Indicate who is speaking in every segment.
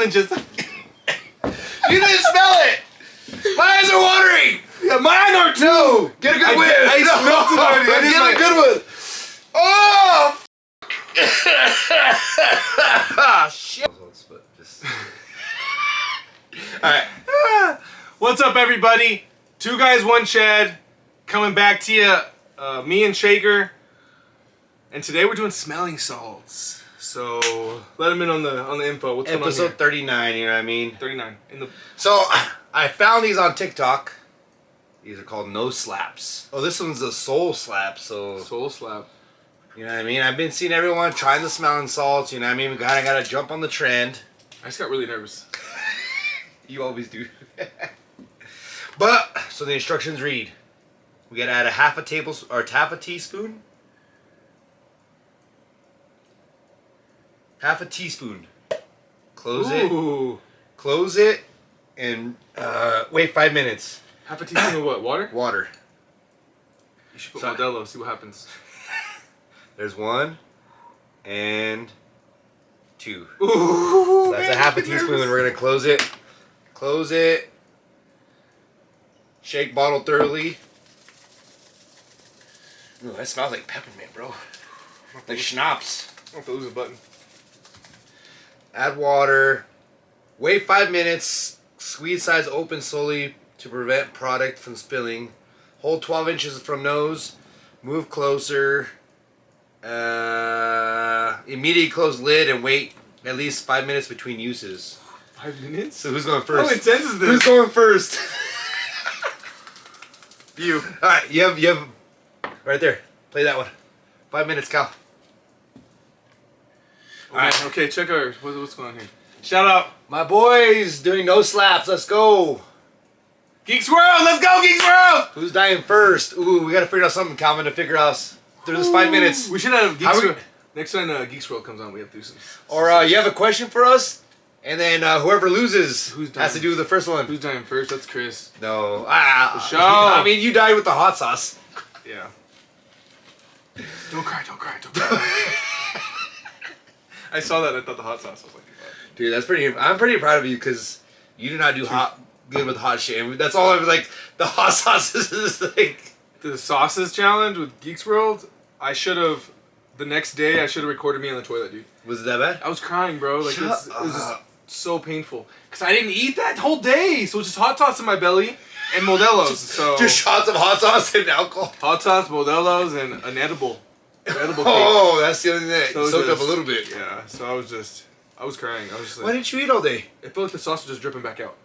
Speaker 1: 12 inches.
Speaker 2: You didn't smell it! My eyes are watering!
Speaker 1: Yeah, mine are too!
Speaker 2: No! Get a good whiff!
Speaker 1: I smelled it already.
Speaker 2: Get a good one! Oh! Shit! Alright.
Speaker 1: What's up, everybody? Two guys, one Chad, coming back to you. Me and Shaker. And today we're doing smelling salts. So let them in on the info. What's going on here?
Speaker 2: Episode 39, you know what I mean?
Speaker 1: 39.
Speaker 2: So, I found these on TikTok. These are called No Slaps. Oh, this one's a Soul Slap, so...
Speaker 1: Soul Slap.
Speaker 2: You know what I mean? I've been seeing everyone trying the smelling salts, you know what I mean? We kind of got to jump on the trend.
Speaker 1: I just got really nervous.
Speaker 2: You always do. But, so the instructions read. We got to add half a teaspoon. Half a teaspoon. Close
Speaker 1: Ooh.
Speaker 2: it. Close it. And wait 5 minutes.
Speaker 1: Half a teaspoon of what? Water?
Speaker 2: Water.
Speaker 1: You should put Modelo, see what happens.
Speaker 2: There's 1 and 2.
Speaker 1: Ooh,
Speaker 2: So that's
Speaker 1: man,
Speaker 2: a half a teaspoon.
Speaker 1: nervous.
Speaker 2: We're going to close it. Close it. Shake bottle thoroughly. Ooh, that smells like peppermint, bro. Like schnapps.
Speaker 1: I don't have to lose a button.
Speaker 2: Add water. Wait 5 minutes. Squeeze sides open slowly to prevent product from spilling. Hold 12 inches from nose. Move closer. Immediately close lid and wait at least 5 minits between uses.
Speaker 1: 5 minutes?
Speaker 2: So who's going first?
Speaker 1: How intense is this?
Speaker 2: Who's going first?
Speaker 1: You.
Speaker 2: Alright, you have right there. Play that one. 5 minutes, Cal.
Speaker 1: Alright, okay, check ours. What's going on here? Shout out.
Speaker 2: My boys doing no slaps. Let's go.
Speaker 1: Geeks World, let's go, Geeks World!
Speaker 2: Who's dying first? Ooh, we gotta figure out something, Calvin, to figure out through this 5 minutes.
Speaker 1: We should have Geeks
Speaker 2: How we-
Speaker 1: World. Next time Geeks World comes on, we have to do some.
Speaker 2: Or you have a question for us, and then whoever loses
Speaker 1: Who's
Speaker 2: has to
Speaker 1: dying?
Speaker 2: do the first one.
Speaker 1: Who's dying first? That's Chris.
Speaker 2: No.
Speaker 1: Show.
Speaker 2: I mean, you died with the hot sauce.
Speaker 1: Yeah. Don't cry, don't cry, don't cry. I saw that and I thought the hot sauce was like,
Speaker 2: Dude, that's pretty. I'm pretty proud of you because you do not do good with hot shit. And that's all I was like. The hot sauce is like.
Speaker 1: the sauces challenge with Geeks World. I should have. The next day, I should have recorded me on the toilet, dude.
Speaker 2: Was it that bad?
Speaker 1: I was crying, bro. Like it was
Speaker 2: Shut
Speaker 1: just
Speaker 2: up.
Speaker 1: so painful because I didn't eat that whole day, so it was just hot sauce in my belly and Modelo's. So
Speaker 2: Just shots of hot sauce and alcohol.
Speaker 1: hot sauce, Modelo's, and an edible cake.
Speaker 2: Oh, that's the only thing that
Speaker 1: So
Speaker 2: soaked up
Speaker 1: just-
Speaker 2: a little bit.
Speaker 1: Yeah. So I was crying. I was just like,
Speaker 2: Why didn't you eat all day?
Speaker 1: it felt like the sauce was just dripping back out.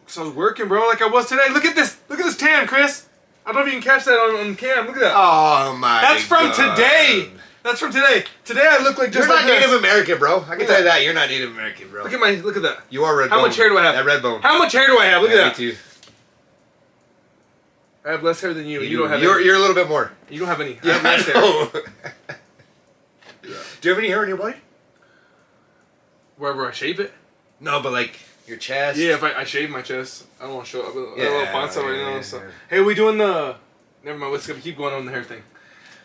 Speaker 1: So I was working, bro, like I was today. Look at this tan, Chris. I don't know if you can catch that on cam. Look at that.
Speaker 2: Oh my!
Speaker 1: That's from
Speaker 2: God.
Speaker 1: today. That's from today. Today I look like just
Speaker 2: You're
Speaker 1: like
Speaker 2: not Native
Speaker 1: this.
Speaker 2: American, bro. I can tell you that. You're not Native American, bro.
Speaker 1: Look at that.
Speaker 2: You are red
Speaker 1: How
Speaker 2: bone.
Speaker 1: much hair do I have?
Speaker 2: That red bone.
Speaker 1: How much hair do I have? Look at that.
Speaker 2: Me too.
Speaker 1: I have less hair than you. You don't have
Speaker 2: You're
Speaker 1: any.
Speaker 2: you're a little bit more.
Speaker 1: You don't have any.
Speaker 2: Yeah,
Speaker 1: I have less hair.
Speaker 2: know.
Speaker 1: Yeah.
Speaker 2: Do you have any hair on your body?
Speaker 1: Wherever I shave it.
Speaker 2: No, but like your chest.
Speaker 1: Yeah, if I shave my chest, I don't want to show up. I have a little panza right now.
Speaker 2: yeah,
Speaker 1: So.
Speaker 2: yeah.
Speaker 1: Hey, we doing the... Never mind, let's keep going on the hair thing.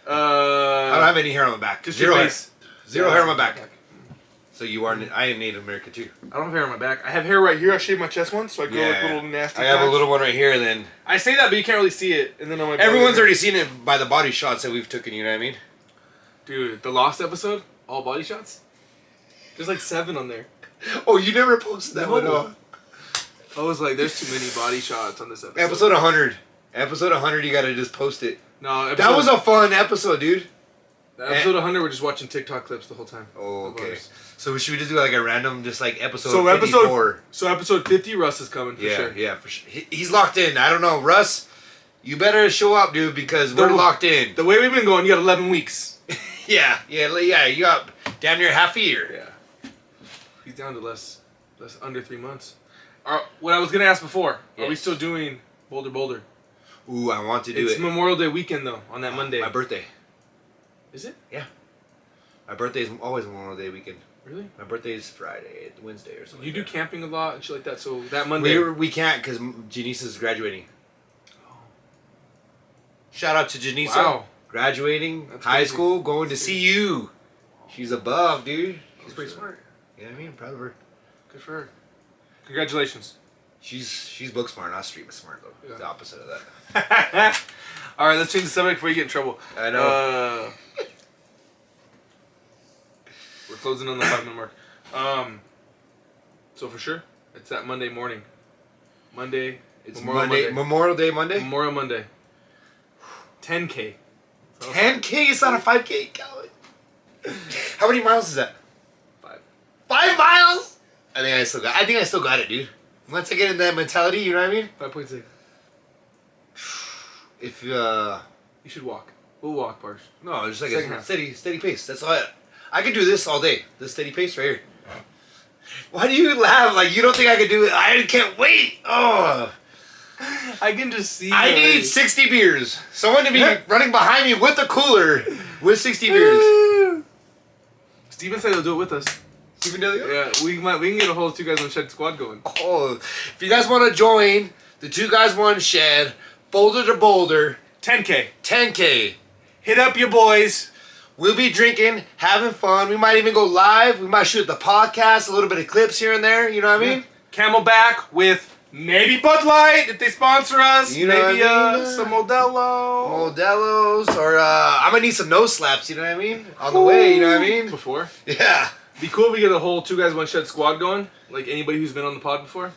Speaker 2: I don't have any hair on my back.
Speaker 1: Just
Speaker 2: Zero
Speaker 1: your
Speaker 2: hair.
Speaker 1: face.
Speaker 2: Zero hair on my back. So you are. I am Native American too.
Speaker 1: I don't have hair on my back. I have hair right here. I shaved my chest once, so I grow like little nasty
Speaker 2: I have a
Speaker 1: patch.
Speaker 2: little one right here. Then
Speaker 1: I say that, but you can't really see it. And then on my
Speaker 2: everyone's
Speaker 1: belly-
Speaker 2: already seen it by the body shots that we've taken. You know what I mean?
Speaker 1: Dude, the Lost episode, all body shots. There's like 7 on there.
Speaker 2: Oh, you never posted that
Speaker 1: No.
Speaker 2: one. No.
Speaker 1: I was like, there's too many body shots on this episode.
Speaker 2: Episode 100. Episode 100. You gotta just post it.
Speaker 1: No,
Speaker 2: That was a fun episode, dude.
Speaker 1: episode 100. We're just watching TikTok clips the whole time.
Speaker 2: Oh,
Speaker 1: Of
Speaker 2: okay.
Speaker 1: ours.
Speaker 2: So should we just do like a random, just like episode
Speaker 1: So
Speaker 2: 54?
Speaker 1: episode 50, Russ is coming for
Speaker 2: Yeah,
Speaker 1: sure.
Speaker 2: yeah, for sure. He's locked in. I don't know, Russ. You better show up, dude, because we're locked in.
Speaker 1: The way we've been going, you got 11 weeks.
Speaker 2: Yeah. You got damn near half a year.
Speaker 1: Yeah. He's down to less under 3 months. What I was gonna ask before, are we still doing Boulder?
Speaker 2: Ooh, I want to do
Speaker 1: It's
Speaker 2: it.
Speaker 1: Memorial Day weekend though, on that Monday.
Speaker 2: My birthday.
Speaker 1: Is it?
Speaker 2: Yeah. My birthday is always Memorial Day weekend.
Speaker 1: Really?
Speaker 2: My birthday is Friday, Wednesday or something.
Speaker 1: You do
Speaker 2: like that.
Speaker 1: camping a lot and shit like that, so that Monday.
Speaker 2: We can't because Janice is graduating. Shout out to Janice.
Speaker 1: Wow.
Speaker 2: Graduating
Speaker 1: That's
Speaker 2: high
Speaker 1: crazy.
Speaker 2: school, going to CU. She's above, dude. She's pretty smart. You know what I mean? I'm proud of her.
Speaker 1: Good for her. Congratulations.
Speaker 2: She's book smart, not street smart though.
Speaker 1: Yeah.
Speaker 2: The opposite of that.
Speaker 1: All right, let's change the subject before you get in trouble.
Speaker 2: I know.
Speaker 1: We're closing on the 5-minute mark. So for sure, it's that Monday morning. Monday.
Speaker 2: It's
Speaker 1: Memorial
Speaker 2: Monday. Memorial Day Monday?
Speaker 1: Memorial Monday. 10K.
Speaker 2: 10K? It's not a 5K, Calvin. How many miles is that?
Speaker 1: 5.
Speaker 2: 5 miles? I think I still got it, dude. Once I get in that mentality, you know what I mean?
Speaker 1: 5.6.
Speaker 2: If
Speaker 1: You should walk. We'll walk, Parsh.
Speaker 2: no, just like
Speaker 1: Second
Speaker 2: a
Speaker 1: half.
Speaker 2: steady pace. That's all. I could do this all day. This steady pace right here. Why do you laugh? Like you don't think I could do it? I can't wait. Oh,
Speaker 1: I can just see.
Speaker 2: I need 60 beers. Someone to be running behind me with a cooler with 60 beers.
Speaker 1: Steven said he'll do it with us.
Speaker 2: Steven Delio?
Speaker 1: Yeah, we can get a whole 2 guys 1 shed squad going.
Speaker 2: Oh, if you guys want to join the 2 guys 1 shed, boulder to boulder,
Speaker 1: 10K.
Speaker 2: 10K.
Speaker 1: Hit up your boys.
Speaker 2: We'll be drinking, having fun. We might even go live. We might shoot the podcast, a little bit of clips here and there. You know what I mean?
Speaker 1: Camelback with maybe Bud Light if they sponsor us.
Speaker 2: You know
Speaker 1: maybe
Speaker 2: what I mean?
Speaker 1: some Modelo.
Speaker 2: Modelos, or I'm gonna need some nose slaps. You know what I mean? On the way. You know what I mean?
Speaker 1: Before.
Speaker 2: Yeah.
Speaker 1: Be cool if we get a whole 2 guys 1 shed squad going. Like anybody who's been on the pod before.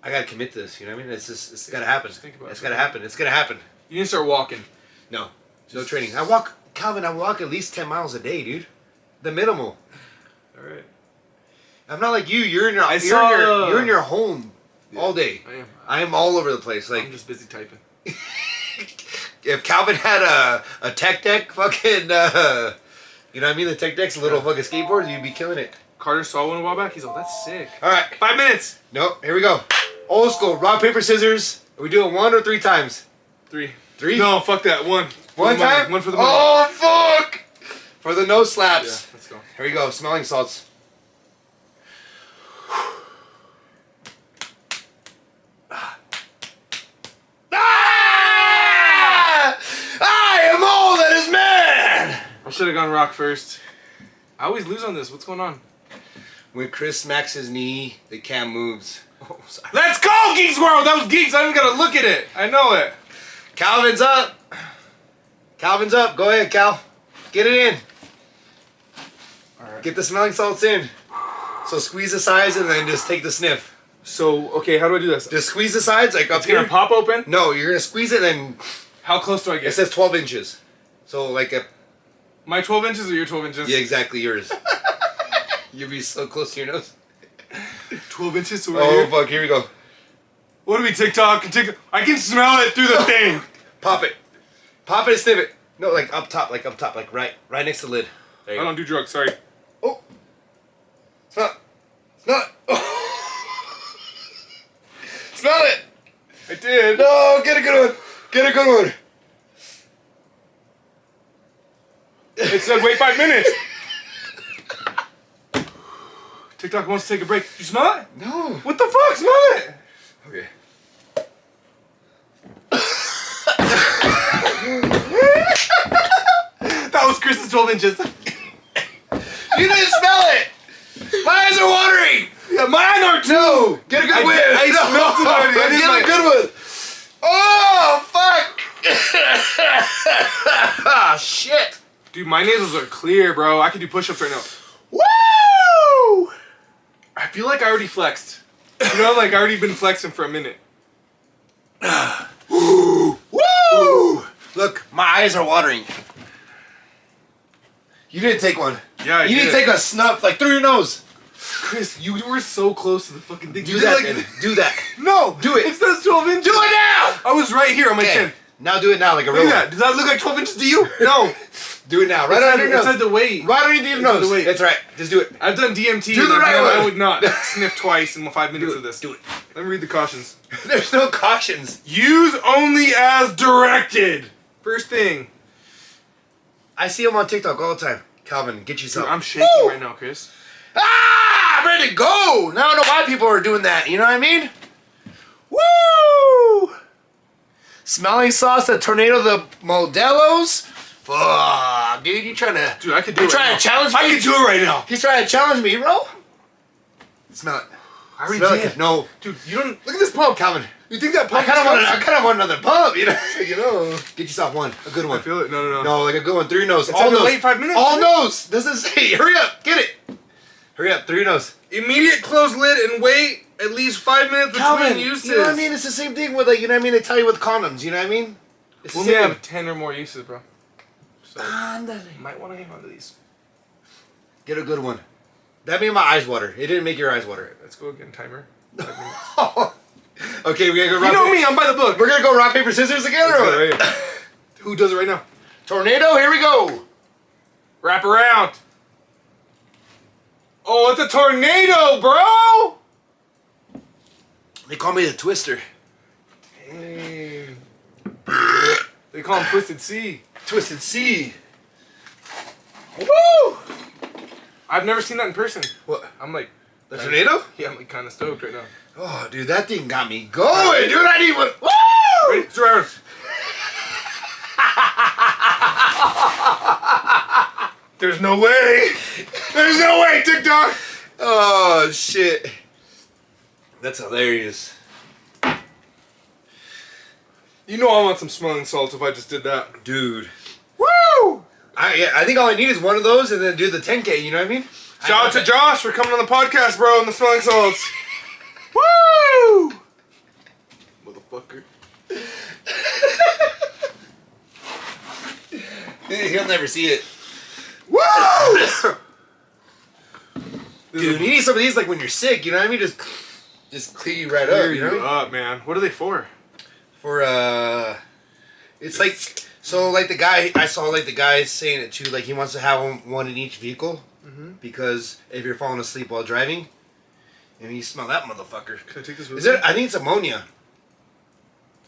Speaker 2: I gotta commit to this. You know what I mean? It's gotta happen.
Speaker 1: Just think about
Speaker 2: It's
Speaker 1: it.
Speaker 2: gotta happen. It's gonna happen.
Speaker 1: You need to start walking.
Speaker 2: No training. I walk at least 10 miles a day, dude. The minimal.
Speaker 1: All right.
Speaker 2: I'm not like you. You're in your you're in your home all day.
Speaker 1: I am.
Speaker 2: I am all over the place. Like
Speaker 1: I'm just busy typing.
Speaker 2: if Calvin had a tech deck, fucking, you know what I mean? The tech deck's a little fucking skateboard. You'd be killing it.
Speaker 1: Carter saw one a while back. He's like, that's sick.
Speaker 2: All right.
Speaker 1: 5 minutes.
Speaker 2: Nope. Here we go. Old school. Rock, paper, scissors. Are we doing 1 or 3 times?
Speaker 1: 3.
Speaker 2: 3?
Speaker 1: No, fuck that. 1. For
Speaker 2: One
Speaker 1: the money.
Speaker 2: time?
Speaker 1: 1 for the money.
Speaker 2: Oh, fuck! For the nose
Speaker 1: Yeah,
Speaker 2: slaps.
Speaker 1: let's go.
Speaker 2: Here we go. Smelling salts. I am all that is man!
Speaker 1: I should have gone rock first. I always lose on this. What's going on?
Speaker 2: When Chris smacks his knee, the cam moves. Oh, sorry.
Speaker 1: Let's go, Geeks World! That was Geeks. I don't even gotta look at it. I know it.
Speaker 2: Calvin's up. Calvin's up. Go ahead, Cal. Get it in.
Speaker 1: Alright.
Speaker 2: Get the smelling salts in. So squeeze the sides and then just take the sniff.
Speaker 1: So, okay, how do I do this?
Speaker 2: Just squeeze the sides, like up
Speaker 1: It's gonna
Speaker 2: here.
Speaker 1: pop open?
Speaker 2: No, you're gonna squeeze it and
Speaker 1: How close do I
Speaker 2: it
Speaker 1: get?
Speaker 2: says 12 inches. So like a,
Speaker 1: My 12 inches or your 12 inches?
Speaker 2: yeah, exactly yours. You'll be so close to your nose.
Speaker 1: 12 inches to right
Speaker 2: Oh
Speaker 1: here?
Speaker 2: fuck, here we go.
Speaker 1: What do we TikTok? I can smell it through the thing.
Speaker 2: Pop it. Pop it and sniff it. No, like up top, like right next to the lid. There you
Speaker 1: I
Speaker 2: go.
Speaker 1: don't do drugs, sorry.
Speaker 2: Oh. Smell it. Smell it. Oh. Smell it.
Speaker 1: I did.
Speaker 2: No, get a good one. Get a good one.
Speaker 1: It said wait 5 minutes. TikTok wants to take a break. You smell it?
Speaker 2: No.
Speaker 1: What the fuck? Smell it.
Speaker 2: Okay.
Speaker 1: That was Chris's 12 inches.
Speaker 2: You didn't smell it. My eyes are watering.
Speaker 1: Yeah, mine are too.
Speaker 2: No. Get a good whiff.
Speaker 1: I smelled it already. I didn't
Speaker 2: Get
Speaker 1: like-
Speaker 2: a good one. Oh fuck. Ah shit.
Speaker 1: Dude, my nasals are clear, bro. I can do push-ups right now.
Speaker 2: Woo!
Speaker 1: I feel like I already flexed. You know, like I already been flexing for a minute.
Speaker 2: Woo! Look, my eyes are watering. You didn't take one.
Speaker 1: Yeah, I
Speaker 2: You didn't
Speaker 1: did.
Speaker 2: take a snuff like through your nose.
Speaker 1: Chris, you were so close to the fucking thing.
Speaker 2: Do
Speaker 1: You
Speaker 2: that.
Speaker 1: did
Speaker 2: Then. Do that.
Speaker 1: No,
Speaker 2: Do it.
Speaker 1: It says 12 inches.
Speaker 2: Do it now.
Speaker 1: I was right here on my
Speaker 2: Okay.
Speaker 1: chin.
Speaker 2: Now do it now like a
Speaker 1: Look
Speaker 2: real
Speaker 1: at
Speaker 2: one.
Speaker 1: that. Does that look like 12 inches to you? No.
Speaker 2: Do it now. Right
Speaker 1: It
Speaker 2: under
Speaker 1: said-
Speaker 2: your
Speaker 1: It said
Speaker 2: nose.
Speaker 1: the weight.
Speaker 2: Right underneath your
Speaker 1: It said
Speaker 2: nose.
Speaker 1: the weight.
Speaker 2: That's right. Just do it.
Speaker 1: I've done DMT.
Speaker 2: Do the
Speaker 1: and
Speaker 2: right
Speaker 1: I
Speaker 2: one.
Speaker 1: would not sniff twice in 5 minutes of this.
Speaker 2: Do it.
Speaker 1: Let me read the cautions.
Speaker 2: There's no cautions.
Speaker 1: Use only as directed. First thing.
Speaker 2: I see them on TikTok all the time. Calvin, get you
Speaker 1: Dude,
Speaker 2: some.
Speaker 1: I'm shaking
Speaker 2: Woo!
Speaker 1: right now, Chris.
Speaker 2: Ah! I'm ready to go. Now I know why people are doing that. You know what I mean? Woo! Smelling sauce, the tornado, the Modelos. Fuck. dude. You trying to...
Speaker 1: Dude, I could do it.
Speaker 2: You trying to challenge me?
Speaker 1: I could do it right now.
Speaker 2: He's trying to challenge me, bro. Smell it.
Speaker 1: I already
Speaker 2: Smell
Speaker 1: did.
Speaker 2: it. No.
Speaker 1: Dude, you don't... Look at this pump.
Speaker 2: Calvin.
Speaker 1: You think that pump
Speaker 2: I kind of want another pump, you know? Get yourself one. A good one.
Speaker 1: I feel it. No.
Speaker 2: No, like a good one. 3 nose.
Speaker 1: It's
Speaker 2: All
Speaker 1: like a
Speaker 2: nose.
Speaker 1: late 5 minutes.
Speaker 2: All nose. Doesn't say. Hurry up. Get it. Hurry up. 3 nose.
Speaker 1: Immediate close lid and wait at least 5 minutes between uses.
Speaker 2: You know what I mean? It's the same thing with, like, you know what I mean? They tell you with condoms, you know what I mean? It's
Speaker 1: We
Speaker 2: the
Speaker 1: only
Speaker 2: same
Speaker 1: have 10 or more uses, bro. So, you might want to hang on to these.
Speaker 2: Get a good one. That made my eyes water. It didn't make your eyes water.
Speaker 1: Let's go again, timer.
Speaker 2: Okay, we gotta go rock.
Speaker 1: You know me, I'm by the book.
Speaker 2: We're gonna go rock, paper, scissors again, or what?
Speaker 1: Right here. Who does it right now?
Speaker 2: Tornado, here we go.
Speaker 1: Wrap around. Oh, it's a tornado, bro!
Speaker 2: They call me the Twister.
Speaker 1: Dang. They call him Twisted C.
Speaker 2: Twisted C.
Speaker 1: Woo! I've never seen that in person.
Speaker 2: What?
Speaker 1: I'm like...
Speaker 2: The tornado?
Speaker 1: Yeah, I'm like kind of stoked right now.
Speaker 2: Oh, dude, that thing got me going, dude. I need one. Woo!
Speaker 1: Ready? Surround. There's no way. There's no way, TikTok.
Speaker 2: Oh, shit. That's hilarious.
Speaker 1: You know I want some smelling salts if I just did that.
Speaker 2: Dude.
Speaker 1: Woo!
Speaker 2: I think all I need is one of those and then do the 10K, you know what I mean?
Speaker 1: Shout out to Josh for coming on the podcast, bro, and the smelling salts. Woo! Motherfucker.
Speaker 2: He'll never see it.
Speaker 1: Woo!
Speaker 2: Dude, you need some of these like when you're sick, you know what I mean? Just clear you right up,
Speaker 1: Clear
Speaker 2: you know?
Speaker 1: you up, man. What are they for?
Speaker 2: For, it's like, so like I saw like the guy saying it too, like he wants to have one in each vehicle. Because if you're falling asleep while driving, and you smell that motherfucker.
Speaker 1: Can I take this with
Speaker 2: Is
Speaker 1: me?
Speaker 2: it? I think it's ammonia.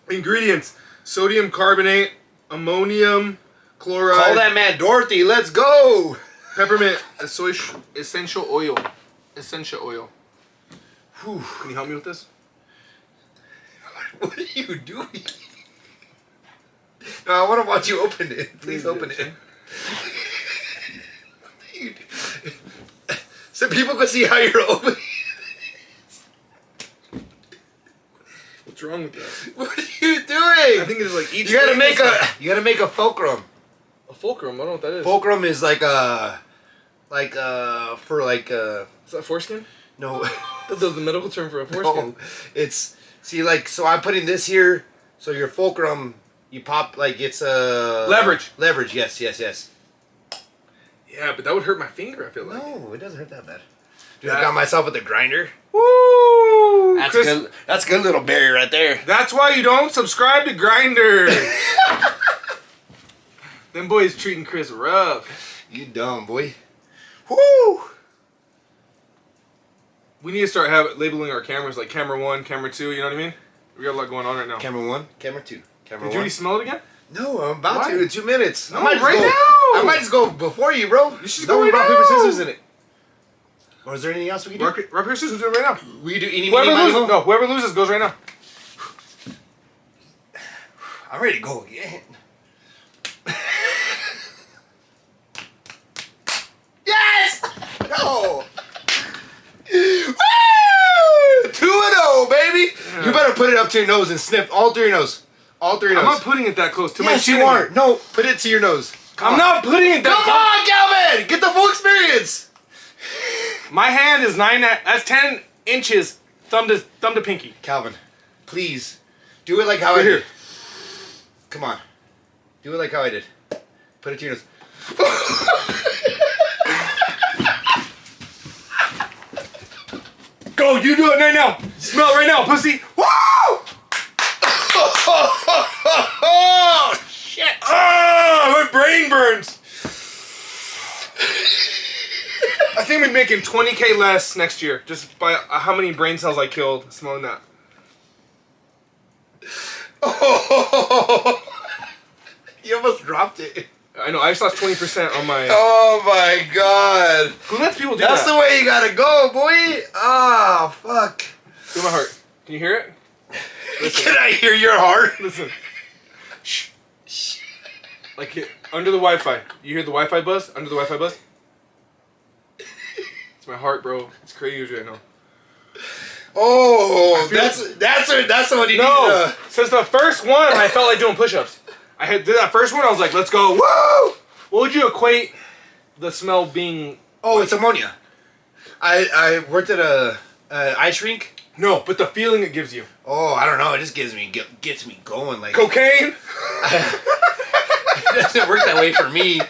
Speaker 1: Ingredients: sodium carbonate, ammonium chloride,
Speaker 2: Call that man Dorothy. Let's go.
Speaker 1: peppermint, essential oil. Essential oil.
Speaker 2: Whew.
Speaker 1: Can you help me with this?
Speaker 2: What are you doing? No, I want to watch you open it. Please open it. So people can see how you're opening.
Speaker 1: What's wrong with that?
Speaker 2: What are you doing?
Speaker 1: I think it's like each.
Speaker 2: You gotta
Speaker 1: thing is
Speaker 2: make a fulcrum.
Speaker 1: a fulcrum. I don't know what that is.
Speaker 2: Fulcrum is like for like
Speaker 1: Is that foreskin?
Speaker 2: no.
Speaker 1: That's the medical term for a foreskin.
Speaker 2: No, it's like so I'm putting this here. So your fulcrum, you pop like it's a
Speaker 1: Leverage.
Speaker 2: Leverage, yes.
Speaker 1: Yeah, but that would hurt my finger. I feel like.
Speaker 2: No, it doesn't hurt that bad. Dude, I got myself with a grinder.
Speaker 1: Woo!
Speaker 2: That's
Speaker 1: Chris,
Speaker 2: good. That's a good little berry right there.
Speaker 1: That's why you don't subscribe to Grindr. Them boys treating Chris rough.
Speaker 2: You dumb boy. Woo!
Speaker 1: We need to start labeling our cameras like camera 1, camera 2. You know what I mean? We got a lot going on right now.
Speaker 2: Camera 1, camera 2, camera
Speaker 1: Did you
Speaker 2: 1.
Speaker 1: already smell it again?
Speaker 2: No, I'm about
Speaker 1: Why?
Speaker 2: to in 2 minutes.
Speaker 1: No,
Speaker 2: I might just
Speaker 1: right
Speaker 2: go,
Speaker 1: now.
Speaker 2: I might just go before you, bro.
Speaker 1: You should
Speaker 2: Don't
Speaker 1: go
Speaker 2: worry
Speaker 1: right
Speaker 2: about paper
Speaker 1: now.
Speaker 2: scissors in it. Or is there anything else we can do?
Speaker 1: Rock, paper, scissors, do it right now.
Speaker 2: We do any
Speaker 1: Whoever
Speaker 2: mini,
Speaker 1: loses, no, whoever loses goes right now.
Speaker 2: I'm ready to go again. Yes! No! Woo! 2-0, baby!
Speaker 1: Yeah.
Speaker 2: You better put it up to your nose and sniff all 3 nose. All 3 nose.
Speaker 1: I'm not putting it that close to my
Speaker 2: Yes,
Speaker 1: chin.
Speaker 2: you are. No, put it to your nose.
Speaker 1: I'm not putting it that
Speaker 2: Come on, Calvin! Get the full experience!
Speaker 1: My hand is 10 inches, thumb to pinky.
Speaker 2: Calvin, please, do it like how I
Speaker 1: Right
Speaker 2: did.
Speaker 1: here.
Speaker 2: Come on. Do it like how I did. Put it to your nose.
Speaker 1: Go, you do it right now. Smell it right now, pussy. Woo!
Speaker 2: Oh, shit!
Speaker 1: Ah, my brain burns. I think we're making 20K less next year just by how many brain cells I killed smelling that.
Speaker 2: Oh, you almost dropped it.
Speaker 1: I know, I just lost 20% on my...
Speaker 2: Oh my god.
Speaker 1: Who lets people do
Speaker 2: That's
Speaker 1: that?
Speaker 2: the way you gotta go, boy. Ah, fuck.
Speaker 1: Feel my heart. Can you hear it? Listen.
Speaker 2: Can I hear your heart?
Speaker 1: Listen. Shh. Like under the Wi-Fi. You hear the Wi-Fi buzz? Under the Wi-Fi buzz? It's my heart, bro. It's crazy right now.
Speaker 2: Oh, that's what you need.
Speaker 1: No, since the first one, I felt like doing push-ups. Did that first one. I was like, let's go. Woo! What would you equate the smell being?
Speaker 2: Oh, like? It's ammonia. I worked at a ice rink.
Speaker 1: No, but the feeling it gives you.
Speaker 2: Oh, I don't know. It just gets me going. Like
Speaker 1: cocaine.
Speaker 2: It doesn't work that way for me.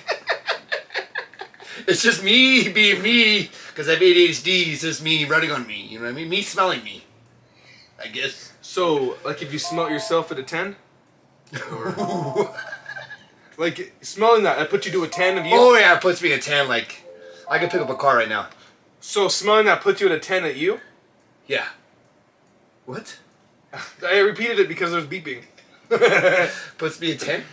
Speaker 2: It's just me being me because I have ADHD. It's just me running on me. You know what I mean? Me smelling me. I guess.
Speaker 1: So, like, if you smell yourself at a 10, or like smelling that puts you to a 10 of you.
Speaker 2: Oh yeah, it puts me at 10. Like, I could pick up a car right now.
Speaker 1: So smelling that puts you at a 10 at you.
Speaker 2: Yeah. What?
Speaker 1: I repeated it because there's beeping.
Speaker 2: Puts me at 10?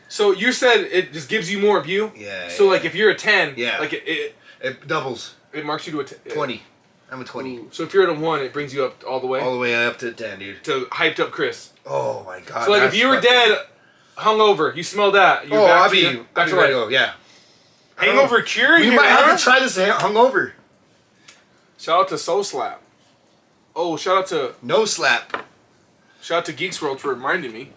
Speaker 1: So you said it just gives you more of you?
Speaker 2: Yeah.
Speaker 1: So like if you're a 10,
Speaker 2: yeah.
Speaker 1: Like it
Speaker 2: doubles.
Speaker 1: It marks you to a
Speaker 2: 20. I'm a 20.
Speaker 1: Ooh. So if you're at a 1, it brings you up all the way?
Speaker 2: All the way up to 10, dude.
Speaker 1: To hyped up Chris.
Speaker 2: Oh my god.
Speaker 1: So like if you were dead, hungover, you smell that. You're back to
Speaker 2: ready to go, yeah.
Speaker 1: Hangover cure?
Speaker 2: We might have to try this hungover.
Speaker 1: Shout out to Soul Slap. Oh, shout out to...
Speaker 2: No Slap.
Speaker 1: Shout out to Geeks World for reminding me.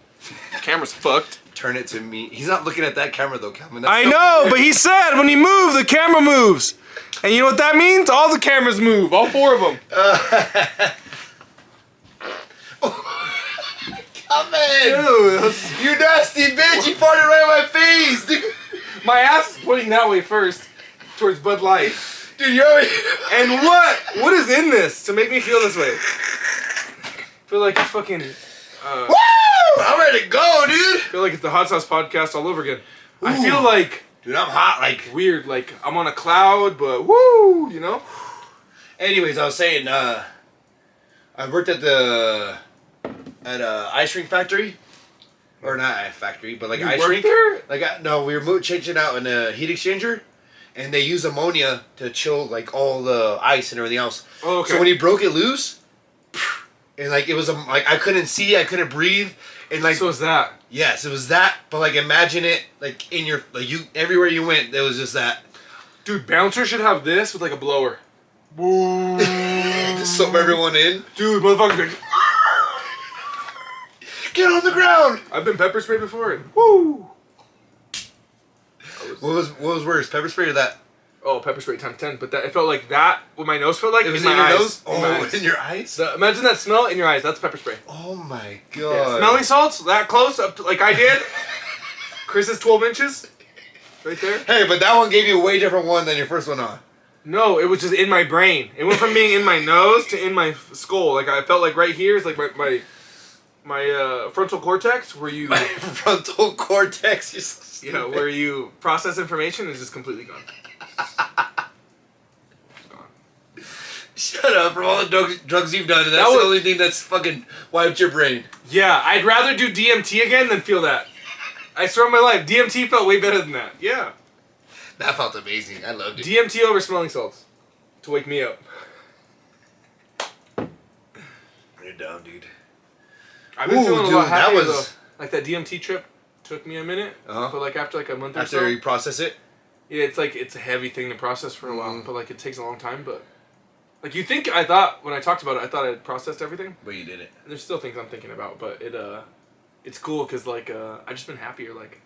Speaker 1: The camera's fucked.
Speaker 2: Turn it to me. He's not looking at that camera though, Calvin.
Speaker 1: I know, but he said when he moves, the camera moves. And you know what that means? All the cameras move. All 4 of them.
Speaker 2: Come in! Dude, you nasty bitch! You farted right in my face, dude!
Speaker 1: My ass is pointing that way first, towards Bud Light.
Speaker 2: Dude, you're already...
Speaker 1: And what is in this to make me feel this way? I feel like it's fucking...
Speaker 2: Woo! I'm ready to go, dude!
Speaker 1: I feel like it's the Hot Sauce Podcast all over again. Ooh. I feel like...
Speaker 2: Dude, I'm hot, like...
Speaker 1: Weird, like I'm on a cloud, but woo, you know?
Speaker 2: Anyways, I was saying, I worked at a ice rink factory. Or not a factory, but like an ice rink.
Speaker 1: There?
Speaker 2: Like, no, we were changing out in a heat exchanger. And they use ammonia to chill like all the ice and everything else.
Speaker 1: Oh, okay.
Speaker 2: So when he broke it loose, and like it was like I couldn't see, I couldn't breathe, and like
Speaker 1: so was that.
Speaker 2: Yes, it was that. But like imagine it like in your like you everywhere you went, there was just that.
Speaker 1: Dude, Bouncer should have this with like a blower. Boom.
Speaker 2: To soak everyone in.
Speaker 1: Dude, motherfuckers.
Speaker 2: Get on the ground.
Speaker 1: I've been pepper sprayed before, and woo.
Speaker 2: What was worse, pepper spray or that?
Speaker 1: Oh, pepper spray times 10. But that it felt like that. What my nose felt like.
Speaker 2: It was
Speaker 1: in
Speaker 2: in
Speaker 1: my
Speaker 2: your
Speaker 1: eyes.
Speaker 2: nose. Oh, in your eyes.
Speaker 1: So, imagine that smell in your eyes. That's pepper spray.
Speaker 2: Oh my god.
Speaker 1: Yeah, smelling salts that close up to, like I did. Chris's 12 inches, right there.
Speaker 2: Hey, but that one gave you a way different one than your first one on.
Speaker 1: No, it was just in my brain. It went from being in my nose to in my skull. Like I felt like right here is like my frontal cortex, where you
Speaker 2: frontal cortex.
Speaker 1: You know, where you process information is just completely gone. Gone.
Speaker 2: Shut up for all the drugs you've done, and that's the only thing that's fucking wiped your brain.
Speaker 1: Yeah, I'd rather do DMT again than feel that. I swear on my life, DMT felt way better than that. Yeah.
Speaker 2: That felt amazing. I loved it.
Speaker 1: DMT over smelling salts. To wake me up.
Speaker 2: You're down, dude.
Speaker 1: I've been feeling a lot happier, though.
Speaker 2: Was...
Speaker 1: Like that DMT trip took me a minute. But like after like a month or so.
Speaker 2: After you process it?
Speaker 1: Yeah, it's like, it's a heavy thing to process for a while. But like it takes a long time, but... Like you think, I thought, when I talked about it, I thought I had processed everything.
Speaker 2: But you didn't.
Speaker 1: And there's still things I'm thinking about, but it's cool because like I've just been happier. Like,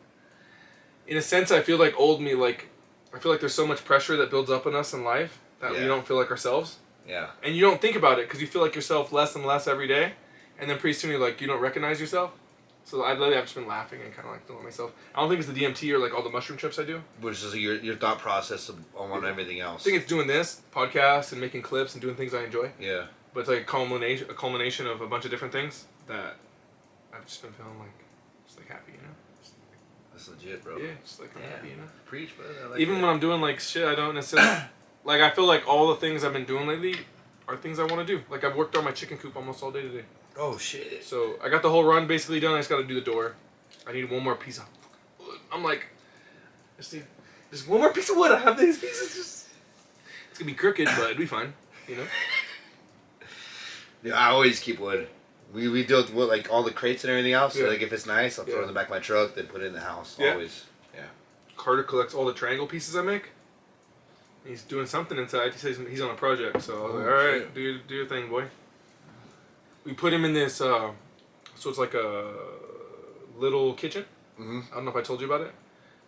Speaker 1: in a sense, I feel like old me. Like, I feel like there's so much pressure that builds up on us in life that we don't feel like ourselves.
Speaker 2: Yeah. And
Speaker 1: you don't think about it because you feel like yourself less and less every day, and then pretty soon you like you don't recognize yourself. So I've just been laughing and kind of like feeling myself. I don't think it's the DMT or like all the mushroom trips I do.
Speaker 2: Which is your thought process on everything else.
Speaker 1: I think it's doing this podcast and making clips and doing things I enjoy.
Speaker 2: Yeah.
Speaker 1: But it's like a culmination of a bunch of different things that I've just been feeling like, just like happy, you know.
Speaker 2: That's legit, bro.
Speaker 1: Yeah, just like I'm happy, you know.
Speaker 2: Preach, bro. Like
Speaker 1: even when I'm doing like shit, I don't necessarily like. I feel like all the things I've been doing lately are things I want to do. Like I've worked on my chicken coop almost all day today.
Speaker 2: Oh shit.
Speaker 1: So I got the whole run basically done. I just got to do the door. I need one more piece of wood. I'm like, just one more piece of wood. I have these pieces. Just it's gonna be crooked, but it'd be fine. You know.
Speaker 2: Yeah, I always keep wood. We deal with like all the crates and everything else. So
Speaker 1: Yeah.
Speaker 2: like if it's nice, I'll throw it in the back of my truck, then put it in the house.
Speaker 1: Yeah.
Speaker 2: Always. Yeah.
Speaker 1: Carter collects all the triangle pieces I make. He's doing something inside. He says he's on a project. So I was like, all right, do your thing, boy. We put him in this, so it's like a little kitchen.
Speaker 2: Mm-hmm.
Speaker 1: I don't know if I told you about it.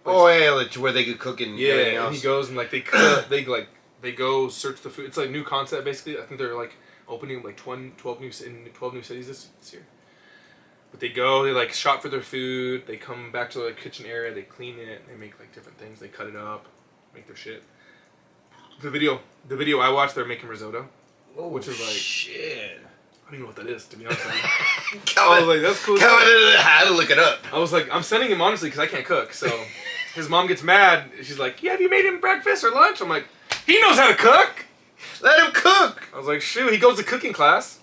Speaker 2: Oh yeah, like where they could cook and everything else.
Speaker 1: And he goes and like they cook, they go search the food. It's like new concept basically. I think they're like opening like 12 new cities this year. But they go, they like shop for their food. They come back to the kitchen area. They clean it. They make like different things. They cut it up, make their shit. The video I watched, they're making risotto, which is like
Speaker 2: shit.
Speaker 1: I don't even know what that is, to be honest with you.
Speaker 2: I
Speaker 1: was like, that's cool.
Speaker 2: I had to look it up.
Speaker 1: I was like, I'm sending him honestly because I can't cook. So his mom gets mad. She's like, yeah, have you made him breakfast or lunch? I'm like, he knows how to cook.
Speaker 2: Let him cook.
Speaker 1: I was like, shoot, he goes to cooking class.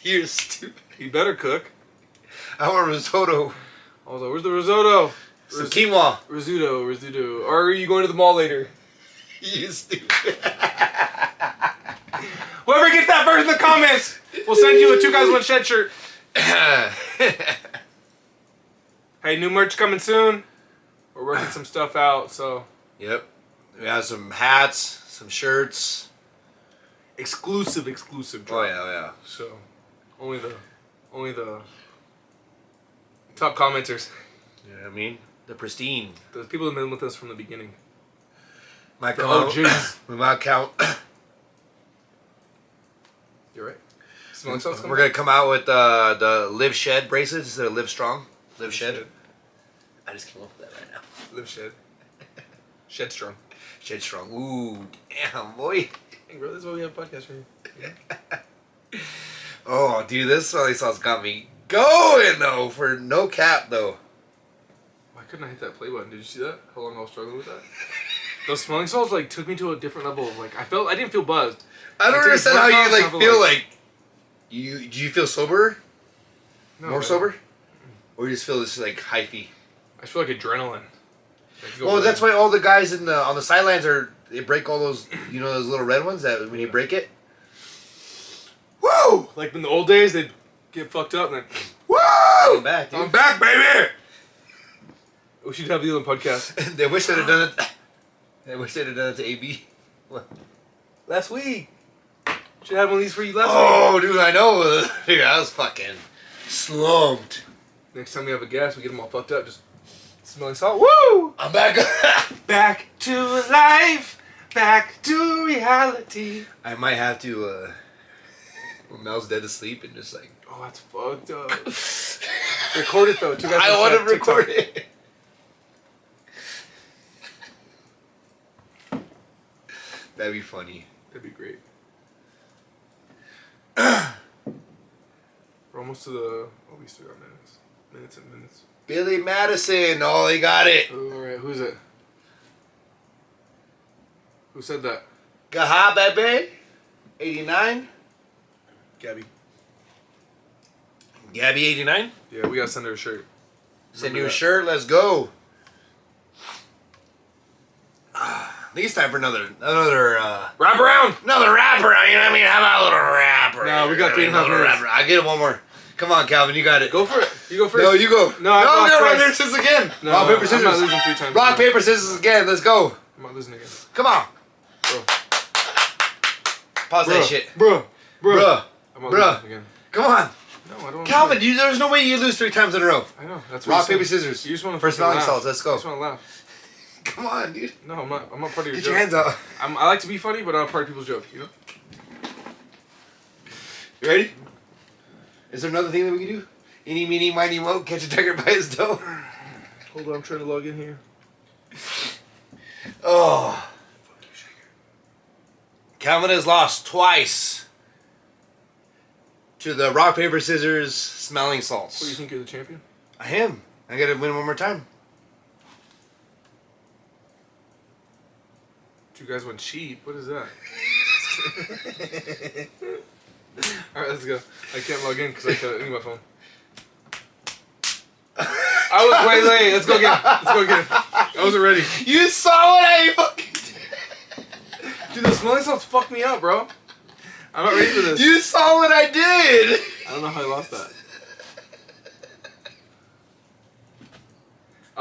Speaker 2: You're stupid.
Speaker 1: He better cook.
Speaker 2: I want risotto.
Speaker 1: I was like, where's the risotto?
Speaker 2: Some quinoa.
Speaker 1: Risotto. Or are you going to the mall later?
Speaker 2: You stupid.
Speaker 1: Whoever gets that first in the comments, we'll send you a 2 Guys 1 Shed shirt. Hey, new merch coming soon. We're working some stuff out, so.
Speaker 2: Yep. We have some hats, some shirts.
Speaker 1: Exclusive drop.
Speaker 2: Oh yeah.
Speaker 1: So, only the top commenters.
Speaker 2: You know what I mean? The pristine.
Speaker 1: The people who've been with us from the beginning.
Speaker 2: Might
Speaker 1: The
Speaker 2: come out.
Speaker 1: OGs.
Speaker 2: We might count.
Speaker 1: You're right. Smelling salts
Speaker 2: We're gonna come out with the Live Shed bracelets instead of Live Strong. Live Shed. I just came up with that right now.
Speaker 1: Live Shed. Shed Strong.
Speaker 2: Shed Strong. Ooh, damn boy.
Speaker 1: Hey, bro, this is why we have a podcast for you. Yeah.
Speaker 2: Oh, dude, this smelling sauce got me going though. For no cap though.
Speaker 1: Why couldn't I hit that play button? Did you see that? How long I was struggling with that? Those smelling salts like took me to a different level of like I didn't feel buzzed.
Speaker 2: I don't understand how you like feel like. Do you feel sober?
Speaker 1: No,
Speaker 2: More sober? Or you just feel this like hyphy?
Speaker 1: I feel like adrenaline.
Speaker 2: Well, that's why all the guys on the sidelines they break all those those little red ones that when you break it.
Speaker 1: Woo! Like in the old days, they'd get fucked up and then, woo!
Speaker 2: I'm back, dude.
Speaker 1: I'm back, baby! We should have the other podcast.
Speaker 2: They wish they'd have done it. They wish they'd have done it to AB. What?
Speaker 1: Last week. Should have one of these for you last
Speaker 2: week. Oh, dude, I know. Dude, I was fucking slumped.
Speaker 1: Next time we have a guest, we get them all fucked up. Just smelling salt. Woo!
Speaker 2: I'm back.
Speaker 1: Back to life. Back to reality.
Speaker 2: I might have to, when Mel's dead asleep and just like...
Speaker 1: Oh, that's fucked up. Record it though. 2 Guys
Speaker 2: I want to record it. That'd be funny.
Speaker 1: That'd be great. We're almost to the... Oh, we still got minutes. Minutes and minutes.
Speaker 2: Billy Madison. Oh, he got it.
Speaker 1: Alright, who's it? Who said that?
Speaker 2: Gaha, baby. 89.
Speaker 1: Gabby.
Speaker 2: Gabby, 89.
Speaker 1: Yeah, we gotta send her a shirt.
Speaker 2: Send you a shirt. Let's go. I think it's time for another
Speaker 1: wrap around.
Speaker 2: Another wrapper. You know what I mean? How about a little wrapper?
Speaker 1: No, we got 3.5 minutes.
Speaker 2: I get it one more. Come on, Calvin, you got it.
Speaker 1: Go for it. You go first.
Speaker 2: No, you go.
Speaker 1: No, I lost
Speaker 2: rock,
Speaker 1: twice.
Speaker 2: paper, scissors again.
Speaker 1: No,
Speaker 2: rock, paper, scissors.
Speaker 1: I'm not losing 3 times.
Speaker 2: Rock, paper, scissors again. Let's go.
Speaker 1: I'm not losing again.
Speaker 2: Come on.
Speaker 1: Bro.
Speaker 2: Pause that shit.
Speaker 1: Bruh.
Speaker 2: I'm not
Speaker 1: losing again.
Speaker 2: Come on.
Speaker 1: No, I don't.
Speaker 2: Calvin, there's no way you lose 3 times in a row.
Speaker 1: I know. That's
Speaker 2: rock, paper, scissors.
Speaker 1: You just want to
Speaker 2: first smelling salts. Let's go.
Speaker 1: I just want to laugh.
Speaker 2: Come on, dude.
Speaker 1: No, I'm not part of your
Speaker 2: Get
Speaker 1: joke.
Speaker 2: your hands out.
Speaker 1: I like to be funny, but I'm part of people's joke. You know.
Speaker 2: You ready? Is there another thing that we can do? Eeny, meeny, miny, mo, catch a tiger by his toe.
Speaker 1: Hold on, I'm trying to log in here.
Speaker 2: Oh. Fuck you, Shaker. Calvin has lost twice to the rock, paper, scissors smelling salts.
Speaker 1: What, do you think you're the champion?
Speaker 2: I am. I gotta win one more time.
Speaker 1: 2 Guys 1 Sheep? What is that? Alright, let's go. I can't log in because I can't my phone. I was way late. Let's go again. I wasn't ready.
Speaker 2: You saw what I fucking did.
Speaker 1: Dude, the smelling salts fucked me up, bro. I'm not ready for this.
Speaker 2: You saw what I did.
Speaker 1: I don't know how I lost that.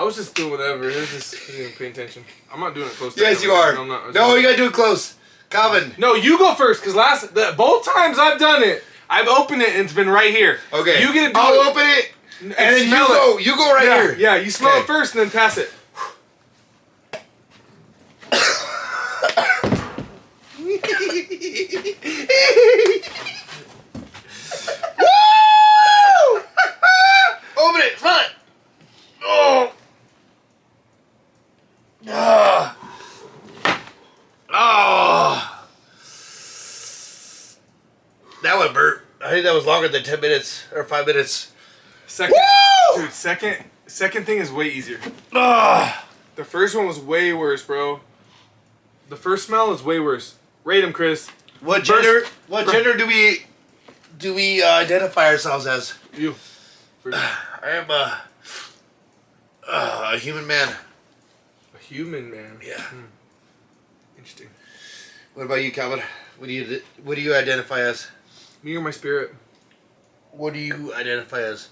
Speaker 1: I was just doing whatever. It was just I didn't pay attention. I'm not doing it close.
Speaker 2: Yes, you are.
Speaker 1: No, I'm not.
Speaker 2: No, you gotta do it close. Calvin.
Speaker 1: No, you go first, because both times I've done it, I've opened it and it's been right here.
Speaker 2: Okay.
Speaker 1: You get to do
Speaker 2: I'll
Speaker 1: it.
Speaker 2: open it,
Speaker 1: And
Speaker 2: then
Speaker 1: smell it.
Speaker 2: you go right here.
Speaker 1: Yeah, you smell it first and then pass it.
Speaker 2: Woo! Open it, smell it. Oh. Oh. That one burnt. I think that was longer than 10 minutes or 5 minutes.
Speaker 1: Second,
Speaker 2: Woo!
Speaker 1: dude, second thing is way easier.
Speaker 2: Ah.
Speaker 1: The first one was way worse, bro. The first smell is way worse. Rate him, Chris.
Speaker 2: What gender? What gender do we identify ourselves as?
Speaker 1: You. First.
Speaker 2: I am a human man.
Speaker 1: A human man.
Speaker 2: Yeah.
Speaker 1: Interesting.
Speaker 2: What about you, Calvin? What do you identify as?
Speaker 1: Me or my spirit?
Speaker 2: What do you identify as?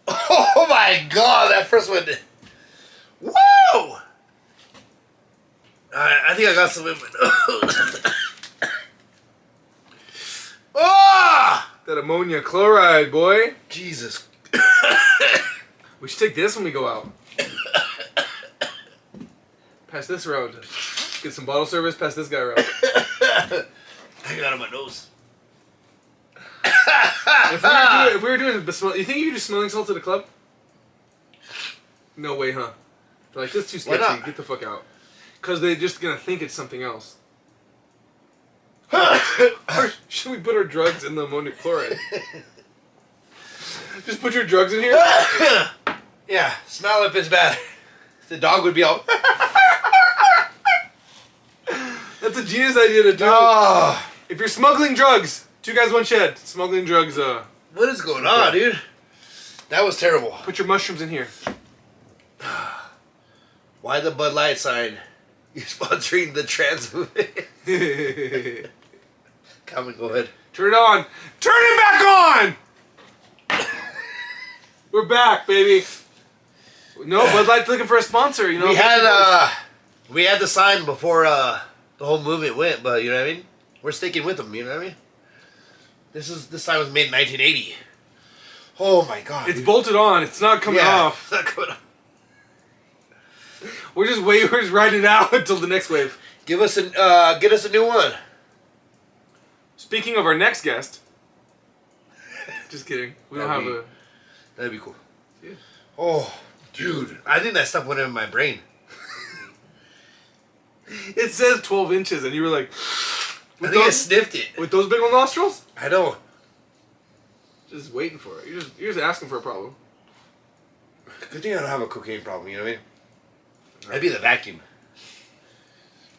Speaker 2: Oh my God! That first one. Whoa! I think I got some. Oh!
Speaker 1: That ammonia chloride, boy.
Speaker 2: Jesus.
Speaker 1: We should take this when we go out. Pass this around. Get some bottle service. Pass this guy around.
Speaker 2: I got it on my nose.
Speaker 1: If we were doing you think you could do smelling salts at a club? No way, huh? They're like, this is too
Speaker 2: Why
Speaker 1: sketchy.
Speaker 2: not?
Speaker 1: Get the fuck out. Because they're just gonna think it's something else. Or should we put our drugs in the ammonium chloride? Just put your drugs in here?
Speaker 2: Yeah, smell if it's bad. The dog would be out.
Speaker 1: That's a genius idea to do.
Speaker 2: Oh,
Speaker 1: If you're smuggling drugs, 2 guys, 1 shed. Smuggling drugs,
Speaker 2: what is going on, dude? That was terrible.
Speaker 1: put your mushrooms in here.
Speaker 2: Why the Bud Light sign? You're sponsoring the trans movement. Come on, go ahead.
Speaker 1: Turn it on. Turn it back on! We're back, baby. No, Bud Light's looking for a sponsor, you know.
Speaker 2: We had the sign before the whole movement went, but you know what I mean? We're sticking with them, you know what I mean? This sign was made in 1980. Oh my God.
Speaker 1: It's bolted on. It's not coming off.
Speaker 2: It's not coming off.
Speaker 1: We're just riding it out until the next wave.
Speaker 2: Get us a new one.
Speaker 1: Speaking of our next guest. Just kidding. We don't have a...
Speaker 2: That'd be cool.
Speaker 1: Yeah.
Speaker 2: Oh, dude. I think that stuff went in my brain.
Speaker 1: It says 12 inches, and you were like...
Speaker 2: I think I sniffed it.
Speaker 1: With those big old nostrils?
Speaker 2: I know.
Speaker 1: Just waiting for it. You're just asking for a problem.
Speaker 2: Good thing I don't have a cocaine problem, you know what I mean? I'd be the vacuum.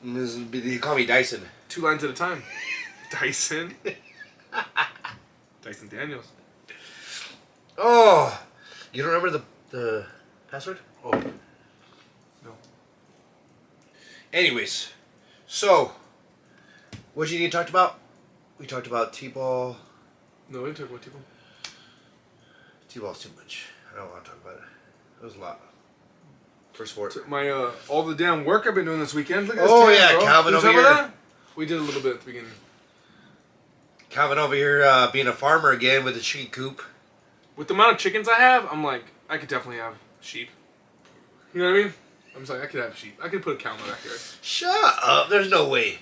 Speaker 2: They call me Dyson.
Speaker 1: 2 lines at a time. Dyson. Dyson Daniels.
Speaker 2: Oh, you don't remember the password?
Speaker 1: Oh. No.
Speaker 2: Anyways, so what you need to talk about? We talked about T-ball.
Speaker 1: No, we didn't talk about people.
Speaker 2: T-ball's too much. I don't want to talk about it. It was a lot for sport.
Speaker 1: My all the damn work I've been doing this weekend. Look at this.
Speaker 2: Oh,
Speaker 1: tan,
Speaker 2: yeah,
Speaker 1: bro.
Speaker 2: Calvin
Speaker 1: Did you
Speaker 2: over
Speaker 1: talk about
Speaker 2: here.
Speaker 1: that? We did a little bit at the beginning.
Speaker 2: Calvin over here being a farmer again with a chicken coop.
Speaker 1: With the amount of chickens I have, I'm like, I could definitely have sheep. You know what I mean? I'm just like, I could have sheep. I could put a cow in my backyard.
Speaker 2: Shut up. There's no way.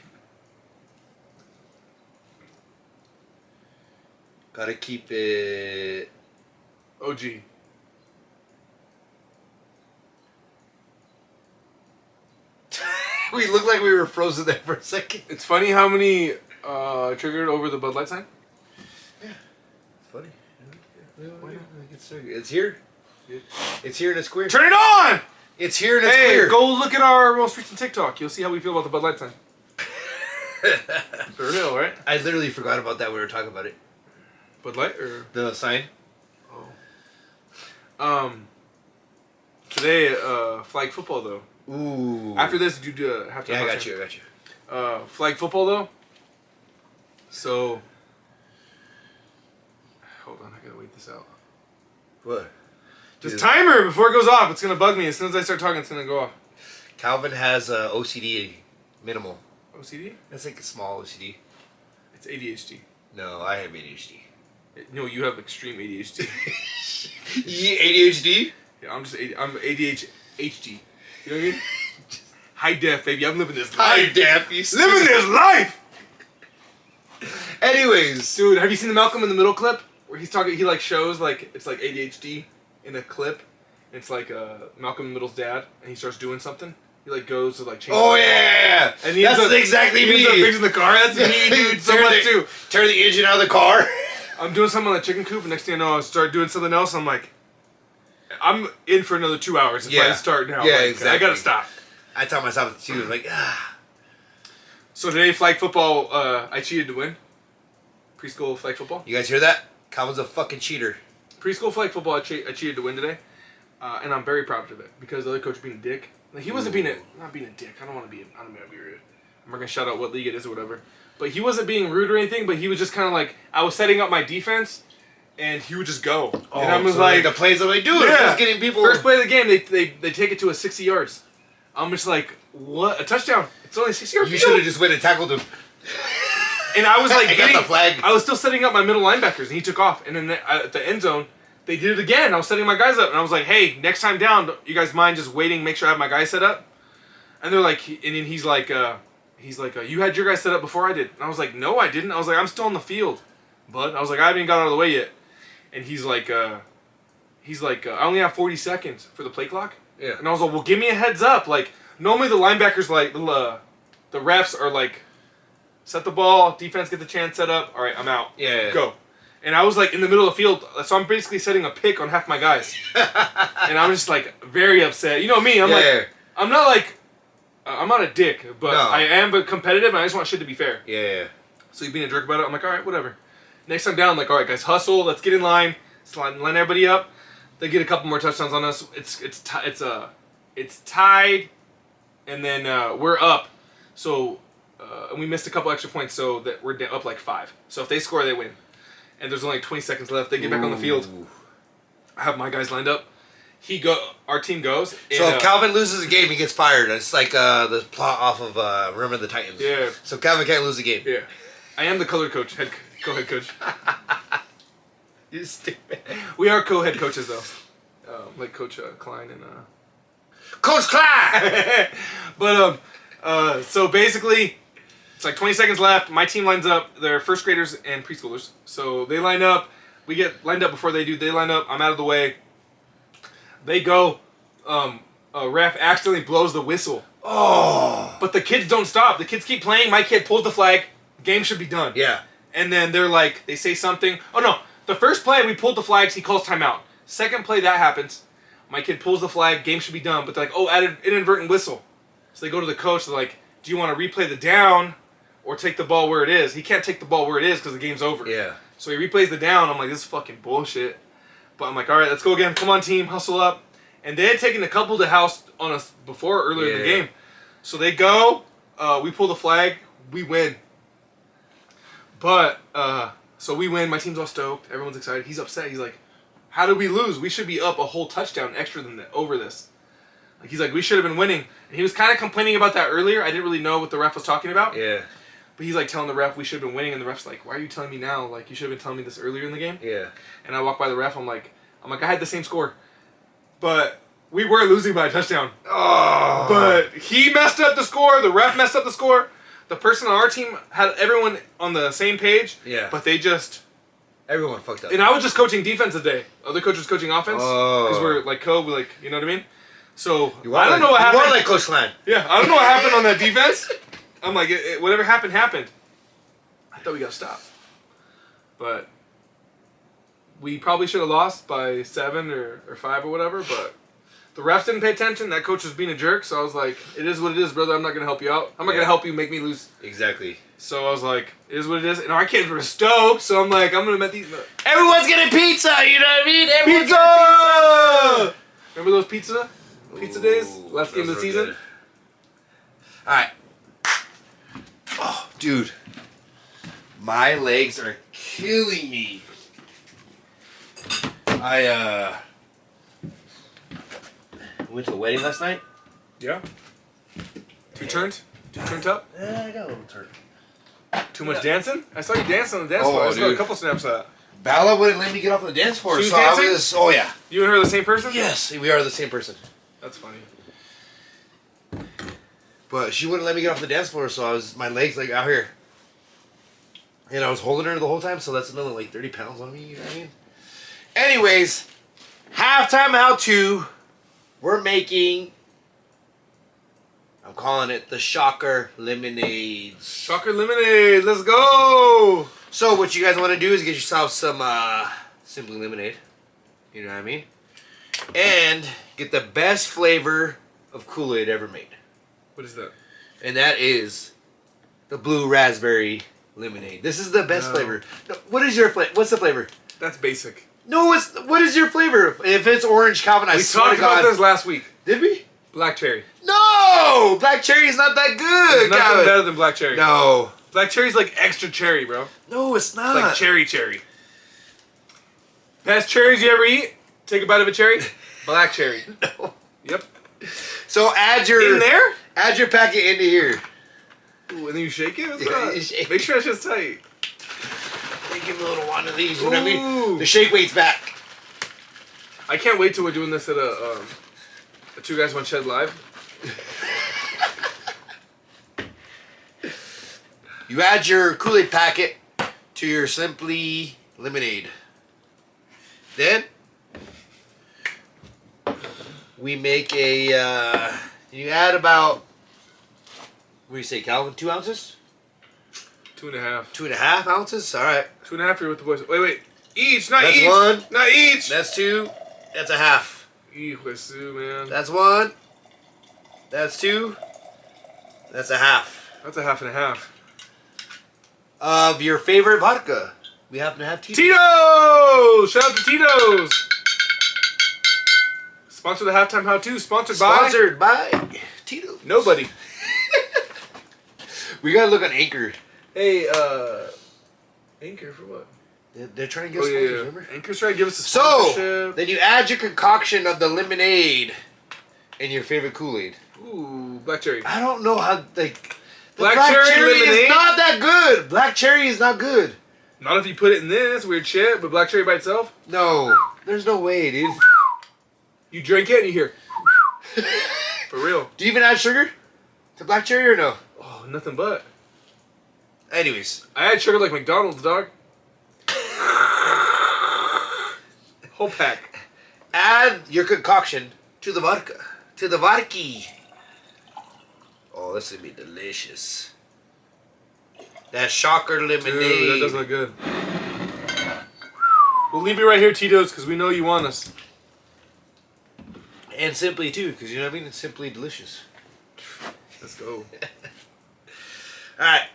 Speaker 2: Gotta keep it...
Speaker 1: OG.
Speaker 2: We looked like we were frozen there for a second.
Speaker 1: It's funny how many triggered over the Bud Light sign.
Speaker 2: Yeah. It's funny. Why not? It's here.
Speaker 1: Yeah.
Speaker 2: It's here and it's queer.
Speaker 1: Turn it on!
Speaker 2: It's here and it's
Speaker 1: Hey,
Speaker 2: queer.
Speaker 1: go look at our most recent TikTok. You'll see how we feel about the Bud Light sign. For real, right?
Speaker 2: I literally forgot about that when we were talking about it.
Speaker 1: Bud Light or
Speaker 2: The sign?
Speaker 1: oh. Today, flag football though.
Speaker 2: Ooh.
Speaker 1: After this, did you have to?
Speaker 2: Yeah, I got you.
Speaker 1: Flag football though. So, hold on, I gotta wait this out.
Speaker 2: What?
Speaker 1: Just timer before it goes off. It's gonna bug me. As soon as I start talking, it's gonna go off.
Speaker 2: Calvin has OCD minimal.
Speaker 1: OCD?
Speaker 2: That's like a small OCD.
Speaker 1: It's ADHD.
Speaker 2: No, I have ADHD.
Speaker 1: No, you have extreme ADHD.
Speaker 2: ADHD?
Speaker 1: Yeah, I'm ADHD. You know what I mean? High def, baby. I'm living this life.
Speaker 2: High def.
Speaker 1: Living this life.
Speaker 2: Anyways,
Speaker 1: dude, have you seen the Malcolm in the Middle clip where he's talking? He like shows like it's like ADHD in a clip. It's like Malcolm in the Middle's dad, and he starts doing something. He like goes to like change.
Speaker 2: Oh yeah,
Speaker 1: and
Speaker 2: that's exactly me.
Speaker 1: He ends up fixing the car. That's me, dude. So much too.
Speaker 2: Turn the engine out of the car.
Speaker 1: I'm doing something on the chicken coop, and next thing I know, I start doing something else. I'm like, I'm in for another 2 hours if I start now.
Speaker 2: Yeah,
Speaker 1: like,
Speaker 2: exactly.
Speaker 1: I gotta stop.
Speaker 2: I tell myself too, like ah.
Speaker 1: So today, flag football, I cheated to win. Preschool flag football.
Speaker 2: You guys hear that? Calvin's a fucking cheater.
Speaker 1: Preschool flag football, I cheated to win today, and I'm very proud of it because the other coach being a dick. Like, he wasn't not being a dick. I don't want to be. I don't want to be rude. I'm not gonna shout out what league it is or whatever. But he wasn't being rude or anything. But he was just kind of like, I was setting up my defense, and he would just go.
Speaker 2: Oh,
Speaker 1: and I was
Speaker 2: so
Speaker 1: like,
Speaker 2: the plays that they do, yeah. Just getting people.
Speaker 1: First play of the game, they take it to a 60 yards. I'm just like, what? A touchdown? It's only 60 yards.
Speaker 2: You should have just went and tackled him.
Speaker 1: And I was like,
Speaker 2: I got the flag.
Speaker 1: I was still setting up my middle linebackers, and he took off. And then at the end zone, they did it again. I was setting my guys up, and I was like, hey, next time down, you guys mind just waiting, make sure I have my guys set up? And they're like, and then he's like, you had your guys set up before I did. And I was like, no, I didn't. I was like, I'm still on the field, bud. I was like, I haven't even got out of the way yet. And he's like, I only have 40 seconds for the play clock.
Speaker 2: Yeah.
Speaker 1: And I was like, well, give me a heads up. Like, normally the linebackers, like, the refs are like, set the ball, defense get the chance set up. All right, I'm out.
Speaker 2: Yeah.
Speaker 1: Go. And I was like in the middle of the field, so I'm basically setting a pick on half my guys. And I was just like very upset. You know me, I'm like, I'm not a dick, but I am competitive and I just want shit to be fair.
Speaker 2: Yeah.
Speaker 1: So you being a jerk about it, I'm like, all right, whatever. Next time down, I'm like, all right, guys, hustle, let's get in line, let's line everybody up. They get a couple more touchdowns on us. It's tied, and then we're up. So. And we missed a couple extra points, so that we're up like 5. So if they score, they win. And there's only 20 seconds left. They get back on the field. I have my guys lined up. Our team goes. And,
Speaker 2: so if Calvin loses a game, he gets fired. It's like the plot off of Remember the Titans.
Speaker 1: Yeah.
Speaker 2: So Calvin can't lose a game.
Speaker 1: Yeah. I am the color coach, co-head coach.
Speaker 2: You stupid.
Speaker 1: We are co-head coaches though, like Coach Klein and.
Speaker 2: Coach Klein.
Speaker 1: But so basically. It's like 20 seconds left. My team lines up. They're first graders and preschoolers. So they line up. We get lined up before they do. They line up. I'm out of the way. They go. A ref accidentally blows the whistle.
Speaker 2: Oh.
Speaker 1: But the kids don't stop. The kids keep playing. My kid pulls the flag. Game should be done.
Speaker 2: Yeah.
Speaker 1: And then they're like, they say something. Oh, no. The first play, we pulled the flags. He calls timeout. Second play, that happens. My kid pulls the flag. Game should be done. But they're like, oh, added inadvertent whistle. So they go to the coach. They're like, do you want to replay the down? Or take the ball where it is. He can't take the ball where it is because the game's over.
Speaker 2: Yeah.
Speaker 1: So he replays the down. I'm like, this is fucking bullshit. But I'm like, all right, let's go again. Come on, team, hustle up. And they had taken a couple to house on us before earlier in the game. So they go. We pull the flag. We win. But so we win. My team's all stoked. Everyone's excited. He's upset. He's like, how did we lose? We should be up a whole touchdown extra than that over this. Like he's like, we should have been winning. And he was kind of complaining about that earlier. I didn't really know what the ref was talking about.
Speaker 2: Yeah.
Speaker 1: But he's like telling the ref we should have been winning, and the ref's like, why are you telling me now? Like, you should have been telling me this earlier in the game.
Speaker 2: Yeah.
Speaker 1: And I walk by the ref, I'm like, I had the same score. But we were losing by a touchdown.
Speaker 2: Oh.
Speaker 1: But he messed up the score, the ref messed up the score. The person on our team had everyone on the same page.
Speaker 2: Yeah.
Speaker 1: But they just...
Speaker 2: Everyone fucked up.
Speaker 1: And I was just coaching defense today. Other coach was coaching offense. Because we're like you know what I mean? So, I don't know what happened.
Speaker 2: You are like Coach Klein.
Speaker 1: Yeah, I don't know what happened on that defense. I'm like, whatever happened, happened. I thought we got stopped. But we probably should have lost by 7 or 5 or whatever, but the refs didn't pay attention. That coach was being a jerk, so I was like, it is what it is, brother. I'm not going to help you out. I'm not going to help you make me lose.
Speaker 2: Exactly.
Speaker 1: So I was like, it is what it is. And our kids were stoked, so I'm like, I'm going to met these...
Speaker 2: Everyone's getting pizza, you know what I mean? Everyone's
Speaker 1: Pizza! Remember those pizza days? Last game of the season?
Speaker 2: Good. Alright. Oh, dude. My legs are killing me. We went to a wedding last night.
Speaker 1: Yeah. Two turned up.
Speaker 2: Yeah, I got a little turn.
Speaker 1: Too much dancing? I saw you dancing on the dance floor. I saw a couple snaps of that.
Speaker 2: Bella wouldn't let me get off the dance floor.
Speaker 1: She was
Speaker 2: so
Speaker 1: dancing?
Speaker 2: I was, oh yeah.
Speaker 1: You and her are the same person?
Speaker 2: Yes, we are the same person.
Speaker 1: That's funny.
Speaker 2: But she wouldn't let me get off the dance floor, so I was my legs like out here. And I was holding her the whole time, so that's another like 30 pounds on me, you know what I mean? Anyways, halftime how-to. We're making, I'm calling it the Shocker Lemonades.
Speaker 1: Shocker lemonade, let's go!
Speaker 2: So what you guys want to do is get yourself some Simply Lemonade. You know what I mean? And get the best flavor of Kool-Aid ever made.
Speaker 1: What is that?
Speaker 2: And that is the blue raspberry lemonade. This is the best flavor. No, what is your flavor? What's the flavor?
Speaker 1: That's basic.
Speaker 2: No, what is your flavor? If it's orange, Calvin, I swear
Speaker 1: We
Speaker 2: to
Speaker 1: talked
Speaker 2: God.
Speaker 1: about this last week.
Speaker 2: Did we?
Speaker 1: Black cherry.
Speaker 2: No! Black cherry is not that good,
Speaker 1: There's nothing
Speaker 2: Calvin.
Speaker 1: better than black cherry.
Speaker 2: No.
Speaker 1: Black cherry's like extra cherry, bro.
Speaker 2: No, it's not.
Speaker 1: It's like cherry. Best cherries you ever eat? Take a bite of a cherry? Black cherry.
Speaker 2: No.
Speaker 1: Yep.
Speaker 2: So add your...
Speaker 1: In there?
Speaker 2: Add your packet into here.
Speaker 1: Ooh, and then you shake it? What's
Speaker 2: Yeah,
Speaker 1: that?
Speaker 2: you shake
Speaker 1: Make sure that shit's tight.
Speaker 2: Give me a little one of these, you know what I
Speaker 1: Ooh.
Speaker 2: mean? The shake weight's back.
Speaker 1: I can't wait till we're doing this at a Two Guys One Shed live.
Speaker 2: You add your Kool-Aid packet to your Simply Lemonade. Then we make a. You add about. What do you say, Calvin? 2 ounces?
Speaker 1: 2.5.
Speaker 2: 2.5 ounces. All right.
Speaker 1: 2.5 here with the boys. Wait. Each, not
Speaker 2: That's
Speaker 1: each.
Speaker 2: one.
Speaker 1: Not each.
Speaker 2: That's 2. That's a half.
Speaker 1: Hijo man.
Speaker 2: That's 1. That's 2. That's a half.
Speaker 1: That's a half and a half.
Speaker 2: Of your favorite vodka. We happen to have Tito's.
Speaker 1: Tito's! Shout out to Tito's! Sponsor the Halftime How-To.
Speaker 2: Sponsored by Tito's.
Speaker 1: Nobody.
Speaker 2: We gotta look on Anchor.
Speaker 1: Hey, Anchor for what?
Speaker 2: They're trying to get sponsors, remember?
Speaker 1: Anchor's trying to give us a sponsorship.
Speaker 2: So, then you add your concoction of the lemonade and your favorite Kool-Aid.
Speaker 1: Ooh, black cherry.
Speaker 2: I don't know how, like... The
Speaker 1: Black cherry lemonade?
Speaker 2: is not that good. Black cherry is not good.
Speaker 1: Not if you put it in this weird shit, but black cherry by itself?
Speaker 2: No. There's no way, dude.
Speaker 1: You drink it and you hear... For real.
Speaker 2: Do you even add sugar to black cherry or no?
Speaker 1: Oh, nothing but.
Speaker 2: Anyways.
Speaker 1: I add sugar like McDonald's, dog. Whole pack.
Speaker 2: Add your concoction to the vodka. To the vodka. Oh, this is gonna be delicious. That Shocker Lemonade.
Speaker 1: Dude, that does look good. We'll leave you right here, Tito's, because we know you want us.
Speaker 2: And Simply too, because you know what I mean? It's simply delicious.
Speaker 1: Let's go.
Speaker 2: Alright.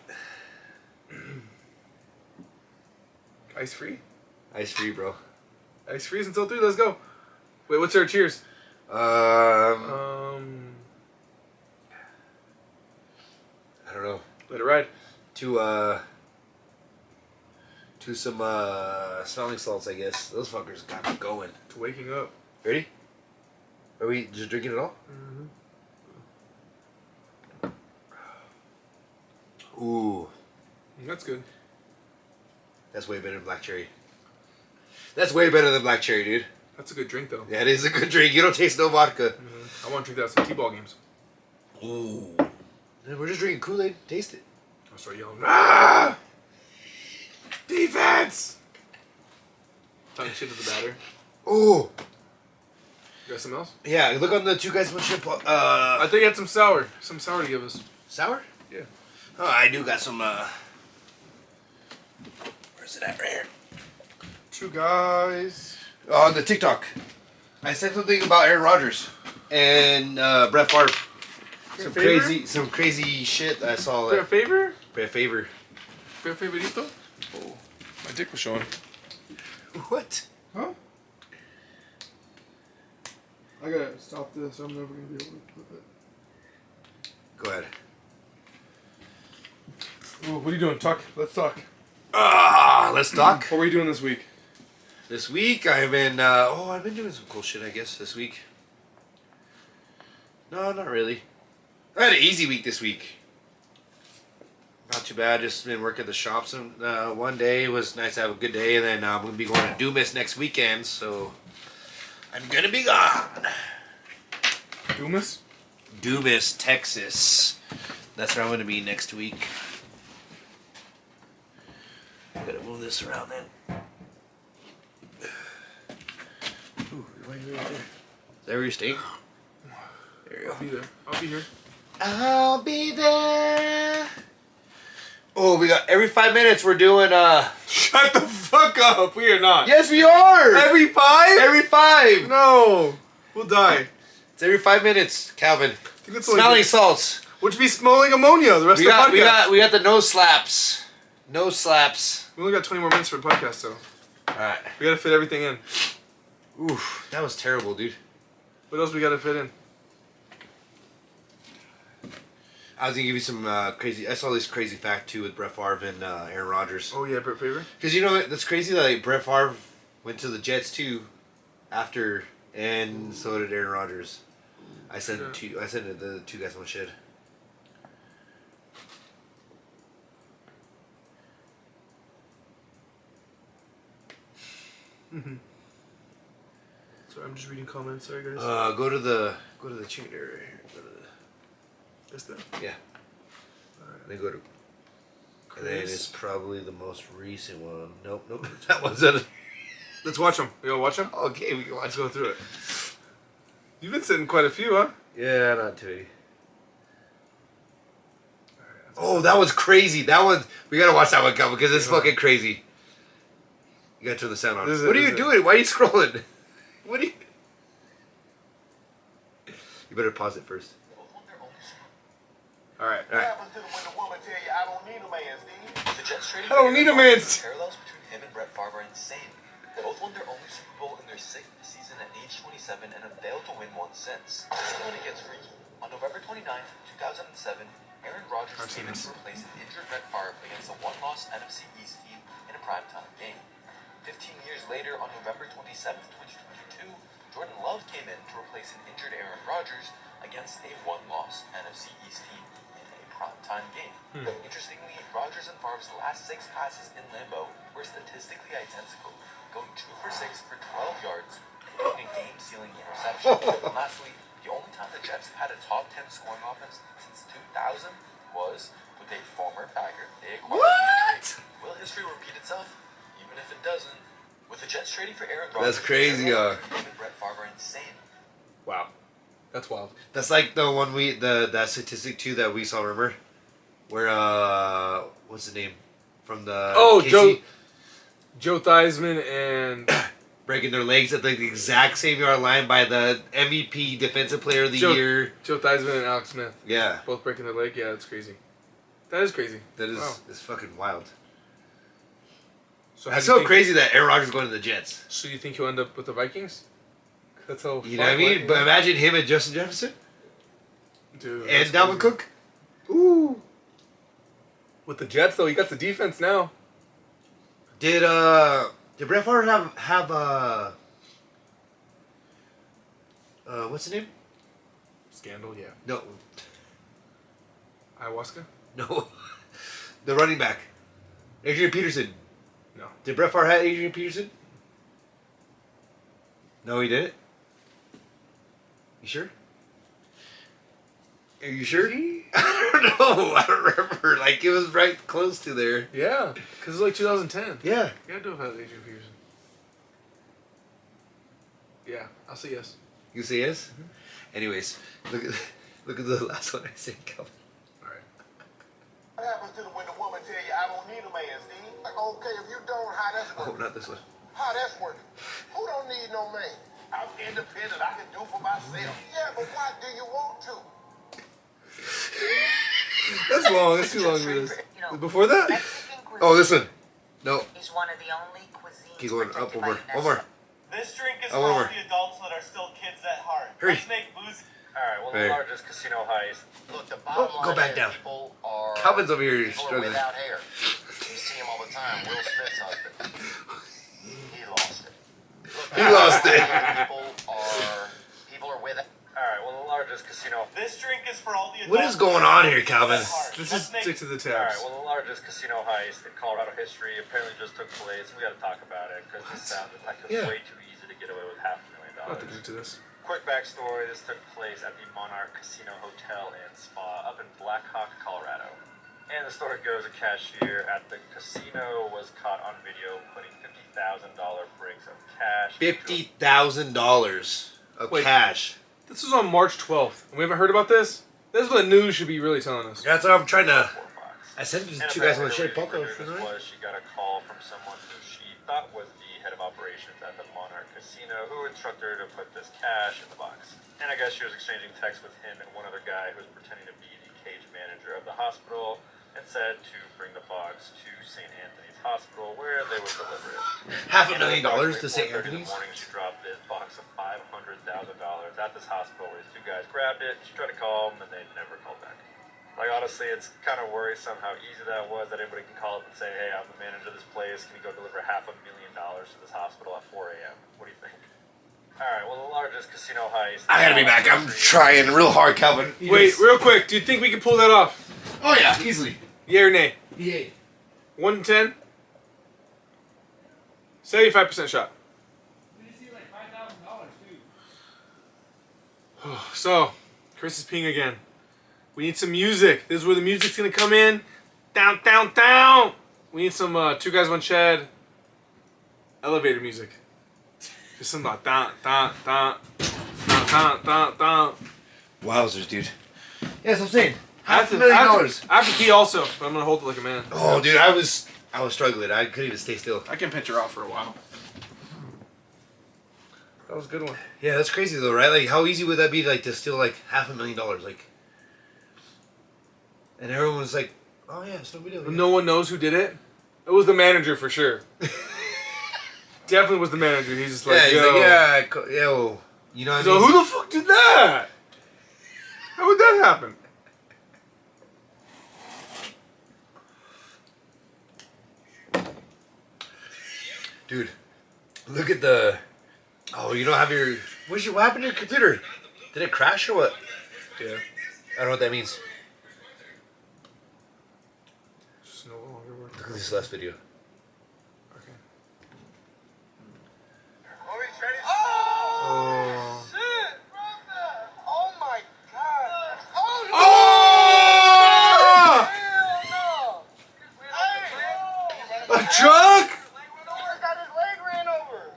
Speaker 1: Ice free?
Speaker 2: Ice free, bro.
Speaker 1: Ice freeze until 3, let's go. Wait, what's our cheers?
Speaker 2: I don't know.
Speaker 1: Let it ride.
Speaker 2: To some smelling salts, I guess. Those fuckers got me going.
Speaker 1: To waking up.
Speaker 2: Ready? Are we just drinking it all?
Speaker 1: Mm-hmm.
Speaker 2: Ooh.
Speaker 1: That's good.
Speaker 2: That's way better than black cherry. That's way better than black cherry, dude.
Speaker 1: That's a good drink, though.
Speaker 2: Yeah, it is a good drink. You don't taste no vodka.
Speaker 1: I want to drink that at some T-ball games.
Speaker 2: Ooh. Man, we're just drinking Kool-Aid. Taste it.
Speaker 1: I'll start yelling, ah! Defense! Talking shit to the batter.
Speaker 2: Ooh.
Speaker 1: You got something else?
Speaker 2: Yeah, look on the Two Guys One Ship.
Speaker 1: I think you had some sour. Some sour to give us.
Speaker 2: Sour?
Speaker 1: Yeah.
Speaker 2: Oh, I do got some, where's it at? Right here.
Speaker 1: Two guys.
Speaker 2: On the TikTok. I said something about Aaron Rodgers and Brett Favre. Some crazy shit that I saw.
Speaker 1: Brett Favre?
Speaker 2: Brett Favre.
Speaker 1: Brett Favorito? Oh, my dick was showing.
Speaker 2: What?
Speaker 1: Huh? I gotta stop this. I'm never gonna be able to clip it.
Speaker 2: Go ahead.
Speaker 1: Ooh, what are you doing? Talk. Let's talk.
Speaker 2: Let's talk.
Speaker 1: What were you doing this week?
Speaker 2: This week I've been doing some cool shit, I guess, this week. No, not really. I had an easy week this week. Not too bad. Just been working at the shop some one day. It was nice to have a good day, and then I'm gonna be going to Dumas next weekend, so I'm gonna be gone.
Speaker 1: Dumas?
Speaker 2: Dumas, Texas. That's where I'm gonna be next week. Gotta move this around then. Ooh, why are you right there? Is that where you're staying? There you go.
Speaker 1: I'll be there. I'll be here.
Speaker 2: I'll be there. Oh, we got every 5 minutes we're doing
Speaker 1: Shut the fuck up. We are not.
Speaker 2: Yes, we are.
Speaker 1: Every 5?
Speaker 2: Every 5.
Speaker 1: No. We'll die.
Speaker 2: It's every 5 minutes, Calvin.
Speaker 1: I think it's
Speaker 2: Smelling salts.
Speaker 1: Which be smelling ammonia the rest
Speaker 2: We
Speaker 1: of the
Speaker 2: got
Speaker 1: podcast.
Speaker 2: we got the nose slaps. Nose slaps.
Speaker 1: We only got 20 more minutes for the podcast, though.
Speaker 2: All right.
Speaker 1: We gotta fit everything in.
Speaker 2: Oof, that was terrible, dude.
Speaker 1: What else we gotta fit in?
Speaker 2: I was gonna give you some crazy. I saw this crazy fact too with Brett Favre and Aaron Rodgers.
Speaker 1: Oh yeah, Brett Favre.
Speaker 2: Because you know what? That's crazy that like, Brett Favre went to the Jets too, after, and so did Aaron Rodgers. I sent it to I sent it to the two guys on the shed.
Speaker 1: Sorry, I'm just reading comments. Sorry, guys.
Speaker 2: Go to the chain there right here. Go to the,
Speaker 1: That's that.
Speaker 2: yeah.
Speaker 1: Alright.
Speaker 2: Then go to.
Speaker 1: Chris.
Speaker 2: And then it's probably the most recent one. Nope. That wasn't.
Speaker 1: Let's watch them. You wanna watch them?
Speaker 2: Okay, we can watch.
Speaker 1: Let's go through it. You've been sitting quite a few, huh?
Speaker 2: Yeah, not too. Oh, that was crazy. That one, we gotta watch that one, Calvin, because it's fucking crazy. You gotta turn the sound on.
Speaker 1: This is
Speaker 2: What
Speaker 1: it,
Speaker 2: are you
Speaker 1: this is
Speaker 2: doing? Why are you scrolling? What are you? You better pause it first.
Speaker 1: Alright.
Speaker 2: All right.
Speaker 3: The Jets traded
Speaker 1: I don't need a man.
Speaker 3: The parallels between him and Brett Favre are insane. Both won their only Super Bowl in their 6th season at age 27 and have failed to win one since. This is when it gets freaky. On November 29th, 2007, Aaron Rodgers came in to replace an injured Brett Favre against a one-loss NFC East team in a primetime game. 15 years later, on November 27th, 2022, Jordan Love came in to replace an injured Aaron Rodgers against a one-loss NFC East team in a primetime game. Interestingly, Rodgers and Favre's last 6 passes in Lambeau were statistically identical, going 2 for 6 for 12 yards, including a game-sealing interception. And lastly, the only time the Jets had a top 10 scoring offense since 2000 was with a former Packer they acquired.
Speaker 2: What?
Speaker 3: Will history repeat itself? Even if it doesn't. With the Jets trading for Aaron Rodgers,
Speaker 2: That's crazy,
Speaker 3: Aaron Rodgers and Brett Favre are insane.
Speaker 1: Wow. That's wild.
Speaker 2: That's like the one that statistic too that we saw. Remember, where what's the name from the
Speaker 1: Joe Theismann and
Speaker 2: breaking their legs at the exact same yard line by the MVP Defensive Player of the Year.
Speaker 1: Joe Theismann and Alex Smith.
Speaker 2: Yeah,
Speaker 1: Both breaking their leg. Yeah, that's crazy. That is crazy.
Speaker 2: that is
Speaker 1: Wow.
Speaker 2: it's fucking wild.
Speaker 1: So
Speaker 2: That's
Speaker 1: how do you
Speaker 2: so
Speaker 1: think-
Speaker 2: crazy that Aaron Rodgers is going to the Jets.
Speaker 1: So you think he'll end up with the Vikings? That's how.
Speaker 2: You know what I mean? But imagine him and Justin Jefferson
Speaker 1: Dude,
Speaker 2: and
Speaker 1: that's
Speaker 2: Dalvin
Speaker 1: crazy.
Speaker 2: Cook. Ooh.
Speaker 1: With the Jets though, you got the defense now.
Speaker 2: Did Brett Favre have what's the name?
Speaker 1: Scandal, yeah.
Speaker 2: No,
Speaker 1: Ayahuasca?
Speaker 2: no, the running back, Adrian Peterson.
Speaker 1: No.
Speaker 2: Did Brett Favre have Adrian Peterson? No, he didn't. You sure? Are you sure? I don't know. I don't remember. Like it was right close to there.
Speaker 1: Yeah, because it's like 2010.
Speaker 2: Yeah.
Speaker 1: You gotta do it without Adrian Peterson. Yeah, I'll say yes.
Speaker 2: You say yes. Anyways, look at the last one I said. Calvin.
Speaker 1: Alright.
Speaker 4: What happens to them when the woman tell you, I don't need a man, Steve? Like, okay, if you don't, how that's
Speaker 2: Oh,
Speaker 4: working?
Speaker 2: not this one.
Speaker 4: How that's working? Who don't need no man? I'm independent. I can do for myself. Yeah, but why do you want to?
Speaker 1: That's long. That's too long for this. Before that?
Speaker 5: Mexican cuisine
Speaker 2: Oh, this one. No.
Speaker 5: is one of the only cuisines
Speaker 2: Keep going up
Speaker 5: protected
Speaker 2: one
Speaker 5: by
Speaker 2: more. One more.
Speaker 6: This drink is
Speaker 2: Oh,
Speaker 6: for
Speaker 2: one
Speaker 6: all
Speaker 2: more.
Speaker 6: the adults that are still kids at heart.
Speaker 2: Hurry.
Speaker 6: Let's make booze.
Speaker 3: Alright, well,
Speaker 2: Hey.
Speaker 3: the largest casino heist.
Speaker 4: Look, the bottom
Speaker 2: Oh, go
Speaker 4: line
Speaker 2: back
Speaker 4: is
Speaker 2: down.
Speaker 4: people are...
Speaker 2: Calvin's over here
Speaker 4: people are
Speaker 2: struggling.
Speaker 4: without hair. You see him all the time. Will Smith's husband. He lost it. Look,
Speaker 2: He lost it.
Speaker 4: People are without...
Speaker 3: Alright, well, the largest largest casino.
Speaker 6: This drink is for all the
Speaker 2: What is going on here, Calvin?
Speaker 1: Let's just stick to the
Speaker 3: Alright,
Speaker 1: tabs.
Speaker 3: well, the largest casino heist in Colorado history apparently just took place. We gotta talk about it because it sounded like it was
Speaker 2: Yeah.
Speaker 3: way too easy to get away with
Speaker 1: I'll have to
Speaker 3: $500,000.
Speaker 1: do to this.
Speaker 3: Quick backstory, this took place at the Monarch Casino Hotel and Spa up in Black Hawk, Colorado. And the story goes, a cashier at the casino was caught on video putting $50,000 bricks of cash.
Speaker 2: $50,000 of
Speaker 1: Wait.
Speaker 2: cash.
Speaker 1: This was on March 12th. We haven't heard about this? This is what the news should be really telling us.
Speaker 2: That's what I'm trying to. I
Speaker 3: And
Speaker 2: sent you two guys on the shit
Speaker 3: apparently
Speaker 2: podcast.
Speaker 3: the reason was she got a call from someone who she thought was the head of operations at the Monarch Casino, who instructed her to put this cash in the box. And I guess she was exchanging texts with him and one other guy who was pretending to be the cage manager of the hospital, and said to bring the box to St. Anthony's Hospital, where they would deliver it.
Speaker 2: $500,000 to St.
Speaker 3: In the
Speaker 2: Anthony's?
Speaker 3: morning, she dropped this box of $500,000 at this hospital, where these two guys grabbed it. She tried to call them, and they never called back. Like, honestly, it's kind of worrisome how easy that was, that anybody can call up and say, hey, I'm the manager of this place, can you go deliver $500,000 to this hospital at 4 a.m.? What do you think? Alright, well, the largest casino heist...
Speaker 2: I gotta be back. I'm trying real hard, Calvin.
Speaker 1: Wait, real quick. Do you think we can pull that off?
Speaker 2: Oh, yeah, easily.
Speaker 1: Yeah or nay?
Speaker 2: Yeah.
Speaker 1: 1 in 10? 75% shot. So, Chris is peeing again. We need some music. This is where the music's gonna come in. Down, down, down. We need some Two Guys One Chad elevator music. Just some down, down, down, down, down, down, down.
Speaker 2: Wowzers, dude. Yes, I'm saying.
Speaker 1: I have
Speaker 2: $500,000.
Speaker 1: I have to pee also, but I'm gonna hold it like a man.
Speaker 2: Oh, dude, I was struggling. I couldn't even stay still.
Speaker 1: I can pinch her off for a while. That was a good one.
Speaker 2: Yeah, that's crazy though, right? Like, how easy would that be, like, to steal like $500,000, like? And everyone was like, "Oh yeah, it's no big deal."
Speaker 1: No one knows who did it. It was the manager for sure. Definitely was the manager. He's just like,
Speaker 2: Yeah, he's
Speaker 1: yo.
Speaker 2: like, yeah, yo, you know what I
Speaker 1: So
Speaker 2: mean?
Speaker 1: who the fuck did that? How would that happen?
Speaker 2: Dude, look at the. Oh, you don't have your. What happened to your computer? Did it crash or what?
Speaker 1: Yeah.
Speaker 2: I don't know what that means.
Speaker 1: Just no longer working.
Speaker 2: Look at this last video.
Speaker 1: Okay.
Speaker 4: Oh, shit, brother. Oh, my God. Oh,
Speaker 1: Oh!
Speaker 4: hell no.
Speaker 1: A truck?
Speaker 4: He got his leg ran over.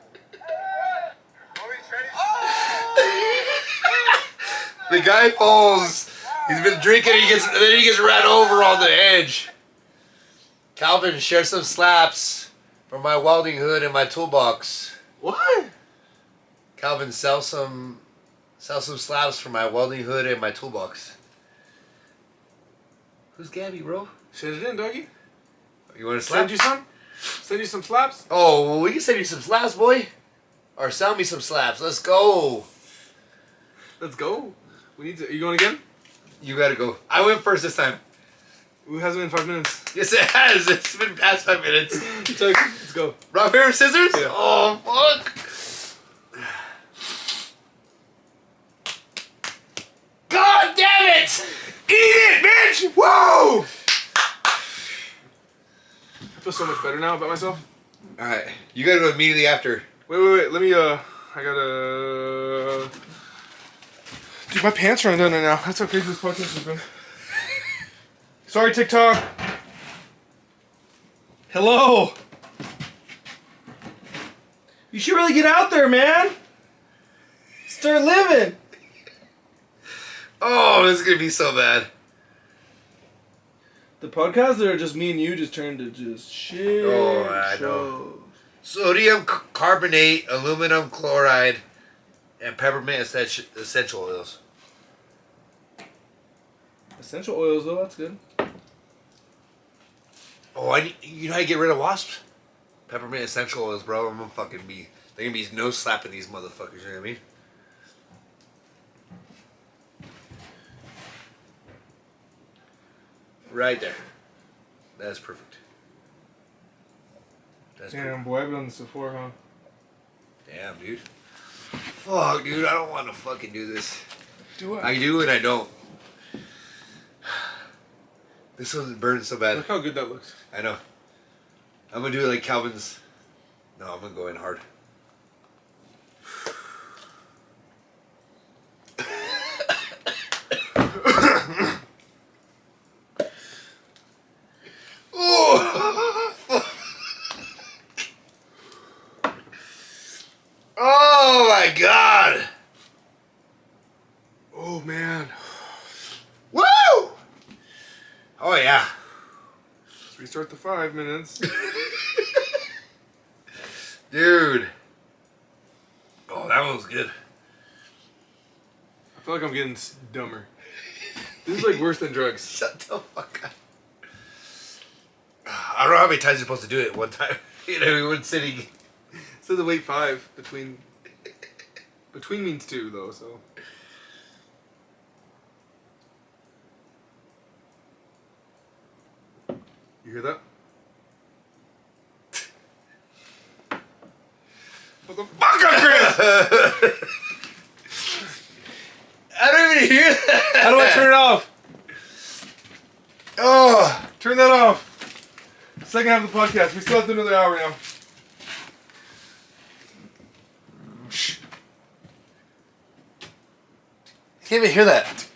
Speaker 2: The guy falls. He's been drinking. Then he gets ran over on the edge. Calvin, share some slaps from my welding hood and my toolbox.
Speaker 1: What?
Speaker 2: Calvin, sell some slaps from my welding hood and my toolbox. Who's Gabby, bro?
Speaker 1: Send it in, doggy.
Speaker 2: You want to slap?
Speaker 1: Send you some? Send you some slaps?
Speaker 2: Oh, well, we can send you some slaps, boy. Or sell me some slaps. Let's go.
Speaker 1: Let's go. We need to. Are you going again?
Speaker 2: You gotta go. I went first this time.
Speaker 1: Who hasn't been 5 minutes?
Speaker 2: Yes, it has. It's been past 5 minutes.
Speaker 1: Chuck, let's go.
Speaker 2: Rock, paper, scissors?
Speaker 1: Yeah.
Speaker 2: Oh, fuck. God damn it!
Speaker 1: Eat it, bitch! Whoa! I feel so much better now about myself.
Speaker 2: Alright, you gotta go immediately after.
Speaker 1: Wait. Let me, I gotta... Dude, my pants are undone right now. That's how crazy this podcast has been. Sorry, TikTok. Hello. You should really get out there, man. Start living.
Speaker 2: Oh, this is gonna be so bad.
Speaker 1: The podcasts that are just me and you just turned to just shit.
Speaker 2: Oh, I know. Sodium carbonate, aluminum chloride, and peppermint essential oils.
Speaker 1: Essential oils, though, that's good.
Speaker 2: Oh, you know how to get rid of wasps? Peppermint essential oils, bro. I'm gonna fucking be. They're gonna be no slapping these motherfuckers. You know what I mean? Right there. That's perfect. That's
Speaker 1: Damn, boy, I've done this before, huh?
Speaker 2: Damn, dude. Fuck, dude. I don't want to fucking do this.
Speaker 1: Do what?
Speaker 2: I do and I don't. This one's burning so bad.
Speaker 1: Look how good that looks.
Speaker 2: I know. I'm gonna do it like Calvin's. No, I'm gonna go in hard. Oh my god!
Speaker 1: Oh man.
Speaker 2: Woo! Oh yeah.
Speaker 1: Let's restart the 5 minutes.
Speaker 2: Dude. Oh, that one was good.
Speaker 1: I feel like I'm getting dumber. This is like worse than drugs.
Speaker 2: Shut the fuck up. I don't know how many times you're supposed to do it one time. You know, in one sitting.
Speaker 1: So the wait 5 between means 2 though, so. You hear that? Motherfucker, Chris!
Speaker 2: I don't even hear that.
Speaker 1: How do I turn it off?
Speaker 2: Oh,
Speaker 1: Turn that off. Second half of the podcast. We still have to do another hour now.
Speaker 2: can't even hear that.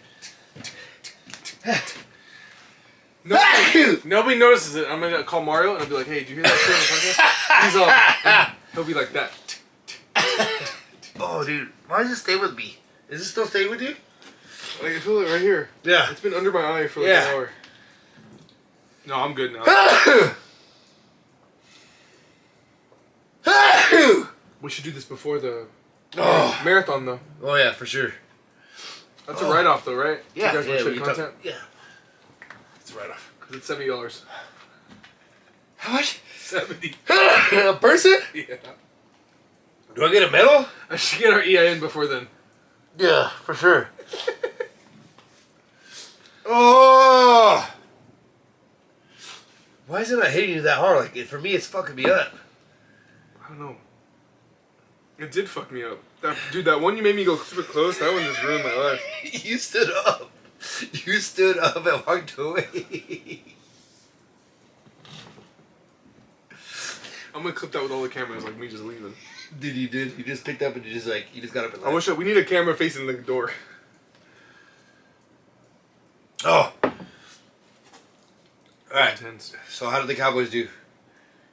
Speaker 1: Nobody notices it. I'm gonna call Mario and I'll be like, "Hey, did you hear that shit on the podcast?" He'll be like that.
Speaker 2: Oh, dude, why does it stay with me? Is it still staying with you?
Speaker 1: Like, I feel it right here.
Speaker 2: Yeah.
Speaker 1: It's been under my eye for like an hour. No, I'm good now. We should do this before the marathon, though.
Speaker 2: Oh yeah, for sure.
Speaker 1: That's a write-off, though, right?
Speaker 2: Yeah,
Speaker 1: You guys want to
Speaker 2: we
Speaker 1: share
Speaker 2: talk-
Speaker 1: content?
Speaker 2: yeah. It's a write-off.
Speaker 1: Because it's $70.
Speaker 2: How much?
Speaker 1: 70.
Speaker 2: A person?
Speaker 1: Yeah.
Speaker 2: Do I get a medal?
Speaker 1: I should get our EIN before then.
Speaker 2: Yeah, for sure. Oh! Why is it not hitting you that hard? Like, for me, it's fucking me up.
Speaker 1: I don't know. It did fuck me up. Dude, that one you made me go super close, that one just ruined my life.
Speaker 2: You stood up. You stood up and walked away.
Speaker 1: I'm gonna clip that with all the cameras, like me just leaving.
Speaker 2: Dude, you did. You just picked up and you just got up and
Speaker 1: I wish we need a camera facing the door.
Speaker 2: Oh. Alright.
Speaker 1: Intense.
Speaker 2: So how did the Cowboys do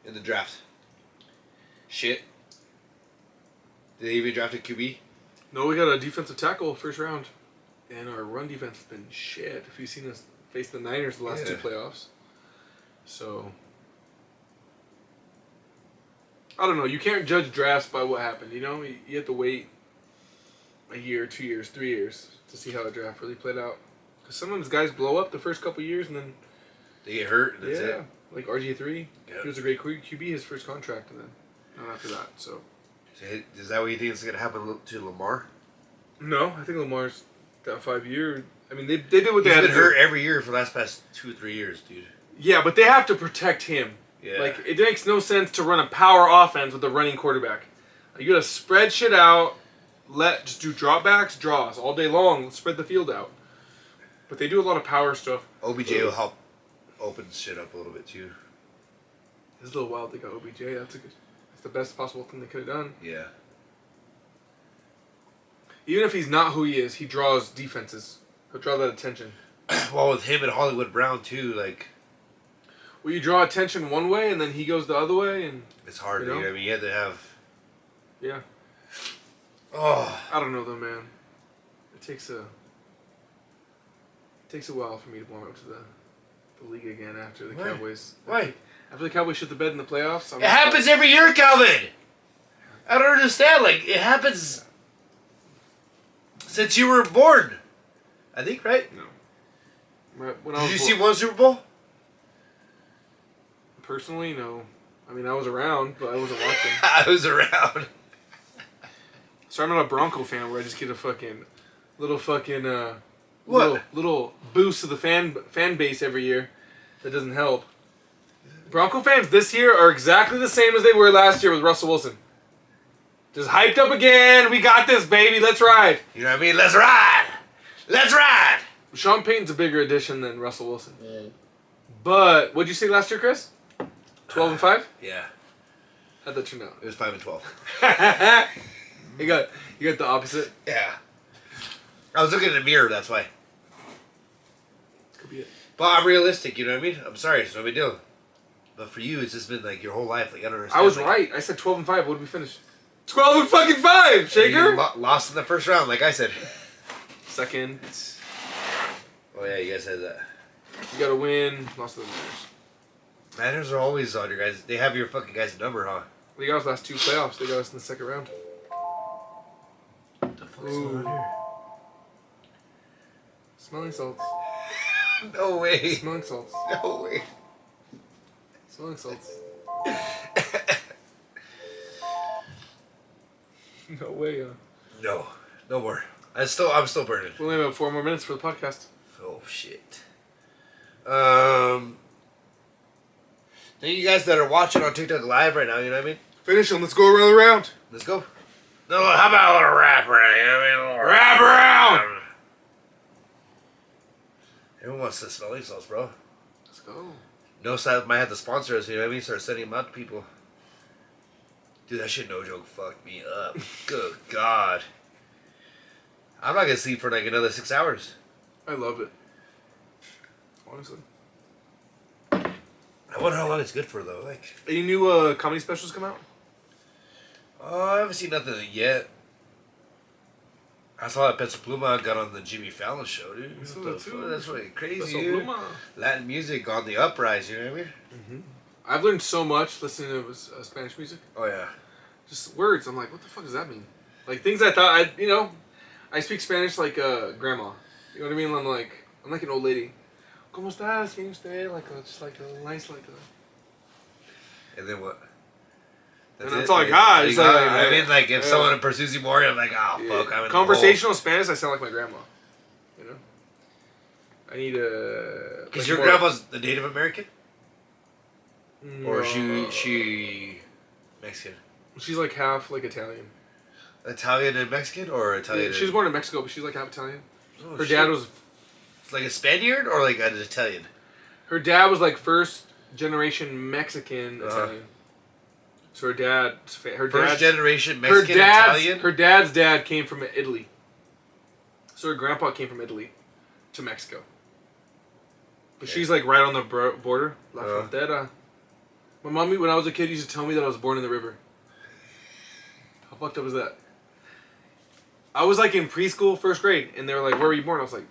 Speaker 2: in the draft? Shit. Did they even draft a QB?
Speaker 1: No, we got a defensive tackle first round. And our run defense has been shit. If you've seen us face the Niners the last two playoffs. So, I don't know. You can't judge drafts by what happened, you know? You have to wait a year, 2 years, 3 years to see how the draft really played out. Because sometimes guys blow up the first couple years and then...
Speaker 2: They get hurt and that's it.
Speaker 1: Like RG3.
Speaker 2: Yeah.
Speaker 1: He was a great QB his first contract and then not after that, so...
Speaker 2: Is that what you think is going to happen to Lamar?
Speaker 1: No, I think Lamar's got 5 years. I mean, they did what they
Speaker 2: He's
Speaker 1: had
Speaker 2: been
Speaker 1: to
Speaker 2: hurt
Speaker 1: do.
Speaker 2: every year for the past 2 or 3 years, dude.
Speaker 1: Yeah, but they have to protect him.
Speaker 2: Yeah.
Speaker 1: Like, it makes no sense to run a power offense with a running quarterback. Like, you gotta spread shit out, just do dropbacks, draws all day long, spread the field out. But they do a lot of power stuff.
Speaker 2: OBJ will help open shit up a little bit, too.
Speaker 1: It's a little wild they got OBJ. That's the best possible thing they could have done.
Speaker 2: Yeah.
Speaker 1: Even if he's not who he is, he draws defenses. He'll draw that attention.
Speaker 2: Well, with him and Hollywood Brown, too, like...
Speaker 1: Well, you draw attention one way, and then he goes the other way, and...
Speaker 2: It's hard,
Speaker 1: You know?
Speaker 2: dude. I mean, you have to have...
Speaker 1: Yeah.
Speaker 2: Oh.
Speaker 1: I don't know, though, man. It takes a while for me to warm up to the league again after the
Speaker 2: Why?
Speaker 1: Cowboys.
Speaker 2: Why?
Speaker 1: After the Cowboys shit the bed in the playoffs.
Speaker 2: It happens every year, Calvin! I don't understand. Like, it happens... Since you were born. I think, right?
Speaker 1: No. When I
Speaker 2: Did
Speaker 1: was
Speaker 2: you see one Super Bowl?
Speaker 1: Personally, no. I mean, I was around, but I wasn't watching.
Speaker 2: I was around.
Speaker 1: So I'm not a Bronco fan where I just get a fucking little
Speaker 2: What?
Speaker 1: little boost to the fan base every year. That doesn't help. Bronco fans this year are exactly the same as they were last year with Russell Wilson. Just hyped up again. We got this, baby. Let's ride.
Speaker 2: You know what I mean? Let's ride!
Speaker 1: Sean Payton's a bigger addition than Russell Wilson. But what'd you say last year, Chris? 12-5?
Speaker 2: Yeah.
Speaker 1: How'd that turn out?
Speaker 2: It was 5-12.
Speaker 1: You got the opposite.
Speaker 2: Yeah. I was looking in the mirror, that's why.
Speaker 1: Could be it.
Speaker 2: But I'm realistic, you know what I mean? I'm sorry, it's no big deal. But for you, it's just been like your whole life. Like, I don't understand.
Speaker 1: I was
Speaker 2: like,
Speaker 1: right. I said 12-5. What did we finish? 12-5, Shaker.
Speaker 2: You lost in the first round, like I said.
Speaker 1: Second.
Speaker 2: Oh yeah, you guys said that.
Speaker 1: You gotta win. Lost to the Niners.
Speaker 2: Niners are always on your guys. They have your fucking guys' number, huh?
Speaker 1: They got us last 2 playoffs. They got us in the second round.
Speaker 2: What the fuck's going on here?
Speaker 1: Smelling salts.
Speaker 2: No way.
Speaker 1: Smelling salts.
Speaker 2: No way.
Speaker 1: Smelling salts. No way.
Speaker 2: No. No more. I'm still burning.
Speaker 1: We only have 4 more minutes for the podcast.
Speaker 2: Oh shit. Thank you guys that are watching on TikTok live right now, you know what I mean?
Speaker 1: Finish them. Let's go around the round.
Speaker 2: Let's go. No, how about a little rap around? You know what I mean? A little
Speaker 1: Wrap around.
Speaker 2: Everyone wants the smelling sauce, bro.
Speaker 1: Let's go.
Speaker 2: No side might have to sponsor us, you know what I mean? Start sending them out to people. Dude, that shit, no joke, fucked me up. Good God. I'm not gonna sleep for like another 6 hours.
Speaker 1: I love it. Honestly.
Speaker 2: I wonder how long it's good for though. Like,
Speaker 1: Any new comedy specials come out?
Speaker 2: I haven't seen nothing yet. I saw that Peso Pluma got on the Jimmy Fallon show, dude.
Speaker 1: I saw
Speaker 2: What the
Speaker 1: that too.
Speaker 2: fuck? That's really crazy,
Speaker 1: Peso
Speaker 2: dude.
Speaker 1: Pluma.
Speaker 2: Latin music on the uprise, you know what I mean?
Speaker 1: I've learned so much listening to Spanish music.
Speaker 2: Oh yeah.
Speaker 1: Just words. I'm like, what the fuck does that mean? Like things I thought I speak Spanish like grandma. You know what I mean? I'm like an old lady. ¿Cómo estás? Bien usted? Like just like a nice like a.
Speaker 2: And then what?
Speaker 1: And that's all I got. It's like,
Speaker 2: I mean, like, if
Speaker 1: yeah.
Speaker 2: someone pursues you more, I'm like, oh,
Speaker 1: Yeah.
Speaker 2: fuck. I'm in
Speaker 1: Conversational Spanish, I sound like my grandma. You know? I need a...
Speaker 2: Because your grandma's the Native American? Or
Speaker 1: No.
Speaker 2: she Mexican?
Speaker 1: She's like half like Italian.
Speaker 2: Italian and Mexican? Or Italian
Speaker 1: Yeah, she was born in Mexico, but she's like half Italian.
Speaker 2: Oh,
Speaker 1: Her
Speaker 2: shit.
Speaker 1: dad was...
Speaker 2: Like a Spaniard or like an Italian?
Speaker 1: Her dad was like first generation Mexican Italian. So her
Speaker 2: First generation Mexican Italian?
Speaker 1: Her dad's dad came from Italy. So her grandpa came from Italy to Mexico. But she's like right on the border. La Frontera. My mommy, when I was a kid, used to tell me that I was born in the river. How fucked up is that? I was like in preschool, first grade, and they were like, where were you born? I was like,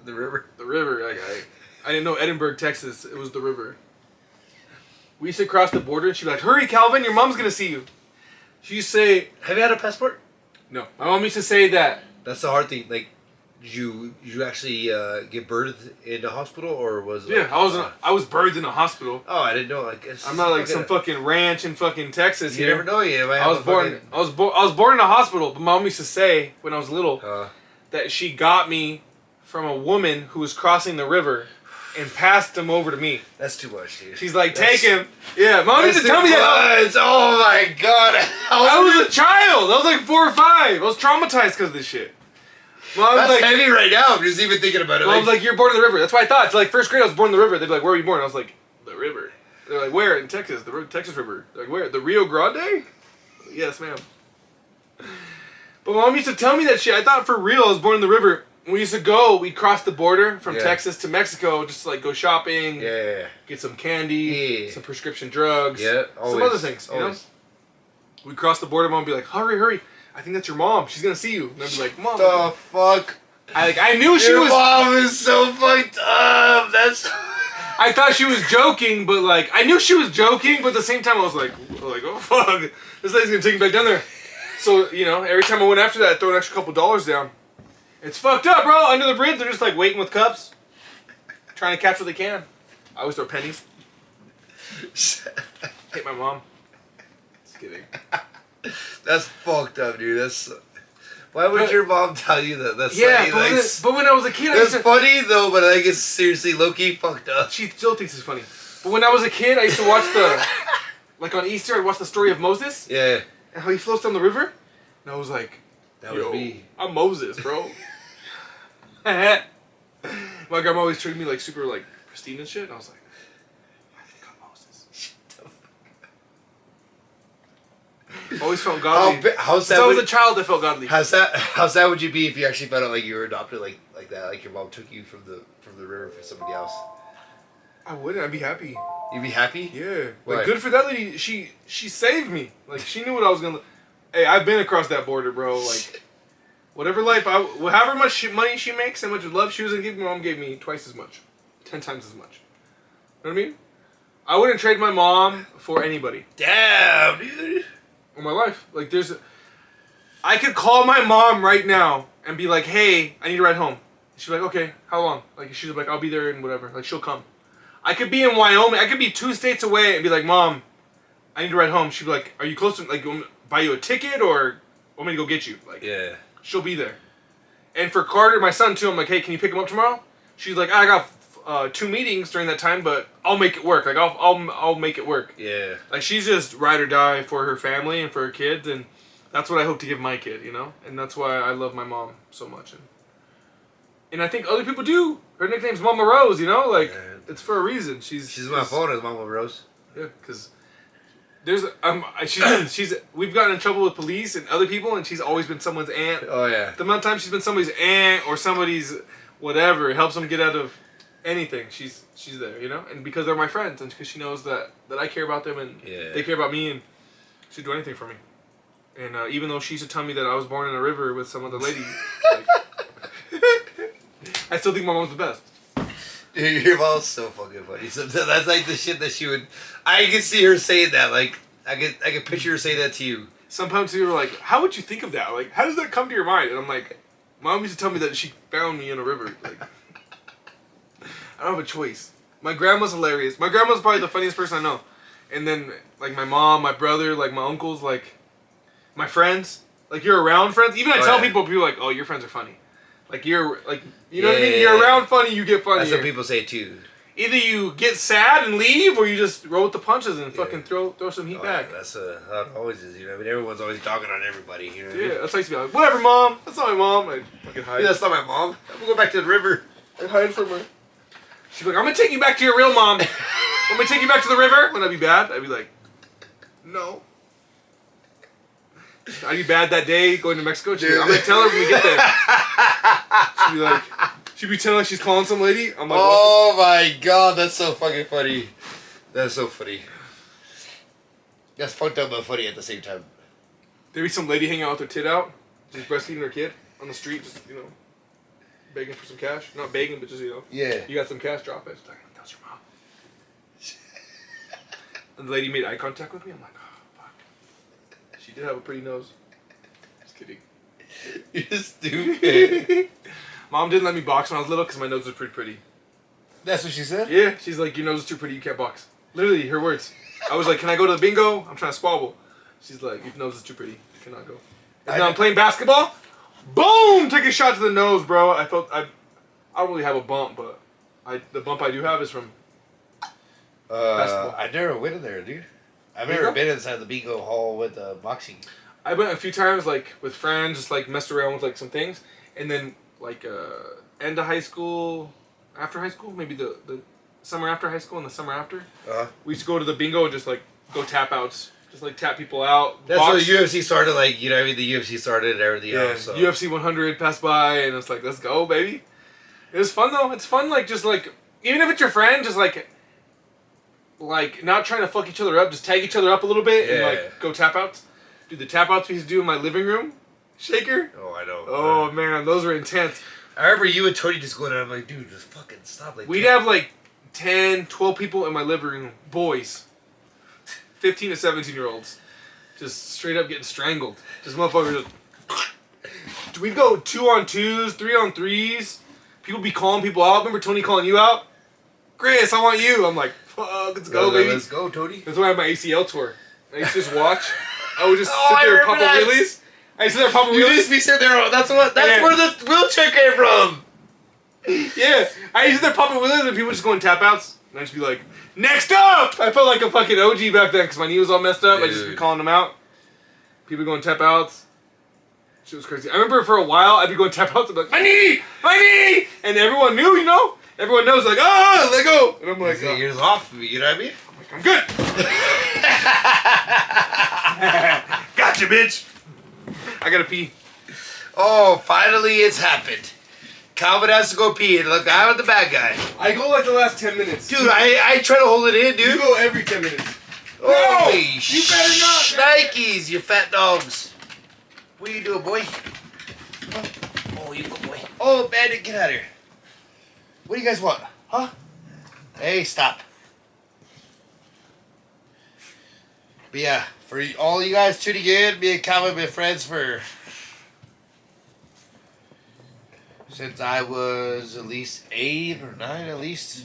Speaker 2: The river?
Speaker 1: the river. Like, I didn't know Edinburgh, Texas. It was the river. We used to cross the border, and she'd be like, hurry, Calvin, your mom's going to see you. She used to say...
Speaker 2: Have you had a passport?
Speaker 1: No. My mom used to say that...
Speaker 2: That's the hard thing. Like, did you actually get birthed in a hospital, or was it
Speaker 1: Yeah,
Speaker 2: like,
Speaker 1: I was birthed in a hospital.
Speaker 2: Oh, I didn't know. Like,
Speaker 1: I'm not like some fucking ranch in fucking Texas
Speaker 2: You
Speaker 1: here.
Speaker 2: never know. You might
Speaker 1: I was
Speaker 2: have a
Speaker 1: born. I was born in a hospital. But mom used to say when I was little that she got me from a woman who was crossing the river and passed him over to me.
Speaker 2: That's too much, dude.
Speaker 1: She's like, take him. Yeah, mom used to tell me that.
Speaker 2: Oh my god!
Speaker 1: I was a child. I was like 4 or 5. I was traumatized because of this shit. Mom's
Speaker 2: That's
Speaker 1: like,
Speaker 2: heavy right now. I'm just even thinking about it.
Speaker 1: Mom's like, you're born in the river. That's why I thought. It's like first grade, I was born in the river. They'd be like, where were you born? I was like, the river. They're like, where? In Texas. The Texas River. They're like, where? The Rio Grande? Yes, ma'am. But mom used to tell me that shit. I thought for real I was born in the river. When we used to go, we'd cross the border from Texas to Mexico just to like go shopping, get some candy, some prescription drugs, some other things, you know? We'd cross the border, mom would be like, hurry, hurry. I think that's your mom. She's going to see you. And I'd be like, Mom.
Speaker 2: The fuck?
Speaker 1: I knew she was...
Speaker 2: Your mom is so fucked up. That's...
Speaker 1: I thought she was joking, but like, I knew she was joking, but at the same time I was like, oh fuck. This lady's going to take me back down there. So, you know, every time I went after that, I'd throw an extra couple dollars down. It's fucked up, bro. Under the bridge, they're just like waiting with cups, trying to catch what they can. I always throw pennies. Hate my mom. Just kidding.
Speaker 2: That's fucked up, dude. That's... Why would your mom tell you that? That's
Speaker 1: yeah,
Speaker 2: like,
Speaker 1: but when I was a kid,
Speaker 2: that's funny though. But I guess seriously, low-key fucked up.
Speaker 1: She still thinks it's funny. But when I was a kid, I used to watch like on Easter, I'd watch the story of Moses.
Speaker 2: Yeah.
Speaker 1: And how he floats down the river. And I was like,
Speaker 2: that was me.
Speaker 1: I'm Moses, bro. My grandma always treated me like super like pristine and shit. And I was like, I think I'm Moses. Always felt godly.
Speaker 2: How
Speaker 1: Since I was a child, I felt godly.
Speaker 2: How sad would you be if you actually found out like you were adopted like that? Like your mom took you from the river for somebody else.
Speaker 1: I wouldn't. I'd be happy.
Speaker 2: You'd be happy?
Speaker 1: Yeah.
Speaker 2: Why?
Speaker 1: Like good for that lady. She saved me. Like she knew what I was gonna. Hey, I've been across that border, bro. Like whatever however much money she makes, how much love she was gonna give me, my mom gave me twice as much, 10 times as much. You know what I mean? I wouldn't trade my mom for anybody.
Speaker 2: Damn, dude.
Speaker 1: In my life, like I could call my mom right now and be like, "Hey, I need a ride home." She'd be like, "Okay, how long?" Like she's like, "I'll be there and whatever." Like she'll come. I could be in Wyoming. I could be 2 states away and be like, "Mom, I need to ride home." She'd be like, "Are you close to like you want me to buy you a ticket or want me to go get you?" Like,
Speaker 2: Yeah.
Speaker 1: she'll be there. And for Carter, my son too, I'm like, "Hey, can you pick him up tomorrow?" She's like, "I got 2 meetings during that time, but I'll make it work. Like I'll make it work."
Speaker 2: Yeah.
Speaker 1: Like she's just ride or die for her family and for her kids, and that's what I hope to give my kid, you know. And that's why I love my mom so much. And I think other people do. Her nickname's Mama Rose, you know, like it's for a reason.
Speaker 2: She's my phone as Mama Rose.
Speaker 1: Yeah, because there's she's we've gotten in trouble with police and other people, and she's always been someone's aunt.
Speaker 2: Oh yeah.
Speaker 1: The amount of times she's been somebody's aunt or somebody's whatever, helps them get out of anything. She's there, you know, and because they're my friends, and because she knows that I care about them and they care about me, and she'd do anything for me. And even though she used to tell me that I was born in a river with some other lady, like, I still think my mom's the best.
Speaker 2: Dude, your mom's so fucking funny. Sometimes that's like the shit that she would. I can see her saying that. Like I can picture her saying that to you.
Speaker 1: Sometimes people are like, "How would you think of that? Like, how does that come to your mind?" And I'm like, "Mom used to tell me that she found me in a river." Like, I don't have a choice. My grandma's hilarious. My grandma's probably the funniest person I know. And then like my mom, my brother, like my uncles, like my friends. Like you're around friends. Even I tell people are like, "Oh, your friends are funny." Like you're like, you know what I mean? You're around funny, you get funny.
Speaker 2: That's what people say too.
Speaker 1: Either you get sad and leave, or you just roll with the punches and fucking throw some heat back.
Speaker 2: Yeah, that's how it always is. You know, I mean, everyone's always dogging on everybody. You know what I mean?
Speaker 1: That's how I used to be like, "Whatever, mom. That's not my mom." I fucking hide.
Speaker 2: Yeah, that's not my mom. We'll go back to the river.
Speaker 1: I hide from her. She'd be like, "I'm gonna take you back to your real mom. I'm gonna take you back to the river." Wouldn't that be bad? I'd be like, "No." I'd be bad that day going to Mexico. She'd be like, "I'm gonna tell her when we get there." She'd be telling like she's calling some lady. I'm like,
Speaker 2: "Oh my god, that's so fucking funny. That's so funny. That's fucked up but funny at the same time."
Speaker 1: There'd be some lady hanging out with her tit out, just breastfeeding her kid on the street, just, you know, begging for some cash. Not begging, but just, you know.
Speaker 2: Yeah.
Speaker 1: You got some cash, drop it. She's like, "That was your mom." And the lady made eye contact with me. I'm like, "Oh, fuck." She did have a pretty nose. Just kidding.
Speaker 2: You're stupid.
Speaker 1: Mom didn't let me box when I was little because my nose was pretty.
Speaker 2: That's what she said?
Speaker 1: Yeah, she's like, "Your nose is too pretty, you can't box." Literally, her words. I was like, "Can I go to the bingo? I'm trying to squabble." She's like, "Your nose is too pretty, you cannot go." And now I'm playing basketball. Boom! Take a shot to the nose, bro. I don't really have a bump, but the bump I do have is from basketball.
Speaker 2: I never went in there, dude. I've never been inside the bingo hall with boxing.
Speaker 1: I went a few times, like with friends, just like messed around with like some things, and then like end of high school, after high school, maybe the summer after high school and the summer after, we used to go to the bingo and just like go tap outs, just like tap people out.
Speaker 2: That's how the UFC started. Like, you know, I mean, the UFC started and everything else. So.
Speaker 1: UFC 100 passed by, and it's like, let's go, baby. It was fun though. It's fun, like just like even if it's your friend, just like not trying to fuck each other up, just tag each other up a little bit and like go tap outs. Dude, the tap outs we used to do in my living room, Shaker.
Speaker 2: Oh, I know.
Speaker 1: Oh man, those were intense.
Speaker 2: I remember you and Tony just going out. I'm like, dude, just fucking stop. Like,
Speaker 1: we'd have like 10, 12 people in my living room, boys, 15 to 17-year-olds, just straight up getting strangled. Just motherfuckers. We'd go 2-on-2s, 3-on-3s. People be calling people out. Remember Tony calling you out? "Chris, I want you." I'm like, "Fuck, let's go, baby."
Speaker 2: Let's go, Tony.
Speaker 1: That's why I have my ACL tour. I used to just watch. I would just sit there and pop a wheelies. I used to sit there and pop a
Speaker 2: You
Speaker 1: wheelies.
Speaker 2: just be sitting there. That's where the wheelchair came from.
Speaker 1: Yeah, I used to sit there popping wheelies and people just going tap outs. And I'd just be like, "Next up!" I felt like a fucking OG back then because my knee was all messed up. I'd just be calling them out. People going tap outs. Shit was crazy. I remember for a while I'd be going tap outs and be like, "My knee! My knee!" And everyone knew, you know? Everyone knows, like, ah, let go. And I'm like,
Speaker 2: Years off of me, you know what I mean?
Speaker 1: I'm good. Gotcha, bitch. I gotta pee.
Speaker 2: Oh, finally it's happened. Calvin has to go pee, and look, I'm the bad guy.
Speaker 1: I go like the last 10 minutes.
Speaker 2: Dude, I try to hold it in, dude.
Speaker 1: You go every 10 minutes.
Speaker 2: Holy
Speaker 1: you better not.
Speaker 2: Nikes, you fat dogs. What are you doing, boy? Oh, you go, boy. Oh, Bandit, get out of here. What do you guys want? Huh? Hey, stop. But yeah, for all you guys tuning in, me and Calvin have been friends since I was at least 8 or 9 at least.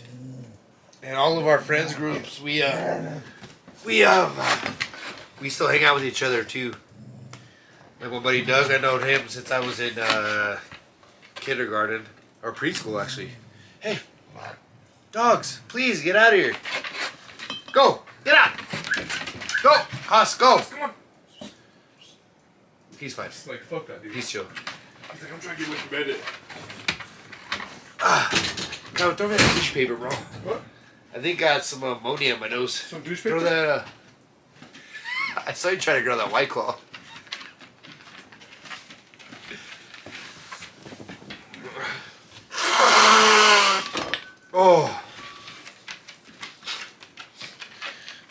Speaker 2: And all of our friends groups, we still hang out with each other too. Like my buddy Doug, I known him since I was in kindergarten or preschool actually. Hey, dogs, please get out of here. Go, get out. Go, Haas, go.
Speaker 1: Come on.
Speaker 2: He's fine.
Speaker 1: It's like, fuck that, dude.
Speaker 2: He's chill.
Speaker 1: He's like, I'm trying to get away from bed.
Speaker 2: God, throw me that tissue paper, bro.
Speaker 1: What?
Speaker 2: I think I got some ammonia in my nose.
Speaker 1: Some douche
Speaker 2: Throw
Speaker 1: paper?
Speaker 2: that. I saw you trying to grab that White Claw. Oh.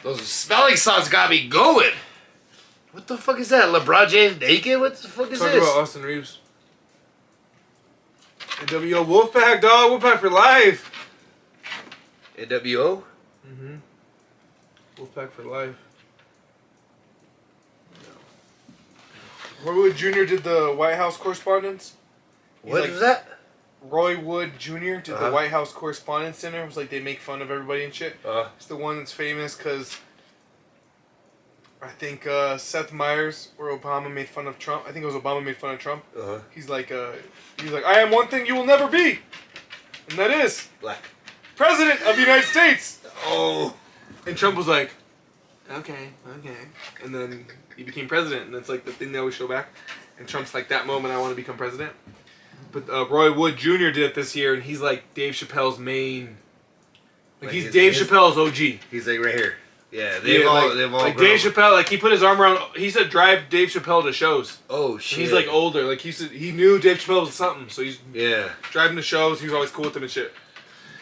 Speaker 2: Those smelling salts got me going. What the fuck is that? LeBron James naked? What the fuck is
Speaker 1: Talk
Speaker 2: this?
Speaker 1: about Austin Reeves. NWO Wolfpack, dog. Wolfpack for life.
Speaker 2: NWO?
Speaker 1: Mm-hmm. Wolfpack for life. Roy Wood Jr. did the White House Correspondence. He's
Speaker 2: What
Speaker 1: like-
Speaker 2: is that?
Speaker 1: Roy Wood Jr. did
Speaker 2: Uh-huh.
Speaker 1: the White House Correspondence Center. It was like they make fun of everybody and shit. It's the one that's famous because I think Seth Meyers or Obama made fun of Trump. I think it was Obama made fun of Trump. He's like, I am one thing you will never be, and that is
Speaker 2: Black.
Speaker 1: President of the United States.
Speaker 2: Oh.
Speaker 1: And Trump was like, okay, and then he became president, and that's like the thing they always show back. And Trump's like, that moment I want to become president. But Roy Wood Jr. did it this year, and he's like Dave Chappelle's main. Like he's Dave Chappelle's OG.
Speaker 2: He's like right here. Yeah, they've all
Speaker 1: like
Speaker 2: grown.
Speaker 1: Dave Chappelle, like he put his arm around. He said drive Dave Chappelle to shows.
Speaker 2: Oh
Speaker 1: And
Speaker 2: shit.
Speaker 1: he's like older. Like he knew Dave Chappelle was something, so he's
Speaker 2: Yeah.
Speaker 1: driving to shows. He was always cool with them and shit.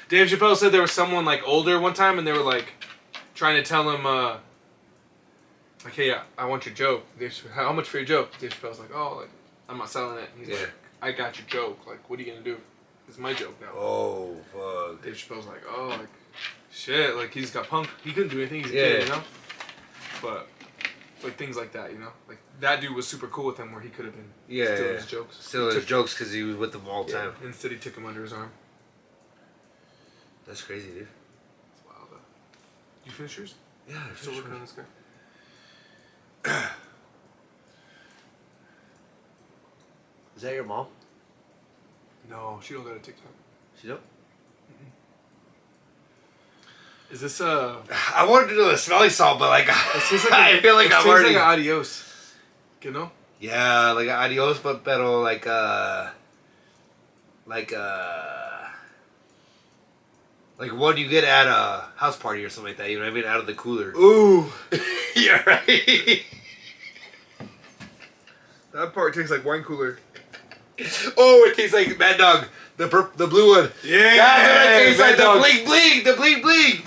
Speaker 1: Dave Chappelle said there was someone like older one time, and they were like trying to tell him, like, hey, I want your joke. Dave Chappelle, how much for your joke? Dave Chappelle's like, oh, like I'm not selling it. He's like, I got your joke. Like, what are you gonna do? It's my joke now.
Speaker 2: Oh fuck.
Speaker 1: Dave Chappelle's like, oh, like, shit. Like he just got punked. He couldn't do anything. He's a kid, you know. But like things like that, you know. Like that dude was super cool with him, where he could have been stealing his jokes.
Speaker 2: Still his jokes because he was with them all the time.
Speaker 1: Instead, he took him under his arm.
Speaker 2: That's crazy, dude.
Speaker 1: It's wild though. You finish yours?
Speaker 2: Yeah,
Speaker 1: I'm still working on this guy.
Speaker 2: Is that your mom?
Speaker 1: No, she don't got a TikTok.
Speaker 2: She don't?
Speaker 1: Is this
Speaker 2: I wanted to do the smelling salt, but like, I feel like
Speaker 1: it
Speaker 2: I'm
Speaker 1: tastes
Speaker 2: already.
Speaker 1: like an adios. You know?
Speaker 2: Yeah, like adios, but pero like one you get at a house party or something like that. You know what I mean? Out of the cooler.
Speaker 1: Ooh,
Speaker 2: Yeah, right.
Speaker 1: that part tastes like wine cooler.
Speaker 2: Oh, it tastes like Mad Dog, the blue one.
Speaker 1: Yeah,
Speaker 2: That's what it tastes like.
Speaker 1: Mad Dog.
Speaker 2: The bling bling, the bling bling.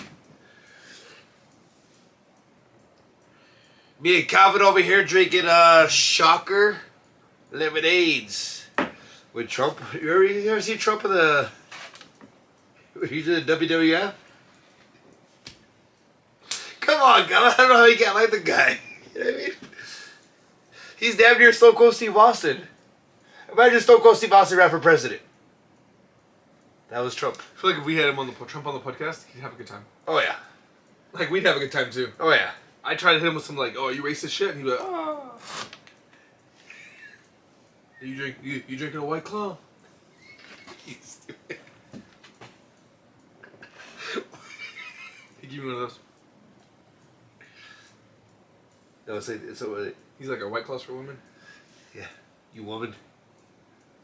Speaker 2: Me and Calvin over here drinking Shocker lemonades with Trump. You ever see Trump in the? He's in the WWF. Come on, God! I don't know how you can't like the guy. You know what I mean? He's damn near Stone Cold Steve Austin. Imagine Stone Cold Steve Austin ran for president. That was Trump.
Speaker 1: I feel like if we had him on Trump on the podcast, he'd have a good time.
Speaker 2: Oh yeah.
Speaker 1: Like we'd have a good time too.
Speaker 2: Oh yeah.
Speaker 1: I tried to hit him with some like, oh, you racist shit, and he'd be like, oh. You drinking a White Claw?
Speaker 2: You stupid.
Speaker 1: He give me one of those.
Speaker 2: No, it's a,
Speaker 1: He's like a White Claws for women.
Speaker 2: yeah. You woman.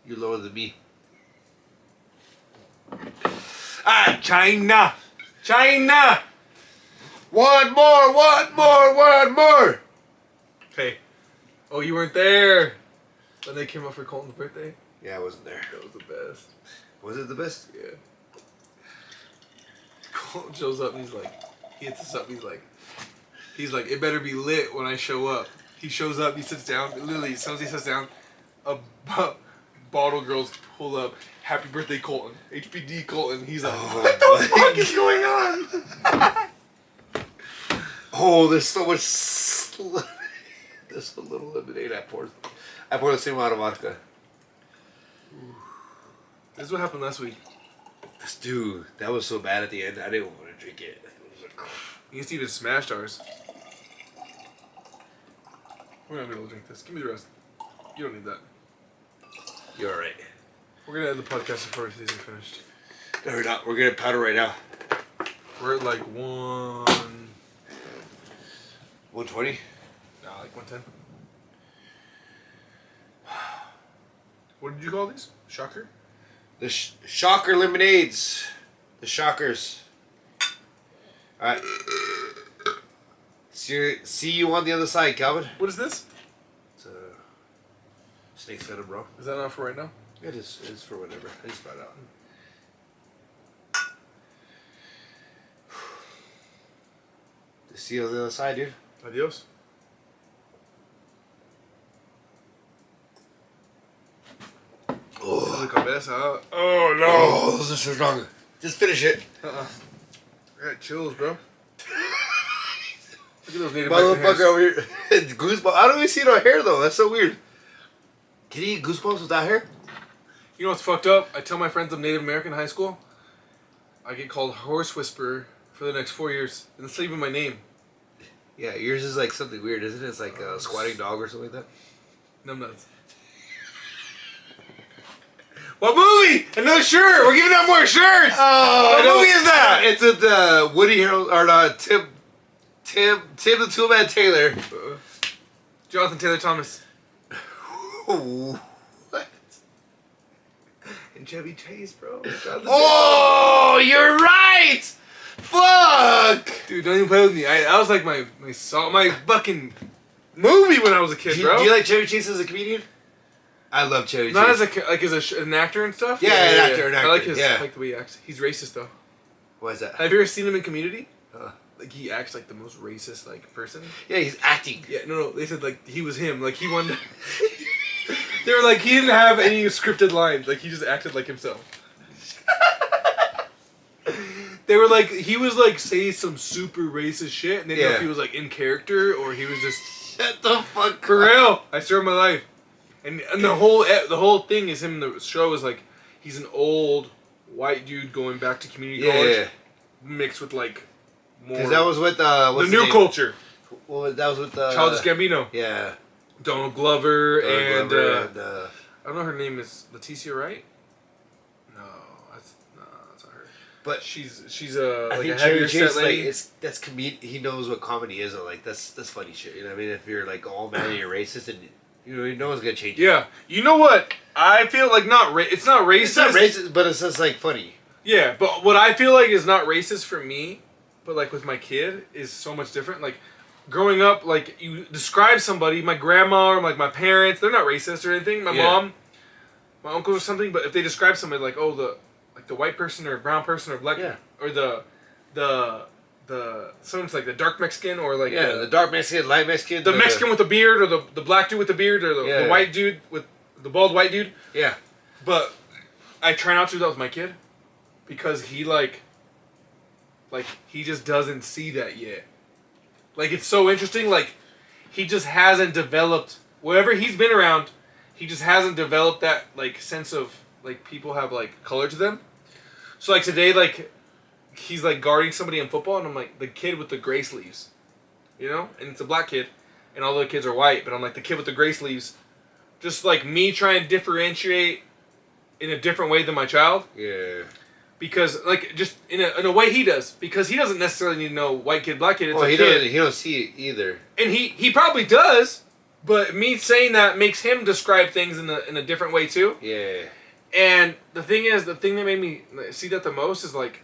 Speaker 2: You're lower than me.
Speaker 1: China. China.
Speaker 2: One more.
Speaker 1: Hey. Oh, you weren't there when they came up for Colton's birthday?
Speaker 2: Yeah, I wasn't there.
Speaker 1: That was the best.
Speaker 2: Was it the best?
Speaker 1: Yeah. Colton shows up and he hits us up. He's like, it better be lit when I show up. He shows up, he sits down. Literally, as soon as he sits down, bottle girls pull up. Happy birthday, Colton. HBD Colton. He's like, what the fuck is going on?
Speaker 2: Oh, there's so much. There's so little lemonade I poured. I poured the same amount of vodka.
Speaker 1: This is what happened last week.
Speaker 2: Dude, that was so bad at the end. I didn't want to drink it. It was like,
Speaker 1: You used to even smashed ours. We're not gonna be able to drink this. Give me the rest. You don't need that.
Speaker 2: you're alright.
Speaker 1: We're gonna end the podcast before this is finished.
Speaker 2: No, we're not. We're gonna powder right now.
Speaker 1: We're at like
Speaker 2: 120.
Speaker 1: Nah, like 110. What did you call these? Shocker?
Speaker 2: The Shocker lemonades. The Shockers. Alright. See you on the other side, Calvin.
Speaker 1: What is this?
Speaker 2: It's a snake's venom, bro.
Speaker 1: Is that not for right now?
Speaker 2: It is. It's for whatever. I just brought it out. See you on the other side, dude.
Speaker 1: Adios.
Speaker 2: Oh,
Speaker 1: Cabeza. Oh no.
Speaker 2: oh, those are so strong. Just finish it.
Speaker 1: I got chills, bro. Look at those Native American
Speaker 2: Motherfucker
Speaker 1: hairs.
Speaker 2: over here. Goosebumps. How do we see no hair though? That's so weird. Can you eat goosebumps without hair?
Speaker 1: You know what's fucked up? I tell my friends I'm Native American in high school. I get called horse whisperer for the next 4 years. And it's not even my name.
Speaker 2: Yeah, yours is like something weird, isn't it? It's like a squatting dog or something like that.
Speaker 1: Numbnuts. What movie? Another shirt! We're giving out more shirts! What movie is that?
Speaker 2: It's with Woody Harrelson, or Tim the Toolman Taylor.
Speaker 1: Jonathan Taylor Thomas.
Speaker 2: What?
Speaker 1: And Chevy Chase, bro.
Speaker 2: Oh, you're right! Fuck!
Speaker 1: Dude, don't even play with me. That was like my fucking movie when I was a kid, bro.
Speaker 2: Do you like Chevy Chase as a comedian? I love Chevy
Speaker 1: Not
Speaker 2: Chase.
Speaker 1: as an actor and stuff.
Speaker 2: Yeah, an actor.
Speaker 1: I like his
Speaker 2: yeah.
Speaker 1: like the way he acts. He's racist though.
Speaker 2: Why is that?
Speaker 1: Have you ever seen him in Community?
Speaker 2: Uh,
Speaker 1: Like he acts like the most racist like person.
Speaker 2: yeah, he's acting.
Speaker 1: Yeah, no. They said like he was him. Like he wanted. They were like he didn't have any scripted lines. Like he just acted like himself. They were like he was like say some super racist shit, and they didn't know if he was like in character or he was just
Speaker 2: Shut the fuck
Speaker 1: for
Speaker 2: up.
Speaker 1: real. I swear on my life. And the whole thing is him in the show is like he's an old white dude going back to community college mixed with like more
Speaker 2: Because that was with
Speaker 1: the new culture.
Speaker 2: Well, that was with
Speaker 1: Childish Gambino,
Speaker 2: Yeah.
Speaker 1: Donald Glover, and
Speaker 2: Glover
Speaker 1: I don't know her name is Leticia Wright. No, that's not her.
Speaker 2: but
Speaker 1: She's
Speaker 2: I
Speaker 1: like
Speaker 2: think
Speaker 1: a
Speaker 2: Chevy
Speaker 1: heavier
Speaker 2: Chase,
Speaker 1: set lady.
Speaker 2: that's he knows what comedy is, and like that's funny shit. You know what I mean? If you're like all mad and you're racist, and you know no one's gonna change you.
Speaker 1: Yeah, you know what? I feel like it's not racist.
Speaker 2: It's not racist, but it's just like funny.
Speaker 1: Yeah, but what I feel like is not racist for me, but like with my kid is so much different. Like growing up, like you describe somebody, my grandma or like my parents, they're not racist or anything. My mom, my uncles or something, but if they describe somebody like the white person or brown person or black or the someone's like the dark Mexican or like
Speaker 2: the dark Mexican, light Mexican,
Speaker 1: the Mexican with the beard or the black dude with the beard or the white dude with the bald white dude.
Speaker 2: Yeah.
Speaker 1: But I try not to do that with my kid because he like he just doesn't see that yet. Like it's so interesting. Like he just hasn't developed whatever he's been around. He just hasn't developed that like sense of like people have like color to them. So like today like he's like guarding somebody in football and I'm like the kid with the gray sleeves, you know, and it's a black kid, and all the kids are white. But I'm like the kid with the gray sleeves, just like me trying to differentiate in a different way than my child.
Speaker 2: Yeah.
Speaker 1: Because like just in a way he does, because he doesn't necessarily need to know white kid, black kid. It's
Speaker 2: Well,
Speaker 1: a
Speaker 2: he
Speaker 1: kid.
Speaker 2: doesn't. He don't see it either.
Speaker 1: And he probably does, but me saying that makes him describe things in a different way too.
Speaker 2: Yeah.
Speaker 1: And the thing is, the thing that made me see that the most is like,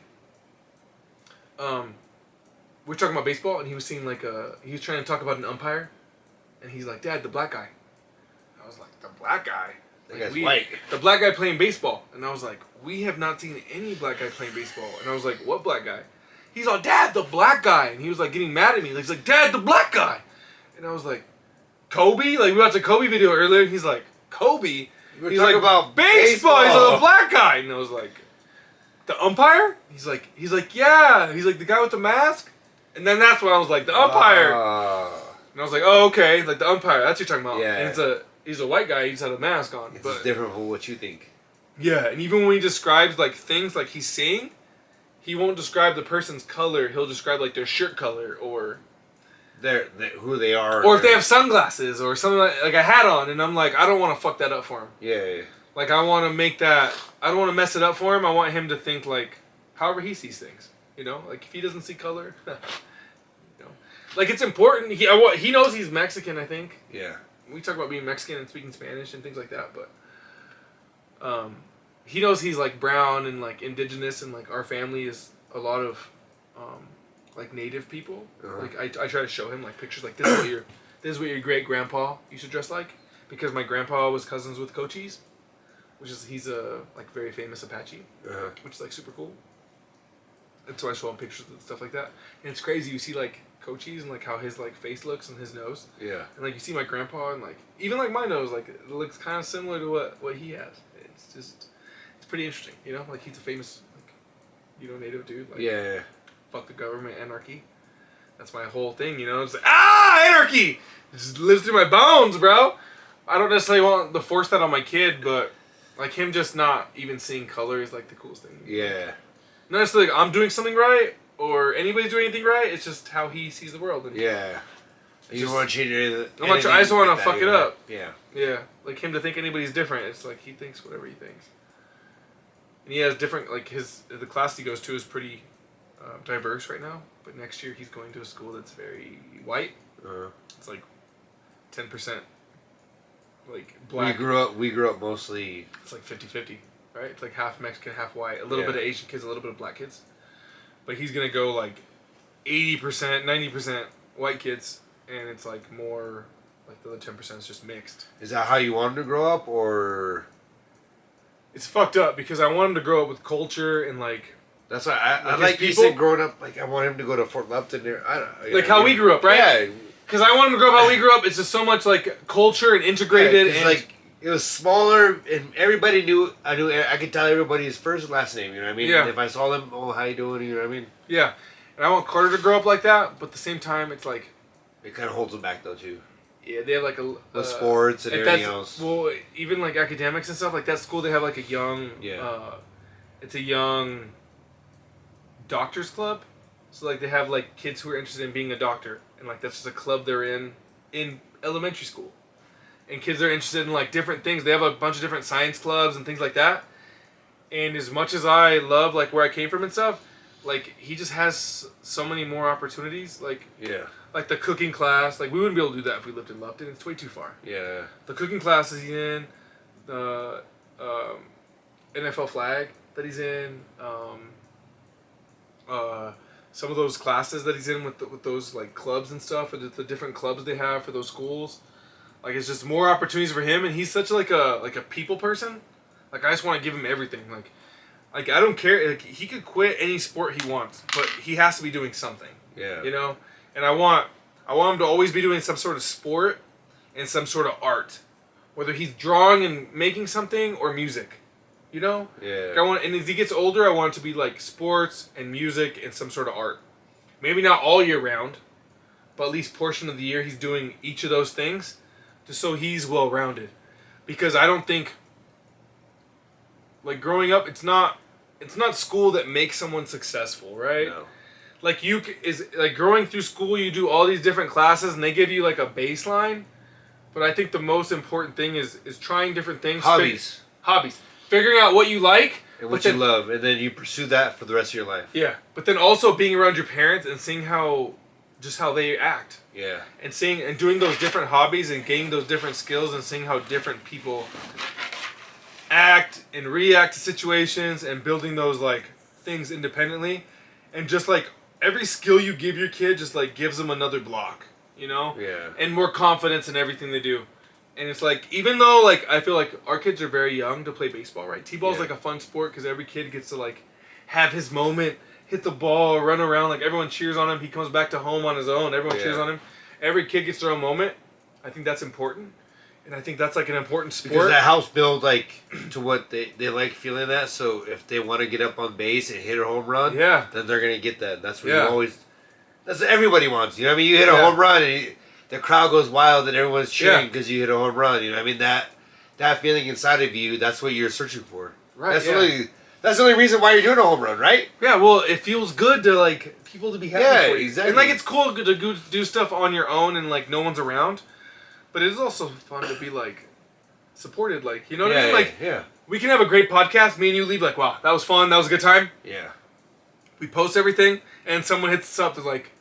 Speaker 1: we're talking about baseball, and he was seeing like he was trying to talk about an umpire, and he's like, Dad, the black guy. I was like, the black guy?
Speaker 2: That
Speaker 1: Like,
Speaker 2: guy's white.
Speaker 1: The black guy playing baseball. And I was like, we have not seen any black guy playing baseball. And I was like, what black guy? He's like, Dad, the black guy. And he was like getting mad at me. He's like, Dad, the black guy. And I was like, Kobe? Like, we watched a Kobe video earlier. And he's like, Kobe?
Speaker 2: He's like, about
Speaker 1: baseball. He's like, the black guy. And I was like, the umpire? He's like, yeah. He's like, the guy with the mask? And then that's when I was like, the umpire. And I was like, oh, okay. Like, the umpire. That's what you're talking about.
Speaker 2: Yeah.
Speaker 1: And he's a white guy. He just had a mask on.
Speaker 2: It's
Speaker 1: but
Speaker 2: different from what you think.
Speaker 1: yeah, and even when he describes like things like he's saying, he won't describe the person's color. He'll describe like their shirt color or
Speaker 2: Who they are.
Speaker 1: or if they have sunglasses or something like a hat on. And I'm like, I don't want to fuck that up for him.
Speaker 2: Yeah.
Speaker 1: Like I want to make that. I don't want to mess it up for him. I want him to think like however he sees things. You know, like if he doesn't see color, you know, like it's important. He knows he's Mexican. I think.
Speaker 2: Yeah.
Speaker 1: We talk about being Mexican and speaking Spanish and things like that, but he knows he's like brown and like indigenous and like our family is a lot of like native people.
Speaker 2: Uh-huh.
Speaker 1: Like I try to show him like pictures like this is what your great grandpa used to dress like, because my grandpa was cousins with Cochise, he's a like very famous Apache, which is like super cool. And so I show him pictures and stuff like that, and it's crazy. You see like Cochise and like how his like face looks and his nose.
Speaker 2: Yeah.
Speaker 1: And like you see my grandpa and like even like my nose, like it looks kind of similar to what he has. It's pretty interesting, you know. Like he's a famous like native dude. Like,
Speaker 2: Yeah.
Speaker 1: Fuck the government, anarchy. That's my whole thing, you know. It's like anarchy. It just lives through my bones, bro. I don't necessarily want to force that on my kid, but like him just not even seeing color is like the coolest thing.
Speaker 2: Yeah.
Speaker 1: Not necessarily like I'm doing something right or anybody's doing anything right. It's just how he sees the world. And
Speaker 2: Yeah. You don't want to change anything.
Speaker 1: I'm not I just want to fuck it up.
Speaker 2: Yeah.
Speaker 1: Yeah. Like him to think anybody's different. It's like he thinks whatever he thinks. And he has different, like the class he goes to is pretty diverse right now. But next year he's going to a school that's very white. It's like 10% like black.
Speaker 2: We grew up mostly.
Speaker 1: It's like 50-50, right? It's like half Mexican, half white. A little bit of Asian kids, a little bit of black kids. But he's gonna go like 80%, 90% white kids, and it's like more like the other 10% is just mixed.
Speaker 2: Is that how you want him to grow up, or?
Speaker 1: It's fucked up because I want him to grow up with culture and like.
Speaker 2: That's why I
Speaker 1: his
Speaker 2: like you
Speaker 1: people?
Speaker 2: said growing up. Like I want him to go to Fort Lupton there. I don't
Speaker 1: Like how we grew up, right?
Speaker 2: Yeah.
Speaker 1: Because I want him to grow up how we grew up. It's just so much like culture and integrated.
Speaker 2: It's
Speaker 1: and
Speaker 2: like it was smaller, and everybody knew. I could tell everybody's first and last name. You know what I mean?
Speaker 1: Yeah.
Speaker 2: And if I saw them, oh, how you doing? You know what I mean?
Speaker 1: yeah, and I want Carter to grow up like that. But at the same time, it's like
Speaker 2: It kind of holds them back though too.
Speaker 1: yeah, they have like
Speaker 2: The sports and everything else.
Speaker 1: Well, even like academics and stuff like that. School they have like a young. It's a young doctors club. So like they have like kids who are interested in being a doctor, and like that's just a club they're in elementary school. And kids are interested in like different things. They have a bunch of different science clubs and things like that. And as much as I love like where I came from and stuff, like he just has so many more opportunities. Like like the cooking class, like we wouldn't be able to do that if we lived in Lupton. It's way too far.
Speaker 2: Yeah.
Speaker 1: The cooking classes he's in, the NFL flag that he's in, some of those classes that he's in with those like clubs and stuff, or the different clubs they have for those schools. Like it's just more opportunities for him, and he's such like a people person. Like I just want to give him everything. Like I don't care. Like, he could quit any sport he wants, but he has to be doing something.
Speaker 2: Yeah.
Speaker 1: You know, and I want him to always be doing some sort of sport and some sort of art, whether he's drawing and making something or music. You know.
Speaker 2: Yeah.
Speaker 1: Like and as he gets older, I want it to be like sports and music and some sort of art. Maybe not all year round, but at least portion of the year he's doing each of those things, just so he's well rounded. Because I don't think, like growing up, it's not school that makes someone successful, right?
Speaker 2: No.
Speaker 1: Like growing through school, you do all these different classes and they give you like a baseline. But I think the most important thing is trying different things. Hobbies. Figuring out what you like.
Speaker 2: And what you love, and then you pursue that for the rest of your life.
Speaker 1: Yeah, but then also being around your parents and seeing how they act.
Speaker 2: Yeah.
Speaker 1: And seeing and doing those different hobbies and gaining those different skills and seeing how different people act and react to situations and building those like things independently, and just like every skill you give your kid just like gives them another block, you know?
Speaker 2: Yeah.
Speaker 1: And more confidence in everything they do. And it's like, even though like I feel like our kids are very young to play baseball, right? T-ball's like a fun sport because every kid gets to like have his moment, hit the ball, run around, like everyone cheers on him. He comes back to home on his own. Everyone cheers on him. Every kid gets their own moment. I think that's important. And I think that's like an important sport.
Speaker 2: Because that helps build like to what they like feeling that. So if they want to get up on base and hit a home run, then they're gonna get that. That's what you always. That's what everybody wants. You know what I mean? You hit a home run and the crowd goes wild and everyone's cheering because you hit a home run. You know what I mean? That feeling inside of you, that's what you're searching for.
Speaker 1: Right.
Speaker 2: That's the only reason why you're doing a home run, right?
Speaker 1: Yeah. Well, it feels good to like people to be happy.
Speaker 2: Yeah,
Speaker 1: for you.
Speaker 2: exactly.
Speaker 1: And like it's cool to go do stuff on your own and like no one's around, but it is also fun to be like supported. Like you know what I mean? Like we can have a great podcast. Me and you leave like, wow, that was fun. That was a good time.
Speaker 2: Yeah.
Speaker 1: We post everything, and someone hits us up. Is like,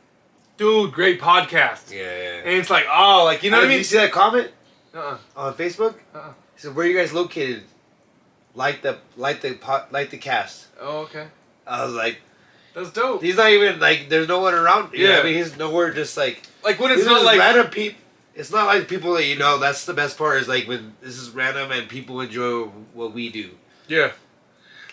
Speaker 1: dude, great podcast.
Speaker 2: Yeah.
Speaker 1: And it's like, oh, like you know what I mean?
Speaker 2: Did you see that comment?
Speaker 1: On
Speaker 2: Facebook? He said, "Where are you guys located? Like the cast."
Speaker 1: Oh, okay.
Speaker 2: I was like,
Speaker 1: that's dope.
Speaker 2: He's not even like there's no one around. You know what I mean, he's nowhere. Just like
Speaker 1: when it's not like
Speaker 2: random people. It's not like people that you know. That's the best part is like when this is random and people enjoy what we do.
Speaker 1: Yeah.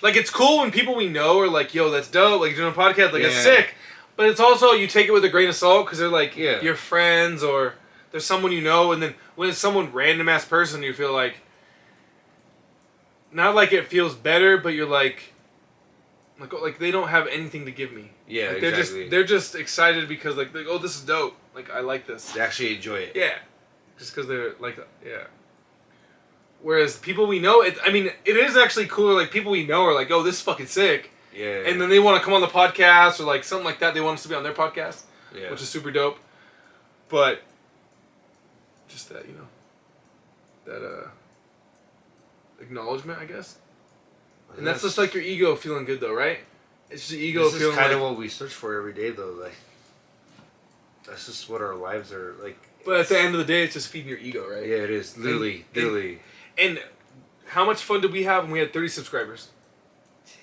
Speaker 1: Like it's cool when people we know are like, yo, that's dope. Like doing a podcast, like it's sick. But it's also you take it with a grain of salt because they're like your friends or there's someone you know, and then when it's someone random ass person, you feel like not like it feels better, but you're like they don't have anything to give me.
Speaker 2: Yeah,
Speaker 1: like,
Speaker 2: exactly.
Speaker 1: They're just excited because like oh, this is dope. Like I like this.
Speaker 2: They actually enjoy it.
Speaker 1: Yeah, just because they're like Whereas people we know, it is actually cooler. Like people we know are like, oh, this is fucking sick.
Speaker 2: Yeah.
Speaker 1: And then they want to come on the podcast or like something like that. They want us to be on their podcast.
Speaker 2: Yeah.
Speaker 1: Which is super dope. But just that, that acknowledgement, I guess. And that's just like your ego feeling good though, right? It's just ego
Speaker 2: this
Speaker 1: feeling
Speaker 2: is kind
Speaker 1: like,
Speaker 2: of what we search for every day though. Like that's just what our lives are like.
Speaker 1: But at the end of the day, it's just feeding your ego, right?
Speaker 2: Yeah, it is. Literally.
Speaker 1: And how much fun did we have when we had 30 subscribers?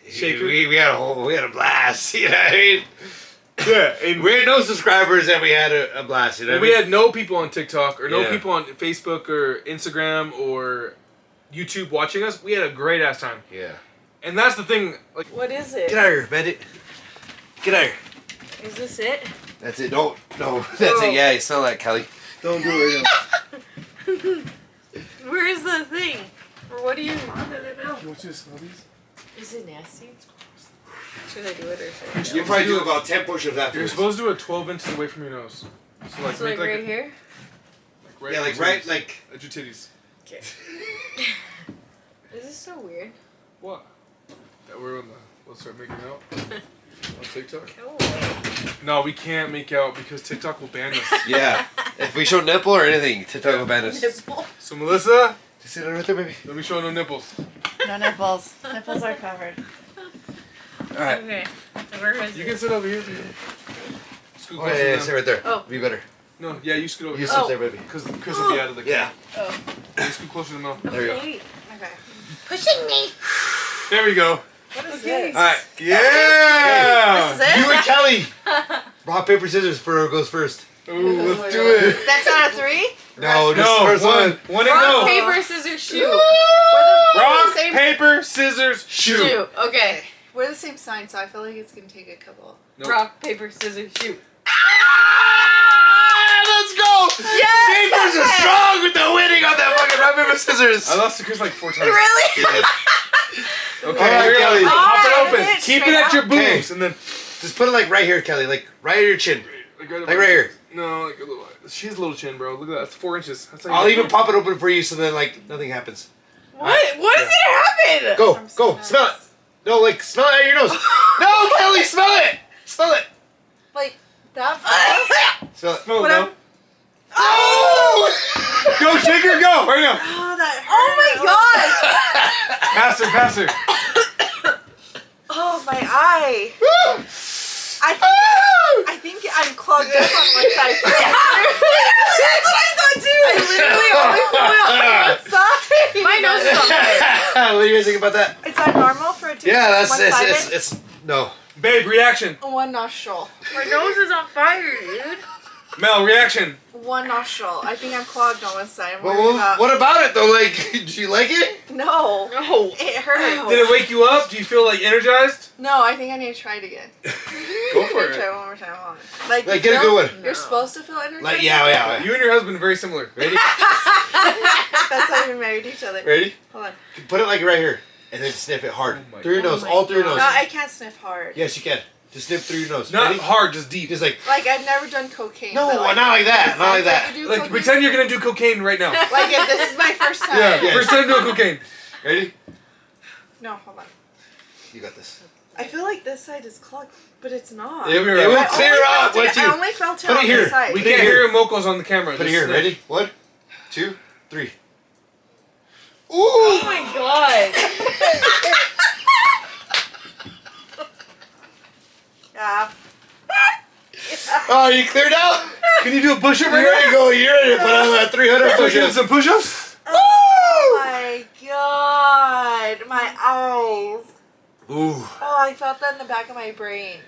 Speaker 1: Shaker?
Speaker 2: We had a blast. You know what I mean?
Speaker 1: Yeah, and
Speaker 2: we had no subscribers and we had a blast. You know what I mean?
Speaker 1: We had no people on TikTok or no people on Facebook or Instagram or YouTube watching us. We had a great ass time.
Speaker 2: Yeah.
Speaker 1: And that's the thing. Like,
Speaker 5: what is it?
Speaker 2: Get out of here, Bandit. Get out of here.
Speaker 5: Is this it?
Speaker 2: That's it. No, that's it. Yeah, you smell that, Kelly. Don't do it right now.
Speaker 5: Where is the thing? Or what do you?
Speaker 1: You want to smell these?
Speaker 5: Is it nasty? Should I do it or should I?
Speaker 2: You probably do about 10 push-ups after.
Speaker 1: You're supposed to do it 12 inches away from your nose. So
Speaker 5: like right here?
Speaker 1: Like
Speaker 2: yeah, like right, like
Speaker 1: at your titties.
Speaker 5: Okay. Is this so weird?
Speaker 1: What? That we're on the. Let's start making out on TikTok. No, we can't make out because TikTok will ban us.
Speaker 2: Yeah. If we show nipple or anything, TikTok will ban us.
Speaker 5: Nipple.
Speaker 1: So Melissa,
Speaker 2: just sit right there, baby.
Speaker 1: Let me show no nipples.
Speaker 7: No nipples. Nipples are covered.
Speaker 2: All right.
Speaker 5: Okay. Where is
Speaker 1: You
Speaker 5: it?
Speaker 1: can sit over here. Scoot closer
Speaker 2: Yeah,
Speaker 1: to
Speaker 2: sit right there.
Speaker 5: Oh.
Speaker 2: Be better.
Speaker 1: No, yeah, you scoot over
Speaker 2: You
Speaker 1: here.
Speaker 2: sit there, baby.
Speaker 1: Because Chris will be out of the
Speaker 2: Yeah.
Speaker 5: Oh.
Speaker 1: You scoot closer to Mel.
Speaker 2: There you go.
Speaker 5: Okay. Pushing me.
Speaker 1: There we go.
Speaker 5: What is this?
Speaker 2: All right.
Speaker 1: Yeah!
Speaker 5: This is it?
Speaker 2: You and Kelly. Rock, paper, scissors. Whoever goes first.
Speaker 1: Ooh, let's do it.
Speaker 7: That's not a 3?
Speaker 2: No, just
Speaker 1: No,
Speaker 2: first one.
Speaker 1: One and
Speaker 5: Rock,
Speaker 1: go.
Speaker 5: paper, scissors, shoot.
Speaker 1: Rock,
Speaker 7: Same-
Speaker 1: paper, scissors, shoot.
Speaker 5: Shoot. Okay.
Speaker 7: We're the same sign, so I feel like it's gonna take a couple.
Speaker 1: Nope.
Speaker 5: Rock, paper, scissors, shoot.
Speaker 2: Let's go!
Speaker 7: Yes!
Speaker 2: Papers are strong with the winning on that fucking rock, paper, scissors.
Speaker 1: I lost to Chris like 4 times.
Speaker 7: Really?
Speaker 1: Okay,
Speaker 2: All right,
Speaker 1: here we go.
Speaker 2: Kelly.
Speaker 1: Pop it
Speaker 7: Alright,
Speaker 1: open.
Speaker 7: it is
Speaker 1: Keep it
Speaker 7: straight
Speaker 1: at your
Speaker 7: up.
Speaker 1: boobs, and then
Speaker 2: Just put it like right here, Kelly. Like right at your chin.
Speaker 1: like
Speaker 2: Like right here.
Speaker 1: No, like a little. She has a little chin, bro. Look at that. It's 4 inches. That's how
Speaker 2: I'll
Speaker 1: you
Speaker 2: even pop it open for you so then like nothing happens.
Speaker 7: What is gonna happen?
Speaker 2: Go,
Speaker 7: I'm so
Speaker 2: go, smell it.
Speaker 7: nervous.
Speaker 2: No, like smell it out your nose. No, Kelly, smell it. Smell it.
Speaker 7: Like that fast?
Speaker 2: Smell it.
Speaker 1: Smell it,
Speaker 7: What
Speaker 1: bro.
Speaker 7: I'm- Oh!
Speaker 1: Go, Shaker, go right now.
Speaker 7: Oh, that hurt. Oh my gosh!
Speaker 1: Pass her, pass her.
Speaker 7: Oh, my eye. I think I'm clogged up on one side. That's what I thought too. I literally only flew on one side.
Speaker 5: My nose is on fire.
Speaker 2: What do you guys think about that?
Speaker 7: Is that normal for it to
Speaker 2: Yeah,
Speaker 7: be
Speaker 2: that's
Speaker 7: one-sided?
Speaker 2: it's no.
Speaker 1: Babe, reaction.
Speaker 7: One nostril.
Speaker 5: My nose is on fire, dude.
Speaker 1: Mel, reaction.
Speaker 7: One nostril. I think I'm clogged on one side. I'm
Speaker 2: Well,
Speaker 7: worried about...
Speaker 2: what about it though? Like, do you like it?
Speaker 7: No.
Speaker 5: No.
Speaker 7: It hurts.
Speaker 1: Did it wake you up? Do you feel like energized?
Speaker 7: No, I think I need to try it again.
Speaker 1: Go for
Speaker 7: Try
Speaker 1: it.
Speaker 7: one more time. Hold on. Like,
Speaker 2: Like,
Speaker 7: you
Speaker 2: get a
Speaker 7: feel-
Speaker 2: good one.
Speaker 7: You're supposed to feel energized.
Speaker 2: Like, yeah.
Speaker 1: You and your husband are very similar. Ready?
Speaker 7: That's how we married each other.
Speaker 2: Ready?
Speaker 7: Hold on.
Speaker 2: Put it like right here, and then sniff it hard
Speaker 1: Oh my
Speaker 2: through your
Speaker 5: God.
Speaker 2: nose,
Speaker 5: Oh
Speaker 2: all
Speaker 5: my
Speaker 2: through your
Speaker 5: God.
Speaker 2: nose.
Speaker 7: No, I can't sniff hard.
Speaker 2: Yes, you can. Just sniff through your nose.
Speaker 1: Not
Speaker 2: Ready?
Speaker 1: hard, just deep.
Speaker 2: Just like
Speaker 7: Like, I've never done cocaine.
Speaker 2: no,
Speaker 7: but, like,
Speaker 2: not like that.
Speaker 7: it
Speaker 2: Not like
Speaker 7: sounds
Speaker 2: that.
Speaker 7: you do
Speaker 1: Like,
Speaker 7: cocaine.
Speaker 1: pretend you're gonna do cocaine right now.
Speaker 7: Like, if this is my first time.
Speaker 1: Yeah,
Speaker 2: Yes.
Speaker 1: first time doing cocaine.
Speaker 2: Ready?
Speaker 7: No, hold on.
Speaker 2: You got this.
Speaker 7: I feel like this side is clogged, but it's not.
Speaker 2: It
Speaker 1: be
Speaker 2: will
Speaker 1: right.
Speaker 7: I
Speaker 2: clear
Speaker 7: only
Speaker 2: up
Speaker 7: felt it-
Speaker 2: once you
Speaker 7: I only felt it
Speaker 2: put it
Speaker 7: on
Speaker 2: here.
Speaker 7: this side.
Speaker 1: We
Speaker 2: Put it
Speaker 1: can't
Speaker 2: here.
Speaker 1: hear your mocos on the camera.
Speaker 2: put it
Speaker 1: just
Speaker 2: here.
Speaker 1: sniff.
Speaker 2: Ready? 1, 2, 3. Ooh!
Speaker 5: Oh my god.
Speaker 7: Yeah.
Speaker 2: Oh, you cleared out?
Speaker 1: Can you do a push-up
Speaker 2: You're
Speaker 1: right
Speaker 2: ready to go. You're ready to put on that 300
Speaker 1: now? So you do
Speaker 2: push-ups.
Speaker 1: some push-ups?
Speaker 7: Oh my god. My eyes.
Speaker 2: Ooh.
Speaker 7: Oh, I felt that in the back of my brain.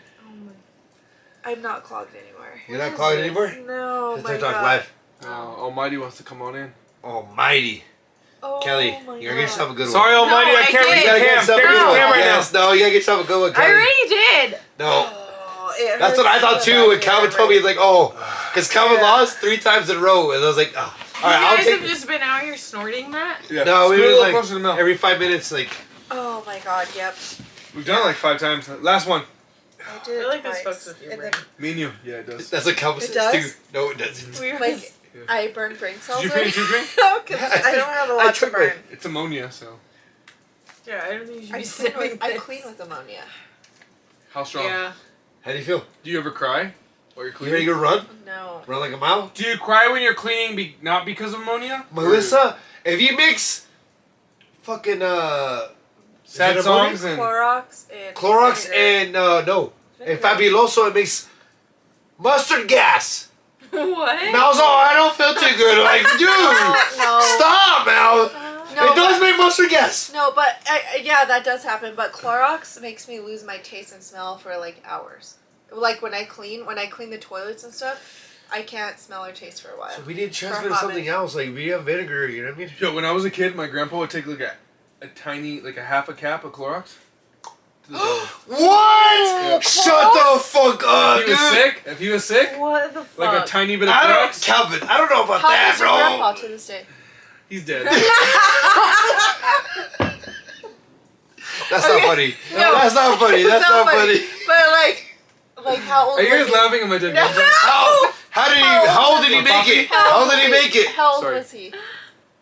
Speaker 7: I'm not clogged anymore.
Speaker 2: You're not clogged anymore?
Speaker 7: No,
Speaker 2: It's
Speaker 7: my
Speaker 2: TikTok
Speaker 7: god.
Speaker 2: live.
Speaker 1: Almighty wants to come on in.
Speaker 2: Almighty.
Speaker 7: Oh,
Speaker 2: Kelly,
Speaker 7: my
Speaker 2: you gotta get yourself a good one.
Speaker 1: Sorry, Almighty, I
Speaker 5: I
Speaker 1: can't
Speaker 5: did.
Speaker 1: reach
Speaker 2: You
Speaker 1: the
Speaker 2: gotta get
Speaker 1: cam.
Speaker 2: yourself a
Speaker 1: Can't reach
Speaker 2: good
Speaker 1: the
Speaker 2: one.
Speaker 1: cam right
Speaker 2: Yes, no, you gotta get yourself a good one,
Speaker 5: I
Speaker 2: Kelly.
Speaker 5: already did.
Speaker 2: No.
Speaker 7: Oh, it
Speaker 2: That's what I
Speaker 7: hurts
Speaker 2: thought
Speaker 7: so
Speaker 2: too when
Speaker 7: bad
Speaker 2: Calvin
Speaker 7: here,
Speaker 2: told me. He's
Speaker 7: right?
Speaker 2: like, oh, because Calvin
Speaker 7: Yeah.
Speaker 2: lost 3 times in a row. And I was like, oh.
Speaker 5: You
Speaker 2: Alright, I'll
Speaker 5: guys
Speaker 2: take
Speaker 5: have just been out here snorting that?
Speaker 1: Yeah.
Speaker 2: No, we
Speaker 1: Scoot a
Speaker 2: were
Speaker 1: little
Speaker 2: like
Speaker 1: closer to Mel.
Speaker 2: every 5 minutes, like,
Speaker 7: Oh my god, yep.
Speaker 1: We've done it like 5 times. Last one.
Speaker 7: I did
Speaker 5: I
Speaker 7: it
Speaker 5: feel like this
Speaker 7: twice.
Speaker 5: fucks with your
Speaker 7: And
Speaker 5: brain.
Speaker 7: then,
Speaker 1: Me and you. Yeah, it does.
Speaker 2: that's what Calvin
Speaker 7: It
Speaker 2: says
Speaker 7: does?
Speaker 2: too. No, it doesn't.
Speaker 5: We were
Speaker 7: like,
Speaker 1: Yeah.
Speaker 7: I burned brain cells.
Speaker 1: Did you finish your drink?
Speaker 7: No, because I don't have a lot to
Speaker 2: took
Speaker 7: burn.
Speaker 2: it.
Speaker 1: It's ammonia, so.
Speaker 5: yeah, I don't think you should
Speaker 7: I
Speaker 5: be
Speaker 7: clean,
Speaker 5: sipping
Speaker 7: with, I
Speaker 5: this.
Speaker 7: clean with ammonia.
Speaker 1: How strong?
Speaker 5: Yeah.
Speaker 2: How do you feel?
Speaker 1: Do you ever cry while you're
Speaker 2: You
Speaker 1: cleaning?
Speaker 2: ready to go run?
Speaker 7: No.
Speaker 2: Run like a mile?
Speaker 1: Do you cry when you're cleaning not because of ammonia?
Speaker 2: Melissa, if you mix fucking
Speaker 1: Sad
Speaker 2: is it ammonia?
Speaker 1: songs and
Speaker 7: Clorox and
Speaker 2: Clorox
Speaker 7: vinegar.
Speaker 2: and no, and
Speaker 7: Vinegar.
Speaker 2: Fabuloso, it makes mustard gas.
Speaker 5: What?
Speaker 2: Mel's all, I don't feel too good. I'm like, dude,
Speaker 7: No.
Speaker 2: stop, Mel.
Speaker 7: No,
Speaker 2: It does
Speaker 7: but-
Speaker 2: make mustard gas.
Speaker 7: No, but yeah, that does happen. But Clorox makes me lose my taste and smell for like hours. Like when I clean the toilets and stuff, I can't smell or taste for a while.
Speaker 2: So we need to transfer
Speaker 7: For
Speaker 2: to
Speaker 7: hot
Speaker 2: something
Speaker 7: minute.
Speaker 2: else. Like we have vinegar. You know what I mean?
Speaker 1: Yo, when I was a kid, my grandpa would take like a tiny, like a half a cap of Clorox. To the dog.
Speaker 2: What? Shut the fuck up,
Speaker 1: If he was
Speaker 2: dude.
Speaker 1: sick, if he was sick,
Speaker 5: What the fuck?
Speaker 1: like a tiny bit of
Speaker 2: I don't,
Speaker 1: Clorox,
Speaker 2: Calvin. I don't know about
Speaker 7: How
Speaker 2: that,
Speaker 7: is your grandpa
Speaker 2: bro.
Speaker 7: to this day?
Speaker 1: he's dead.
Speaker 2: That's not funny.
Speaker 7: No.
Speaker 2: That's not funny. That's not funny.
Speaker 7: But like how old
Speaker 1: Are you
Speaker 7: was
Speaker 1: guys
Speaker 7: he?
Speaker 1: laughing at my dead
Speaker 7: No.
Speaker 1: grandpa?
Speaker 2: How old did he make it? How old did he make it?
Speaker 7: How old
Speaker 1: Sorry.
Speaker 7: was he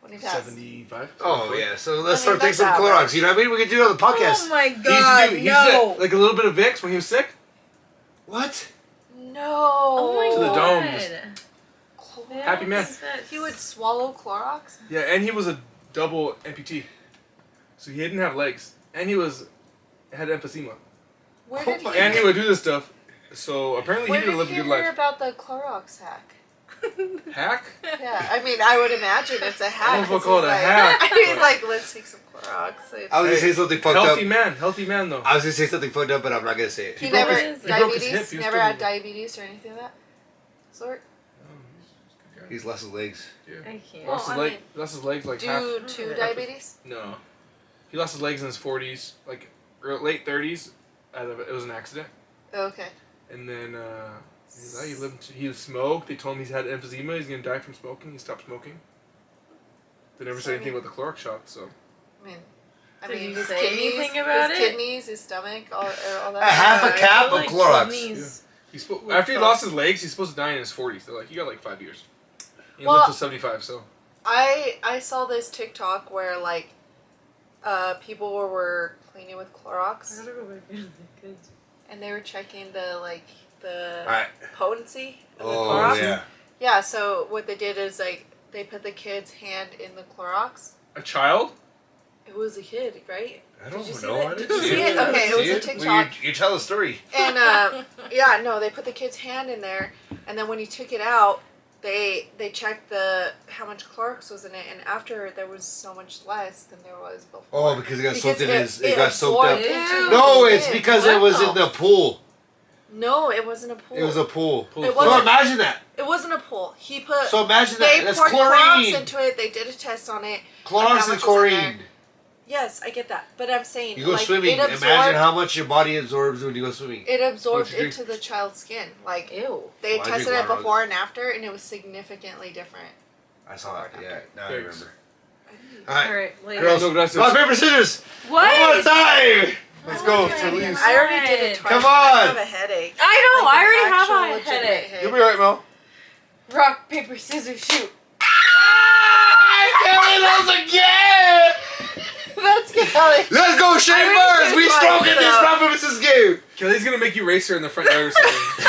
Speaker 7: when he passed?
Speaker 1: 75.
Speaker 2: Oh yeah, so let's
Speaker 7: I mean,
Speaker 2: start taking some
Speaker 7: that's
Speaker 2: Clorox.
Speaker 7: average.
Speaker 2: You know what I mean? We can do it on the podcast.
Speaker 5: Oh my
Speaker 1: He used to
Speaker 5: god,
Speaker 1: do, he used to
Speaker 5: no.
Speaker 1: like a little bit of Vicks when he was sick.
Speaker 2: What?
Speaker 7: No.
Speaker 5: Oh my
Speaker 1: To the
Speaker 5: god.
Speaker 1: dome, just-
Speaker 7: Clorox?
Speaker 1: Happy man.
Speaker 7: He would swallow Clorox?
Speaker 1: Yeah, and he was a double amputee, so he didn't have legs, and he had emphysema,
Speaker 7: Where did he
Speaker 1: and he would do this stuff. So apparently
Speaker 7: Where
Speaker 1: he
Speaker 7: did
Speaker 1: didn't live a
Speaker 7: you
Speaker 1: good
Speaker 7: hear
Speaker 1: life.
Speaker 7: about the Clorox hack?
Speaker 1: Hack?
Speaker 7: Yeah, I mean, I would imagine it's a hack.
Speaker 1: I don't know if I'll
Speaker 7: 'cause
Speaker 1: call
Speaker 7: he's
Speaker 1: it a
Speaker 7: like-
Speaker 1: hack,
Speaker 7: He's
Speaker 1: but-
Speaker 7: like, let's take some Clorox.
Speaker 2: I was gonna say something fucked up.
Speaker 1: Healthy man though.
Speaker 2: I was gonna say something fucked up, but I'm not gonna say it.
Speaker 7: He
Speaker 1: broke
Speaker 7: never
Speaker 1: his- he broke his hip,
Speaker 7: diabetes.
Speaker 1: he was
Speaker 7: Never
Speaker 1: still
Speaker 7: had
Speaker 1: living.
Speaker 7: diabetes or anything of that sort.
Speaker 2: He's lost his legs.
Speaker 5: I can't.
Speaker 7: Well,
Speaker 1: Lost his
Speaker 7: I
Speaker 1: leg.
Speaker 7: mean,
Speaker 1: Lost his legs like half.
Speaker 7: Due to diabetes.
Speaker 1: No, he lost his legs in his 40s, like late 30s. It was an accident,
Speaker 7: Okay.
Speaker 1: and then he smoked. They told him he's had emphysema. He's gonna die from smoking. He stopped smoking. They never
Speaker 7: So,
Speaker 1: said
Speaker 7: I
Speaker 1: anything
Speaker 7: mean-
Speaker 1: about the Clorox shot. So
Speaker 5: Did you
Speaker 7: his
Speaker 5: say
Speaker 7: kidneys,
Speaker 5: anything about
Speaker 7: his
Speaker 5: it?
Speaker 7: kidneys, his stomach, all that.
Speaker 2: A half a
Speaker 5: I
Speaker 2: cap
Speaker 5: feel
Speaker 2: of
Speaker 5: like
Speaker 2: Clorox.
Speaker 5: kidneys-
Speaker 1: after he lost his legs, he's supposed to die in his 40s. They're like, you got like 5 years. He
Speaker 7: Well-
Speaker 1: lived till 75. So
Speaker 7: I saw this TikTok where like, people were cleaning with
Speaker 5: I
Speaker 7: Clorox
Speaker 5: gotta go back in the kids.
Speaker 7: and they were checking the
Speaker 2: Alright.
Speaker 7: potency of the
Speaker 2: Oh
Speaker 7: Clorox.
Speaker 2: yeah.
Speaker 7: Yeah, so what they did is like they put the kid's hand in the Clorox.
Speaker 1: a child.
Speaker 7: It was a kid, right?
Speaker 2: I don't
Speaker 7: Did you see
Speaker 2: know.
Speaker 7: that?
Speaker 2: I
Speaker 7: Did
Speaker 2: didn't
Speaker 7: you see it? Okay, it was
Speaker 2: See
Speaker 7: a
Speaker 2: Well,
Speaker 7: TikTok.
Speaker 2: you tell the story.
Speaker 7: And yeah, no, they put the kid's hand in there, and then when he took it out, they checked how much Clorox was in it, and after there was so much less than there was before.
Speaker 2: Oh, because it got soaked in his. It
Speaker 7: it
Speaker 2: got soaked up.
Speaker 7: absorbed into the
Speaker 2: No, it's
Speaker 7: skin.
Speaker 2: because it was in the pool.
Speaker 7: No, it wasn't a pool.
Speaker 2: It was a pool.
Speaker 7: It
Speaker 2: So
Speaker 7: wasn't.
Speaker 2: imagine that.
Speaker 7: It wasn't a pool. He put.
Speaker 2: So imagine
Speaker 7: They
Speaker 2: that. That's
Speaker 7: poured Clorox
Speaker 2: chlorine.
Speaker 7: into it. They did a test on it.
Speaker 2: Clorox
Speaker 7: how
Speaker 2: is
Speaker 7: much was in
Speaker 2: chlorine.
Speaker 7: there. Yes, I get that, but I'm saying
Speaker 2: You go
Speaker 7: like,
Speaker 2: swimming.
Speaker 7: It absorbed,
Speaker 2: Imagine how much your body absorbs when you go swimming.
Speaker 7: it absorbed
Speaker 2: What you
Speaker 7: into the child's skin. Like
Speaker 5: Ew.
Speaker 7: they
Speaker 2: Oh, I
Speaker 7: tested
Speaker 2: drink
Speaker 7: it
Speaker 2: water.
Speaker 7: before and after, and it was significantly different.
Speaker 2: I saw it. Yeah, now I
Speaker 1: Thanks.
Speaker 2: remember. All right,
Speaker 5: Alright, later.
Speaker 2: girls.
Speaker 1: No, gracias.
Speaker 2: Rock, paper, scissors.
Speaker 5: What?
Speaker 2: One more time.
Speaker 1: Let's go, Feliz.
Speaker 7: I already did it twice.
Speaker 2: Come
Speaker 7: I
Speaker 2: on.
Speaker 7: have a headache.
Speaker 5: I know,
Speaker 7: Like
Speaker 5: I
Speaker 7: an
Speaker 5: already
Speaker 7: actual
Speaker 5: have a
Speaker 7: legitimate
Speaker 5: headache.
Speaker 1: You'll be right, Mel.
Speaker 5: Rock, paper, scissors, shoot.
Speaker 2: Kelly knows again.
Speaker 7: That's Kelly.
Speaker 2: Let's go, Shaffer.
Speaker 7: already
Speaker 2: We
Speaker 7: did
Speaker 2: stroke in
Speaker 7: mine,
Speaker 2: this
Speaker 7: so-
Speaker 2: rock, paper, scissors game.
Speaker 1: Kelly's gonna make you race her in the front yard or something.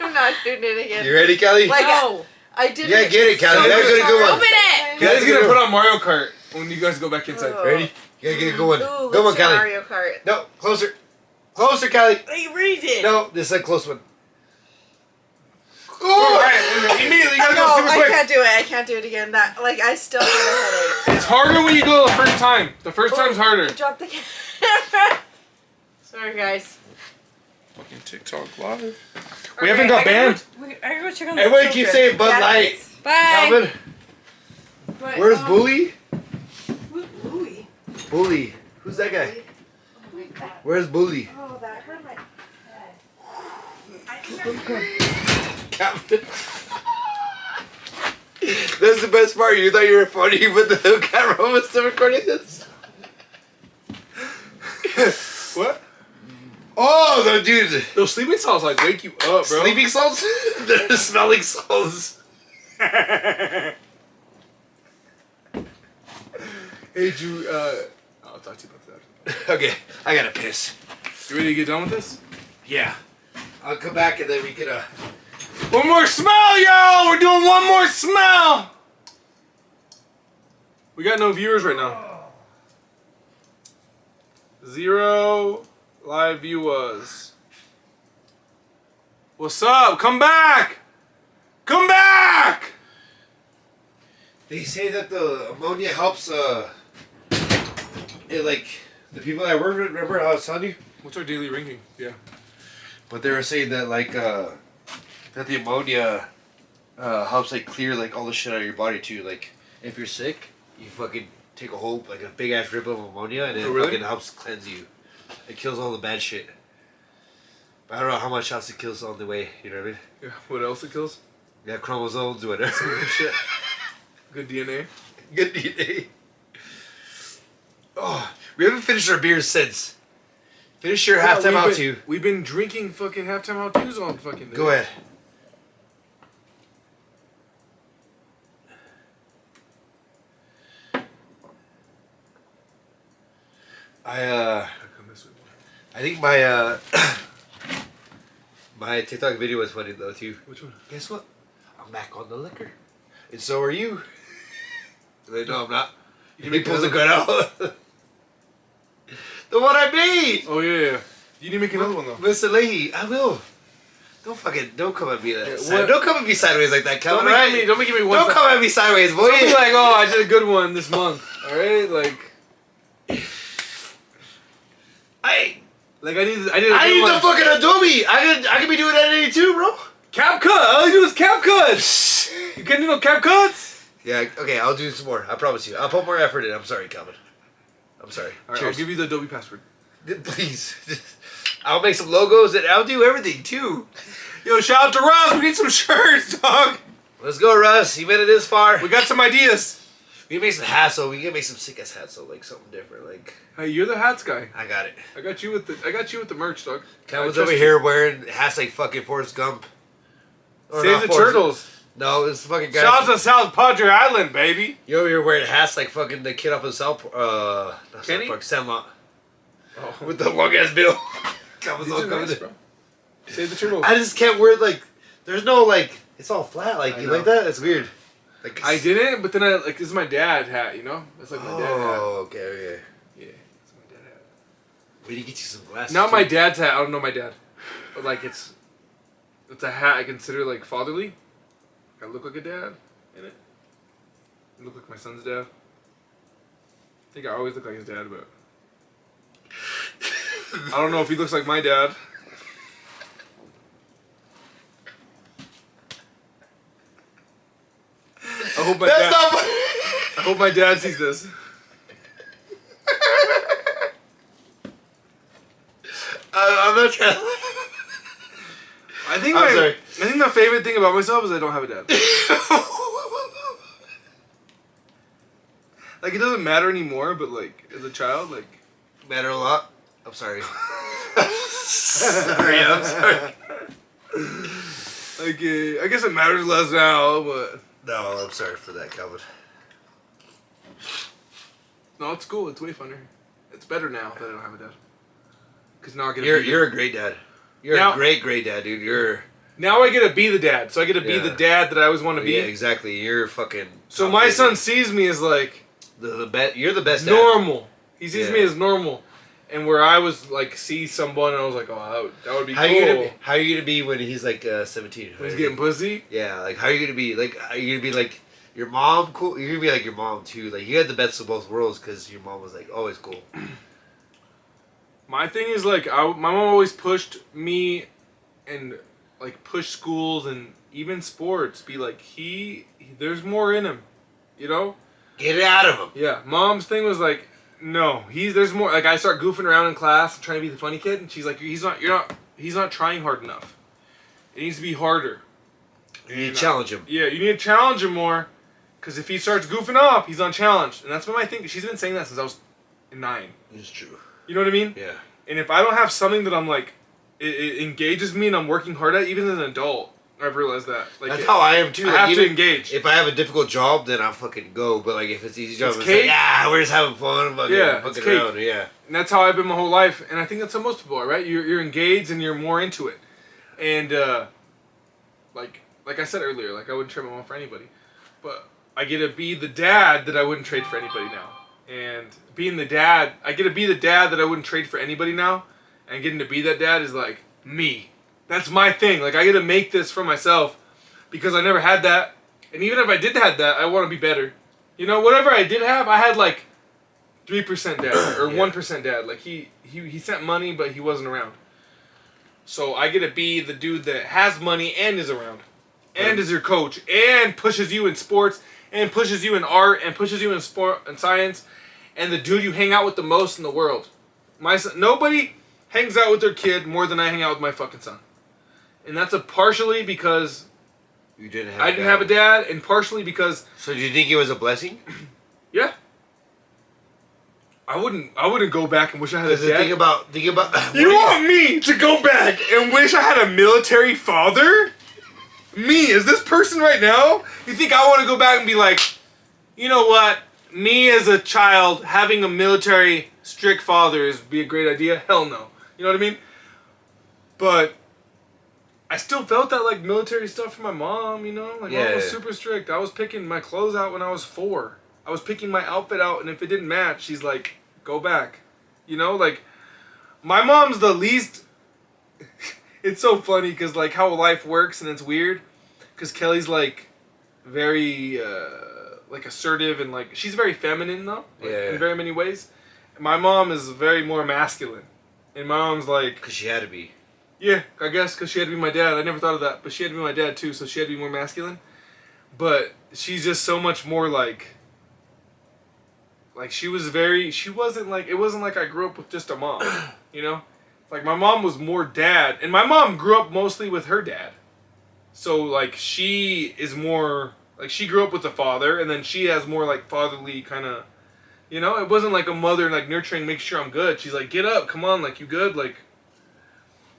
Speaker 7: I'm not doing it again.
Speaker 2: You ready, Kelly?
Speaker 7: Like
Speaker 5: No.
Speaker 7: I did.
Speaker 2: Yeah, get it, Kelly.
Speaker 7: so
Speaker 2: That was a good
Speaker 7: hard.
Speaker 2: one.
Speaker 5: Open it.
Speaker 1: Kelly's
Speaker 2: Kelly's
Speaker 1: gonna put on Mario Kart when you guys go back inside.
Speaker 7: Oh.
Speaker 2: Ready? You gotta get a good one.
Speaker 7: Ooh,
Speaker 2: Good one,
Speaker 7: let's do
Speaker 2: Kelly.
Speaker 7: Mario Kart.
Speaker 2: No, closer. Closer, Kelly.
Speaker 5: I read it.
Speaker 2: No, this is a close one.
Speaker 1: Alright, immediately you gotta
Speaker 7: No,
Speaker 1: go super
Speaker 7: I
Speaker 1: quick.
Speaker 7: can't do it. I can't do it again. That like I still have a headache.
Speaker 1: It's harder when you go the first time. The first time's harder.
Speaker 7: Drop the camera.
Speaker 5: Sorry, guys.
Speaker 1: Fucking TikTok live. We haven't got banned.
Speaker 5: I gotta go check on the
Speaker 2: Everybody
Speaker 5: children.
Speaker 2: keeps saying Bud Light.
Speaker 5: Bye.
Speaker 2: Calvin,
Speaker 7: But,
Speaker 2: where's Bully?
Speaker 7: Who's Louie?
Speaker 2: Bully. Who's that guy? Where's Bully?
Speaker 7: Oh, that hurt my head.
Speaker 2: Captain. That's the best part. You thought you were funny, but the camera was still recording this.
Speaker 1: What?
Speaker 2: Oh, the dude.
Speaker 1: Those sleeping salts like wake you up, bro.
Speaker 2: Sleeping salts? They're smelling salts.
Speaker 1: Hey, Drew. I'll talk to you about that.
Speaker 2: Okay, I gotta piss.
Speaker 1: You ready to get done with this?
Speaker 2: Yeah. I'll come back and then we can,
Speaker 1: One more smell, yo! We're doing one more smell! We got no viewers right now. 0 live viewers. What's up? Come back! Come back!
Speaker 2: They say that the ammonia helps, it, like, the people that work with, remember how I was telling you?
Speaker 1: What's our daily ranking? Yeah.
Speaker 2: But they were saying that, like, that the ammonia, helps, like, clear, like, all the shit out of your body, too. Like, if you're sick, you fucking take a whole, like, a big-ass rip of ammonia, and it
Speaker 1: Oh, really?
Speaker 2: fucking helps cleanse you. It kills all the bad shit. But I don't know how much else it kills on the way, you know what I mean?
Speaker 1: Yeah. What else it kills?
Speaker 2: Yeah, chromosomes, whatever.
Speaker 1: Shit. Good DNA.
Speaker 2: Good DNA. Oh, we haven't finished our beers since. Finish your halftime out too.
Speaker 1: We've been drinking fucking halftime out twos all fucking day.
Speaker 2: Go ahead. I think my my TikTok video was funny though too.
Speaker 1: Which one?
Speaker 2: Guess what? I'm back on the liquor, and so are you. Like, no, I'm not. He pulls a gun out. The one I made.
Speaker 1: Oh yeah. You need to make another one though.
Speaker 2: Mr. Leahy, I will. Don't come at me that.
Speaker 1: Yeah,
Speaker 2: side.
Speaker 1: what-
Speaker 2: Don't come at me sideways like that, Calvin. Right?
Speaker 1: Don't make me one.
Speaker 2: Don't come at me sideways, boy.
Speaker 1: Don't be like, oh, I did a good one this month. All right, like I did. A
Speaker 2: I
Speaker 1: good
Speaker 2: need
Speaker 1: one.
Speaker 2: the fucking Adobe. I could be doing editing too, bro.
Speaker 1: Cap cut. All I do is cap cuts. You can't do no cap cuts.
Speaker 2: Yeah. Okay, I'll do some more. I promise you. I'll put more effort in. I'm sorry, Calvin. I'm sorry.
Speaker 1: All right,
Speaker 2: Cheers.
Speaker 1: I'll give you the Adobe password.
Speaker 2: Please. I'll make some logos and I'll do everything too.
Speaker 1: Yo, shout out to Russ. We need some shirts, dog.
Speaker 2: Let's go, Russ. You made it this far.
Speaker 1: We got some ideas.
Speaker 2: We can make some hats, so we can make some sick ass hats, so like something different. Like
Speaker 1: Hey, you're the hats guy.
Speaker 2: I got it.
Speaker 1: I got you with the merch, dog.
Speaker 2: Calvin's
Speaker 1: I
Speaker 2: over
Speaker 1: trust
Speaker 2: here wearing hats like fucking Forrest Gump. Or
Speaker 1: Save
Speaker 2: not
Speaker 1: the
Speaker 2: Forrest-
Speaker 1: turtles.
Speaker 2: No, it's the fucking guy.
Speaker 1: Shout out to South Padre Island, baby.
Speaker 2: You over here wearing hats like fucking the kid up in South not
Speaker 1: Kenny?
Speaker 2: South Park, Sandlot.
Speaker 1: Oh,
Speaker 2: With the long ass bill. Calvin's
Speaker 1: these
Speaker 2: all
Speaker 1: are
Speaker 2: covered
Speaker 1: nice,
Speaker 2: in-
Speaker 1: bro. Save the turtles.
Speaker 2: I just can't wear like there's no like it's all flat, like
Speaker 1: I
Speaker 2: you
Speaker 1: know.
Speaker 2: like that? It's weird. Like
Speaker 1: I didn't, but then this is my dad hat, you know? That's like my dad hat.
Speaker 2: Oh, okay.
Speaker 1: Yeah, it's my dad hat.
Speaker 2: We need to get you some glasses.
Speaker 1: Not my
Speaker 2: too.
Speaker 1: dad's hat. I don't know my dad, but like it's a hat I consider like fatherly. I look like a dad in it. I look like my son's dad. I think I always look like his dad, but I don't know if he looks like my dad. I hope my dad. I hope my dad sees this.
Speaker 2: I'm not trying.
Speaker 1: I think
Speaker 2: I'm sorry.
Speaker 1: I think my favorite thing about myself is I don't have a dad. Like it doesn't matter anymore, but like as a child, like
Speaker 2: Matter a lot. I'm sorry. Sorry, I'm sorry.
Speaker 1: like I guess it matters less now, but
Speaker 2: No, I'm sorry for that, Calvin.
Speaker 1: no, it's cool. It's way funner. It's better now that I don't have a dad. Cause now I get to
Speaker 2: You're a great dad. You're
Speaker 1: Now-
Speaker 2: a great dad, dude.
Speaker 1: now I get to be the dad. So I get to be
Speaker 2: Yeah.
Speaker 1: the dad that I always want to be.
Speaker 2: Yeah, exactly. You're fucking.
Speaker 1: So
Speaker 2: top
Speaker 1: my
Speaker 2: favorite.
Speaker 1: son sees me as like
Speaker 2: You're the best dad.
Speaker 1: normal. He sees
Speaker 2: Yeah.
Speaker 1: me as normal, and where I was like see someone and I was like, oh, that would be
Speaker 2: How
Speaker 1: cool.
Speaker 2: are you gonna be when he's like 17?
Speaker 1: When he's getting pussy.
Speaker 2: Yeah, like how are you gonna be? Like are you gonna be like your mom? Cool. You're gonna be like your mom too. Like you had the best of both worlds because your mom was like always cool.
Speaker 1: My thing is like my mom always pushed me, and like push schools and even sports. Be like there's more in him, you know.
Speaker 2: Get it out of him.
Speaker 1: Yeah, mom's thing was like, no, there's more. Like I start goofing around in class and trying to be the funny kid, and she's like, he's not trying hard enough. It needs to be harder.
Speaker 2: You need to challenge him.
Speaker 1: Yeah, you need to challenge him more, because if he starts goofing off, he's unchallenged, and that's been my thing. She's been saying that since I was 9.
Speaker 2: It's true.
Speaker 1: You know what I mean?
Speaker 2: Yeah.
Speaker 1: And if I don't have something that I'm like, it engages me and I'm working hard at, even as an adult, I've realized that. Like
Speaker 2: That's how I am too.
Speaker 1: I
Speaker 2: Like,
Speaker 1: have to
Speaker 2: even
Speaker 1: engage.
Speaker 2: If I have a difficult job, then I'll fucking go. But like if it's easy job,
Speaker 1: It's
Speaker 2: it's
Speaker 1: cake.
Speaker 2: like, yeah, we're just having fun, fucking,
Speaker 1: Yeah, it's
Speaker 2: fucking
Speaker 1: cake.
Speaker 2: around. Yeah.
Speaker 1: And that's how I've been my whole life. And I think that's how most people are, right? You're engaged and you're more into it. And like I said earlier, like I wouldn't trade my mom for anybody. But I get to be the dad that I wouldn't trade for anybody now. And being the dad, I get to be the dad that I wouldn't trade for anybody now. And getting to be that dad is like me. That's my thing. Like I get to make this for myself because I never had that. And even if I did have that, I want to be better. You know, whatever I did have, I had like 3% dad or 1% dad. Like he sent money, but he wasn't around. So I get to be the dude that has money and is around, and is your coach, and pushes you in sports, and pushes you in art, and pushes you in sport and science, and the dude you hang out with the most in the world. My son, nobody hangs out with their kid more than I hang out with my fucking son, and that's partially because
Speaker 2: You didn't have.
Speaker 1: I didn't have a dad, and partially because
Speaker 2: So do you think it was a blessing?
Speaker 1: yeah. I wouldn't go back and wish I had a
Speaker 2: Because
Speaker 1: dad.
Speaker 2: think about.
Speaker 1: You want me to go back and wish I had a military father? Me, is this person right now? You think I want to go back and be like, you know what? Me as a child having a military strict father is be a great idea? Hell no. You know what I mean? But I still felt that like military stuff from my mom, you know? Like mom was
Speaker 2: Yeah.
Speaker 1: super strict. I was picking my clothes out when I was 4. I was picking my outfit out, and if it didn't match, she's like, go back. You know, like, my mom's the least... It's so funny, because, like, how life works, and it's weird. Because Kelly's, like, very, like, assertive, and, like, she's very feminine, though. Like,
Speaker 2: Yeah.
Speaker 1: in very many ways. And my mom is very more masculine. And my mom's like...
Speaker 2: Because she had to be.
Speaker 1: Yeah, I guess, because she had to be my dad. I never thought of that, but she had to be my dad, too, so she had to be more masculine. But she's just so much more, like she wasn't like, it wasn't like I grew up with just a mom, you know? Like, my mom was more dad, and my mom grew up mostly with her dad. So, like, she is more, like, she grew up with a father, and then she has more, like, fatherly kind of, you know? It wasn't like a mother, like, nurturing, make sure I'm good. She's like, get up, come on, like, you good? Like,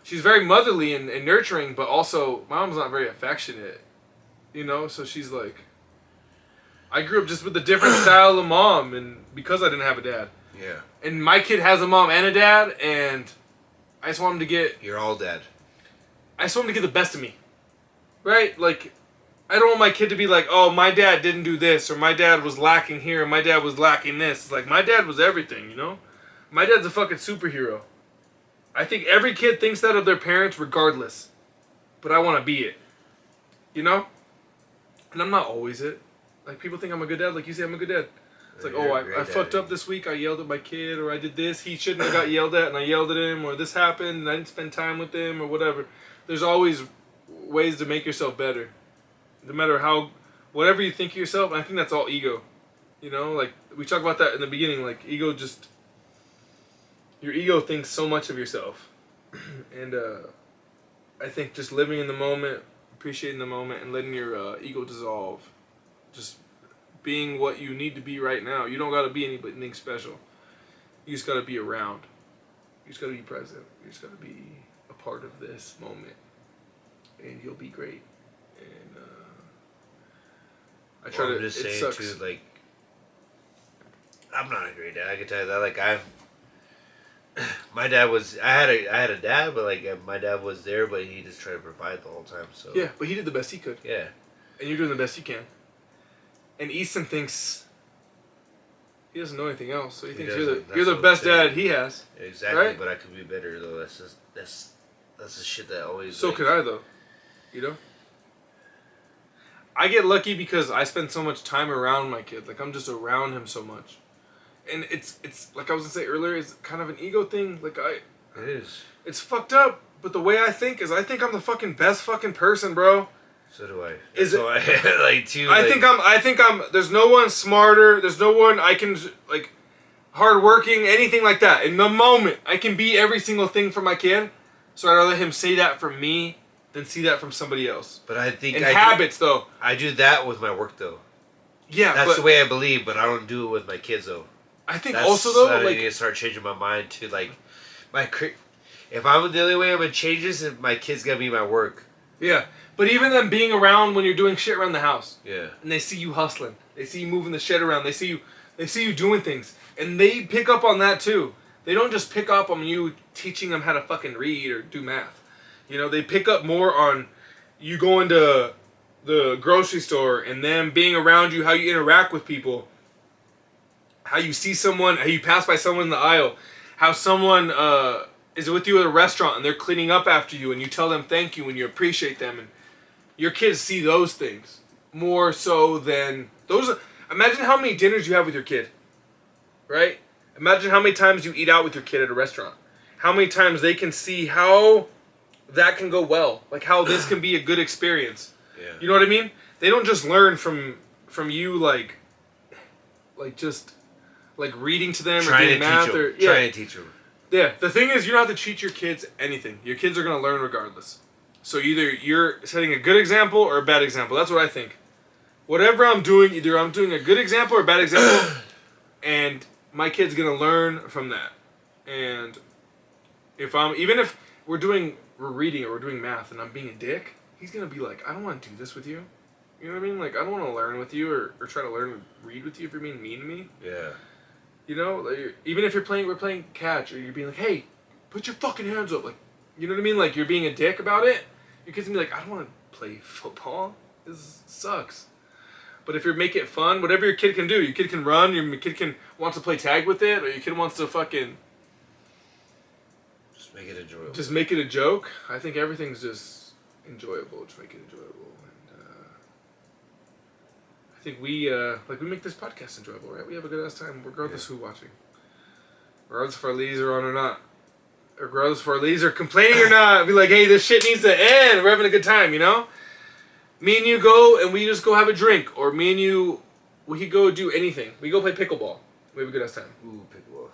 Speaker 1: she's very motherly and nurturing, but also, my mom's not very affectionate, you know? So she's like... I grew up just with a different style of mom, and because I didn't have a dad.
Speaker 2: Yeah.
Speaker 1: And my kid has a mom and a dad, and I just want him to get...
Speaker 2: You're all dead.
Speaker 1: I just want him to get the best of me. Right? Like, I don't want my kid to be like, oh, my dad didn't do this, or my dad was lacking here, or my dad was lacking this. It's like, my dad was everything, you know? My dad's a fucking superhero. I think every kid thinks that of their parents regardless. But I want to be it. You know? And I'm not always it. Like, people think I'm a good dad. Like you say, I'm a good dad. It's like,
Speaker 2: You're
Speaker 1: oh,
Speaker 2: a great
Speaker 1: I fucked
Speaker 2: daddy.
Speaker 1: up this week. I yelled at my kid, or I did this. He shouldn't have got yelled at, and I yelled at him, or this happened, and I didn't spend time with him, or whatever. There's always ways to make yourself better. No matter how, whatever you think of yourself, and I think that's all ego. You know, like, we talked about that in the beginning. Like, ego just, your ego thinks so much of yourself. And I think just living in the moment, appreciating the moment, and letting your ego dissolve. Just being what you need to be right now. You don't got to be anything special. You just got to be around. You just got to be present. You just got to be a part of this moment. And you'll be great. And I try
Speaker 2: Well,
Speaker 1: to,
Speaker 2: I'm just
Speaker 1: it
Speaker 2: saying
Speaker 1: sucks.
Speaker 2: too, like, I'm not a great dad. I can tell you that. Like, my dad was. I had a dad, but like my dad was there, but he just tried to provide the whole time. So
Speaker 1: Yeah, but he did the best he could.
Speaker 2: yeah.
Speaker 1: And you're doing the best you can. And Easton thinks he doesn't know anything else, so he thinks you're
Speaker 2: doesn't.
Speaker 1: the
Speaker 2: That's what I'm
Speaker 1: best
Speaker 2: saying.
Speaker 1: dad he has.
Speaker 2: Exactly,
Speaker 1: Right?
Speaker 2: but I could be better though. That's the shit that always.
Speaker 1: So
Speaker 2: like,
Speaker 1: could I though. You know? I get lucky because I spend so much time around my kid. Like, I'm just around him so much. And it's like I was gonna say earlier, it's kind of an ego thing. Like,
Speaker 2: It is.
Speaker 1: it's fucked up, but the way I think is I think I'm the fucking best fucking person, bro.
Speaker 2: So do I.
Speaker 1: Is
Speaker 2: That's why like too.
Speaker 1: I
Speaker 2: like,
Speaker 1: think I'm there's no one smarter, there's no one I can, like, hardworking, anything like that. In the moment, I can be every single thing for my kid. So I'd rather him say that from me than see that from somebody else.
Speaker 2: But I think
Speaker 1: And
Speaker 2: I
Speaker 1: habits though.
Speaker 2: I do that with my work though.
Speaker 1: Yeah,
Speaker 2: That's
Speaker 1: but
Speaker 2: the way I believe, but I don't do it with my kids though.
Speaker 1: I think
Speaker 2: That's,
Speaker 1: also though,
Speaker 2: I
Speaker 1: like,
Speaker 2: need to start changing my mind to like if I'm the only way I'm gonna change this, if my kid's gonna be my work.
Speaker 1: yeah. But even them being around when you're doing shit around the house,
Speaker 2: Yeah.
Speaker 1: and they see you hustling, they see you moving the shit around, they see you doing things, and they pick up on that too. They don't just pick up on you teaching them how to fucking read or do math. You know, they pick up more on you going to the grocery store and them being around you, how you interact with people, how you see someone, how you pass by someone in the aisle, how someone is with you at a restaurant and they're cleaning up after you and you tell them thank you and you appreciate them, and your kids see those things more so than those. Imagine how many dinners you have with your kid, right? Imagine how many times you eat out with your kid at a restaurant. How many times they can see how that can go well, like how this can be a good experience.
Speaker 2: Yeah.
Speaker 1: You know what I mean? They don't just learn from you like just like reading to them or
Speaker 2: Trying
Speaker 1: doing
Speaker 2: to
Speaker 1: math
Speaker 2: teach them.
Speaker 1: or yeah.
Speaker 2: Trying to teach them.
Speaker 1: Yeah, the thing is, you don't have to teach your kids anything. Your kids are going to learn regardless. So either you're setting a good example or a bad example. That's what I think. Whatever I'm doing, either I'm doing a good example or a bad example, and my kid's going to learn from that. And even if we're reading or we're doing math and I'm being a dick, he's going to be like, I don't want to do this with you. You know what I mean? Like, I don't want to learn with you or try to learn and read with you if you're being mean to me.
Speaker 2: Yeah.
Speaker 1: You know, like, even if we're playing catch, or you're being like, hey, put your fucking hands up. Like, you know what I mean? Like, you're being a dick about it. Your kid's gonna be like, I don't want to play football. This sucks. But if you make it fun, whatever your kid can do, your kid can run, your kid wants to play tag with it, or your kid wants to fucking
Speaker 2: Just make it enjoyable.
Speaker 1: just make it a joke. I think everything's just enjoyable. Just make it enjoyable. And I think we make this podcast enjoyable, right? We have a good ass time, regardless who's watching. Regardless if our ladies are on or not. Regardless if our ladies are complaining or not. Be like, hey, this shit needs to end. We're having a good time, you know? Me and you go and we just go have a drink. Or me and you, we could go do anything. We go play pickleball. We have a good ass time.
Speaker 2: Ooh, pickleball.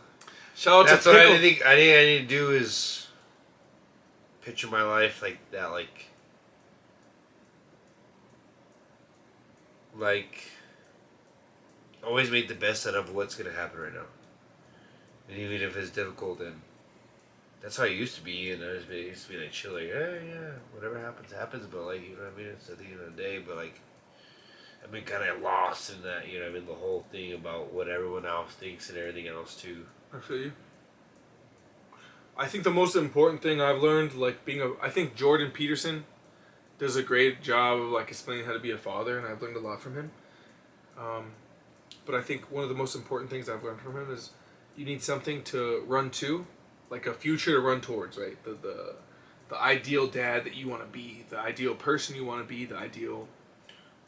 Speaker 1: Shout out
Speaker 2: That's
Speaker 1: to
Speaker 2: what
Speaker 1: Pickle.
Speaker 2: I think. I need to do is picture my life like that, like always make the best out of what's gonna happen right now, and even if it's difficult, then that's how it used to be. And I used to be like chill, like yeah, whatever happens, happens. But like, you know what I mean? It's at the end of the day. But like, I've been kind of lost in that, you know, I mean, the whole thing about what everyone else thinks and everything else too.
Speaker 1: I feel you. I think the most important thing I've learned, like I think Jordan Peterson does a great job of like explaining how to be a father, and I've learned a lot from him. But I think one of the most important things I've learned from him is you need something to run to, like a future to run towards, right? The ideal dad that you want to be, the ideal person you want to be, the ideal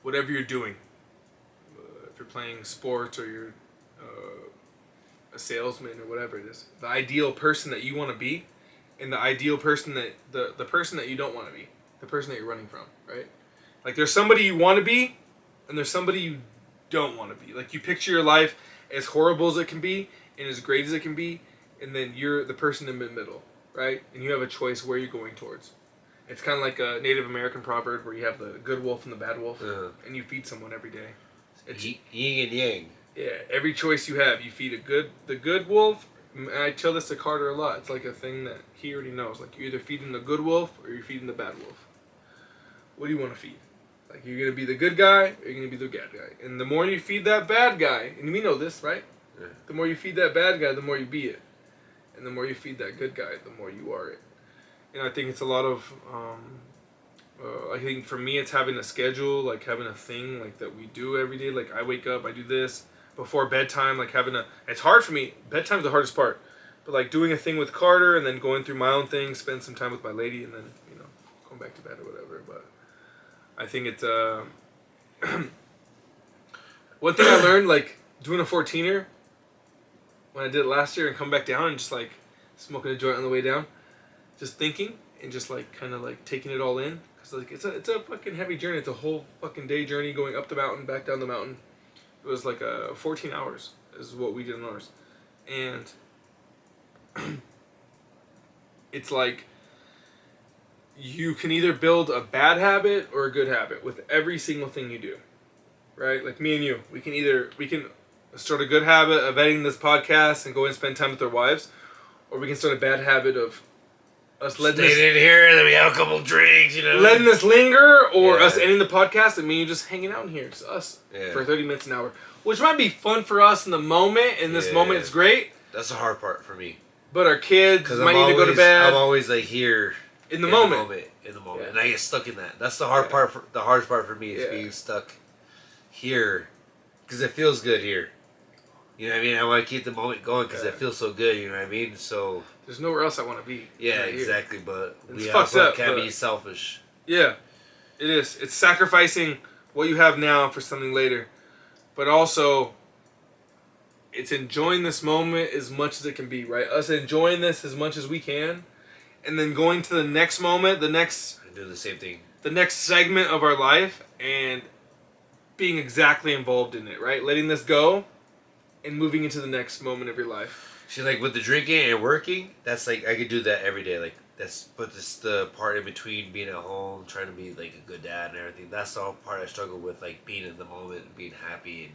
Speaker 1: whatever you're doing. If you're playing sports or you're a salesman or whatever it is, the ideal person that you want to be, and the ideal person that the person that you don't want to be, the person that you're running from, right? Like there's somebody you want to be, and there's somebody you don't want to be. Like you picture your life as horrible as it can be and as great as it can be, and then you're the person in the middle, right? And you have a choice where you're going towards. It's kind of like a Native American proverb where you have the good wolf and the bad wolf, and you feed someone every day. It's
Speaker 2: yin and yang.
Speaker 1: Yeah, every choice you have, you feed the good wolf. And I tell this to Carter a lot. It's like a thing that he already knows. Like you're either feeding the good wolf or you're feeding the bad wolf. What do you want to feed? Like you're gonna be the good guy or you're gonna be the bad guy. And the more you feed that bad guy, and we know this, right?
Speaker 2: Yeah.
Speaker 1: The more you feed that bad guy, the more you be it. And the more you feed that good guy, the more you are it. And I think it's a lot of, I think for me it's having a schedule, like having a thing like that we do every day. Like I wake up, I do this before bedtime, like it's hard for me. Bedtime's the hardest part. But like doing a thing with Carter and then going through my own thing, spend some time with my lady and then, going back to bed or whatever. But I think it's, one thing I learned, like doing a 14er, when I did it last year and come back down and just like smoking a joint on the way down, just thinking and just like kind of like taking it all in. Cause like it's a fucking heavy journey. It's a whole fucking day journey going up the mountain, back down the mountain. It was like 14 hours is what we did on ours. And it's like you can either build a bad habit or a good habit with every single thing you do. Right? Like me and you, we can start a good habit of editing this podcast and go and spend time with our wives, or we can start a bad habit of us letting
Speaker 2: Staying in here, then we have a couple drinks,
Speaker 1: letting this linger, or us ending the podcast and me and you just hanging out in here, just us for 30 minutes an hour, which might be fun for us in the moment. In this moment, it's great.
Speaker 2: That's the hard part for me.
Speaker 1: But our kids might need to go to bed.
Speaker 2: I'm always like here
Speaker 1: in the moment,
Speaker 2: and I get stuck in that. That's the hard part. The hardest part for me is being stuck here, because it feels good here. You know what I mean? I want to keep the moment going because it feels so good. You know what I mean? So
Speaker 1: there's nowhere else I want to be.
Speaker 2: Yeah, exactly. But
Speaker 1: it's
Speaker 2: we
Speaker 1: fucked
Speaker 2: also
Speaker 1: up,
Speaker 2: can't be selfish.
Speaker 1: Yeah, it is. It's sacrificing what you have now for something later, but also it's enjoying this moment as much as it can be. Right? Us enjoying this as much as we can, and then going to the next moment,
Speaker 2: And do the same thing.
Speaker 1: the next segment of our life, and being exactly involved in it. Right? Letting this go. And moving into the next moment of your life.
Speaker 2: See, like with the drinking and working, that's like I could do that every day. Like but this the part in between being at home, trying to be like a good dad and everything. That's the part I struggle with, like being in the moment, and being happy,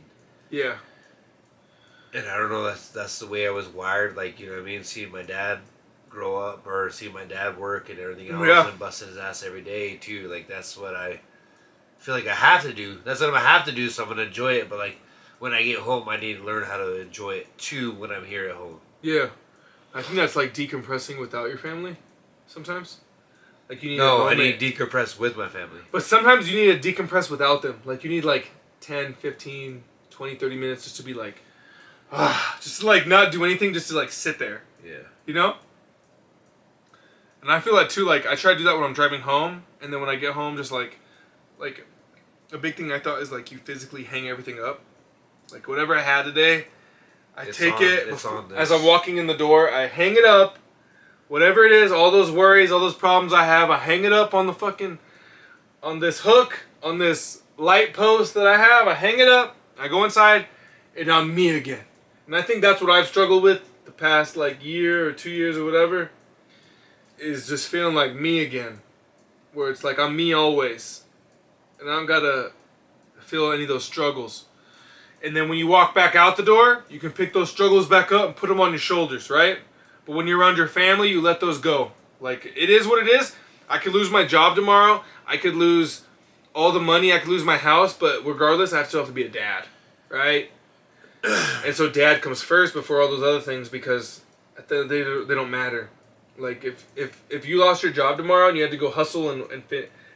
Speaker 2: and I don't know. That's the way I was wired. Like you know what I mean, seeing my dad grow up or seeing my dad work and everything else, and busting his ass every day too. Like that's what I feel like I have to do. That's what I have to do. So I'm gonna enjoy it, but like. When I get home, I need to learn how to enjoy it too when I'm here at home.
Speaker 1: Yeah. I think that's like decompressing without your family sometimes. Like you need
Speaker 2: I need to decompress with my family.
Speaker 1: But sometimes you need to decompress without them. Like you need like 10, 15, 20, 30 minutes just to be like, just to like not do anything, just to like sit there.
Speaker 2: Yeah.
Speaker 1: You know? And I feel that too, like I try to do that when I'm driving home, and then when I get home, just like a big thing I thought is like you physically hang everything up. Like whatever I had today, as I'm walking in the door, I hang it up. Whatever it is, all those worries, all those problems I have, I hang it up on the fucking, on this hook, on this light post that I have. I hang it up, I go inside, and I'm me again. And I think that's what I've struggled with the past like year or 2 years or whatever, is just feeling like me again. Where it's like I'm me always. And I don't gotta feel any of those struggles. And then when you walk back out the door, you can pick those struggles back up and put them on your shoulders, right? But when you're around your family, you let those go. Like, it is what it is. I could lose my job tomorrow. I could lose all the money. I could lose my house. But regardless, I still have to be a dad, right? And so dad comes first before all those other things because at the end of the day, they don't matter. Like, if you lost your job tomorrow and you had to go hustle and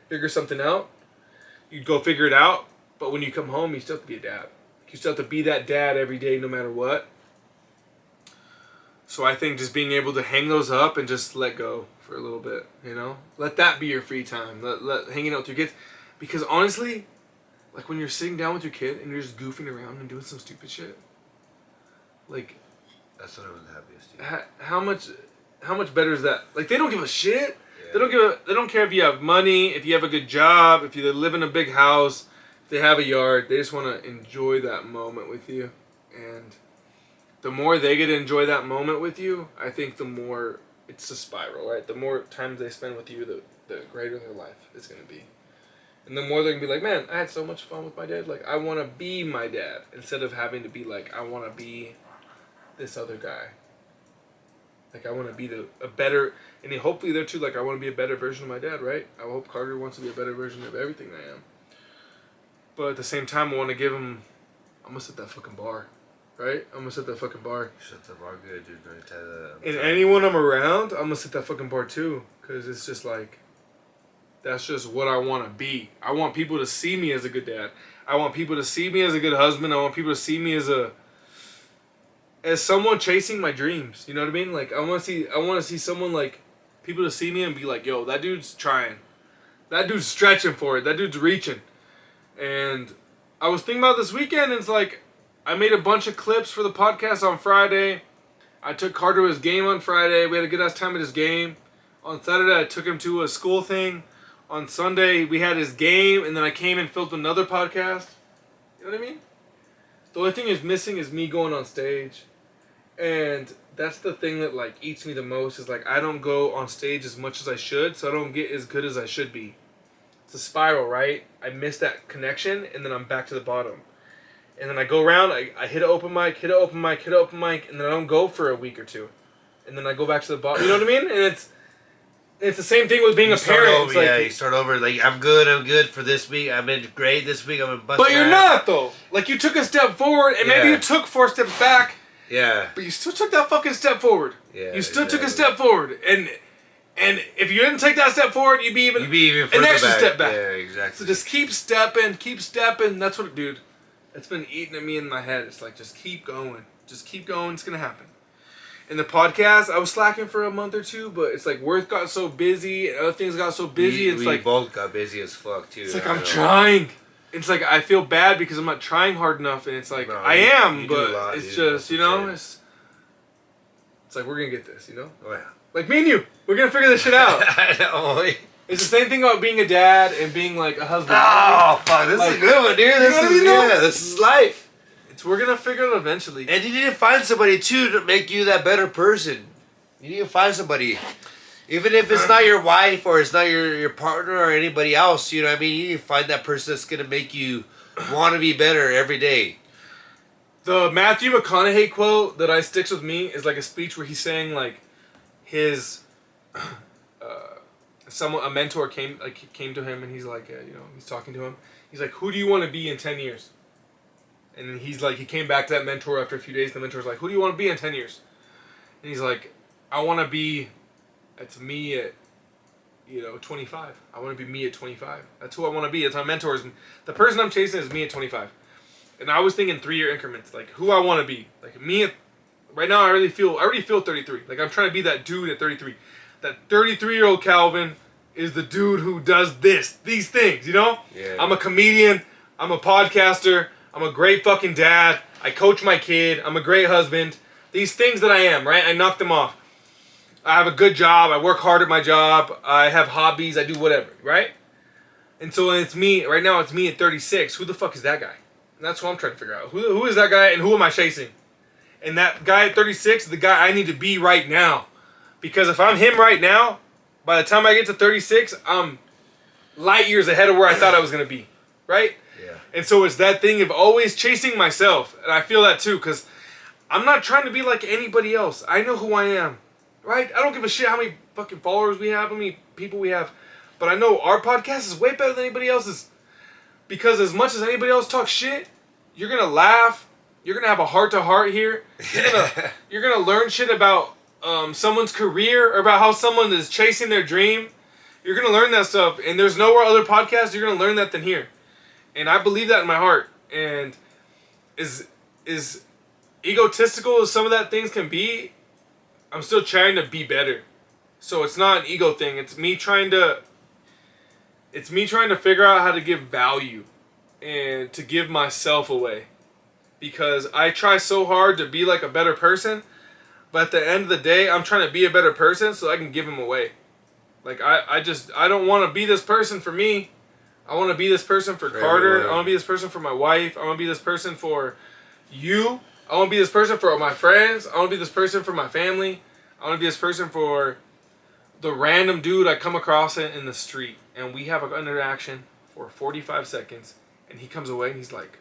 Speaker 1: figure something out, you'd go figure it out. But when you come home, you still have to be a dad. You still have to be that dad every day no matter what. So I think just being able to hang those up and just let go for a little bit, you know? Let that be your free time. Let hanging out with your kids. Because honestly, Like when you're sitting down with your kid and you're just goofing around and doing some stupid shit. Like,
Speaker 2: That's what I was happiest.
Speaker 1: how much better is that? Like they don't give a shit. Yeah. They don't care if you have money, if you have a good job, if you live in a big house, if they have a yard. They just want to enjoy that moment with you. And the more they get to enjoy that moment with you, I think the more it's a spiral, right? The more times they spend with you, the greater their life is going to be. And the more they're going to be like, man, I had so much fun with my dad. Like, I want to be my dad. Instead of having to be like, I want to be this other guy. Like, I want to be a better... And hopefully they're too, like, I want to be a better version of my dad, right? I hope Carter wants to be a better version of everything I am. But at the same time, I want to give him... I'm going to set that fucking bar. Right? I'm going to set that fucking bar.
Speaker 2: Set the bar good, dude.
Speaker 1: And anyone I'm around, I'm going to set that fucking bar too. Because it's just like... That's just what I want to be. I want people to see me as a good dad. I want people to see me as a good husband. I want people to see me as someone chasing my dreams. You know what I mean? Like I want to see someone like people to see me and be like, "Yo, that dude's trying. That dude's stretching for it. That dude's reaching." And I was thinking about this weekend, and it's like I made a bunch of clips for the podcast on Friday. I took Carter to his game on Friday. We had a good ass time at his game. On Saturday, I took him to a school thing. On Sunday, we had his game, and then I came and filmed another podcast. You know what I mean? The only thing is missing is me going on stage. And that's the thing that, like, eats me the most is, like, I don't go on stage as much as I should, so I don't get as good as I should be. It's a spiral, right? I miss that connection, and then I'm back to the bottom. And then I go around, I hit an open mic, hit an open mic, hit an open mic, and then I don't go for a week or two. And then I go back to the bottom. You know what I mean? And it's the same thing with being a parent.
Speaker 2: Over,
Speaker 1: it's like,
Speaker 2: you start over. Like, I'm good for this week. I've been great this week. I'm in bust.
Speaker 1: But you're not, though. Like, you took a step forward, and maybe you took 4 steps back.
Speaker 2: Yeah.
Speaker 1: But you still took that fucking step forward.
Speaker 2: Yeah.
Speaker 1: You still took a step forward. And if you didn't take that step forward, you'd be even an extra step back.
Speaker 2: Yeah, exactly.
Speaker 1: So just keep stepping. That's what, dude. It's been eating at me in my head. It's like, just keep going. Just keep going. It's going to happen. In the podcast, I was slacking for a month or two, but it's like work got so busy and other things got so busy.
Speaker 2: We both got busy as fuck too.
Speaker 1: It's like I'm trying. It's like I feel bad because I'm not trying hard enough, and it's like I am, but it's just, you know, it's like we're gonna get this, you know.
Speaker 2: Oh yeah.
Speaker 1: Like me and you, we're gonna figure this shit out.
Speaker 2: I know.
Speaker 1: It's the same thing about being a dad and being like a husband.
Speaker 2: Oh fuck, this is a good one, dude. This is life.
Speaker 1: We're gonna figure it out eventually.
Speaker 2: And you need to find somebody too to make you that better person. You need to find somebody. Even if it's not your wife or it's not your partner or anybody else, you know what I mean? You need to find that person that's gonna make you want to be better every day.
Speaker 1: The Matthew McConaughey quote that sticks with me is like a speech where he's saying like his a mentor came to him and he's like he's talking to him. He's like, who do you want to be in 10 years? And he's like, he came back to that mentor after a few days. The mentor's like, who do you want to be in 10 years? And he's like, I want to be, it's me at, 25. I want to be me at 25. That's who I want to be. That's my mentors. And the person I'm chasing is me at 25. And I was thinking 3-year increments, like who I want to be. Like me at, right now I already feel 33. Like I'm trying to be that dude at 33. That 33-year-old Calvin is the dude who does these things, you know?
Speaker 2: Yeah.
Speaker 1: I'm a comedian. I'm a podcaster. I'm a great fucking dad. I coach my kid. I'm a great husband. These things that I am, right? I knocked them off. I have a good job. I work hard at my job. I have hobbies. I do whatever, right? And so it's me. Right now it's me at 36. Who the fuck is that guy? And that's what I'm trying to figure out. Who is that guy and who am I chasing? And that guy at 36 is the guy I need to be right now. Because if I'm him right now, by the time I get to 36, I'm light years ahead of where I thought I was going to be, right? And so it's that thing of always chasing myself. And I feel that too, because I'm not trying to be like anybody else. I know who I am, right? I don't give a shit how many fucking followers we have, how many people we have. But I know our podcast is way better than anybody else's. Because as much as anybody else talks shit, you're going to laugh. You're going to have a heart-to-heart here. You're gonna learn shit about someone's career or about how someone is chasing their dream. You're going to learn that stuff. And there's nowhere other podcasts you're going to learn that than here. And I believe that in my heart. And is egotistical as some of that things can be, I'm still trying to be better. So it's not an ego thing. It's me trying to figure out how to give value and to give myself away. Because I try so hard to be like a better person, but at the end of the day, I'm trying to be a better person so I can give him away. Like, I don't want to be this person for me. I want to be this person for Carter.
Speaker 2: everyone.
Speaker 1: I want to be this person for my wife. I want to be this person for you. I want to be this person for my friends. I want to be this person for my family. I want to be this person for the random dude I come across in the street. And we have an interaction for 45 seconds. And he comes away and he's like,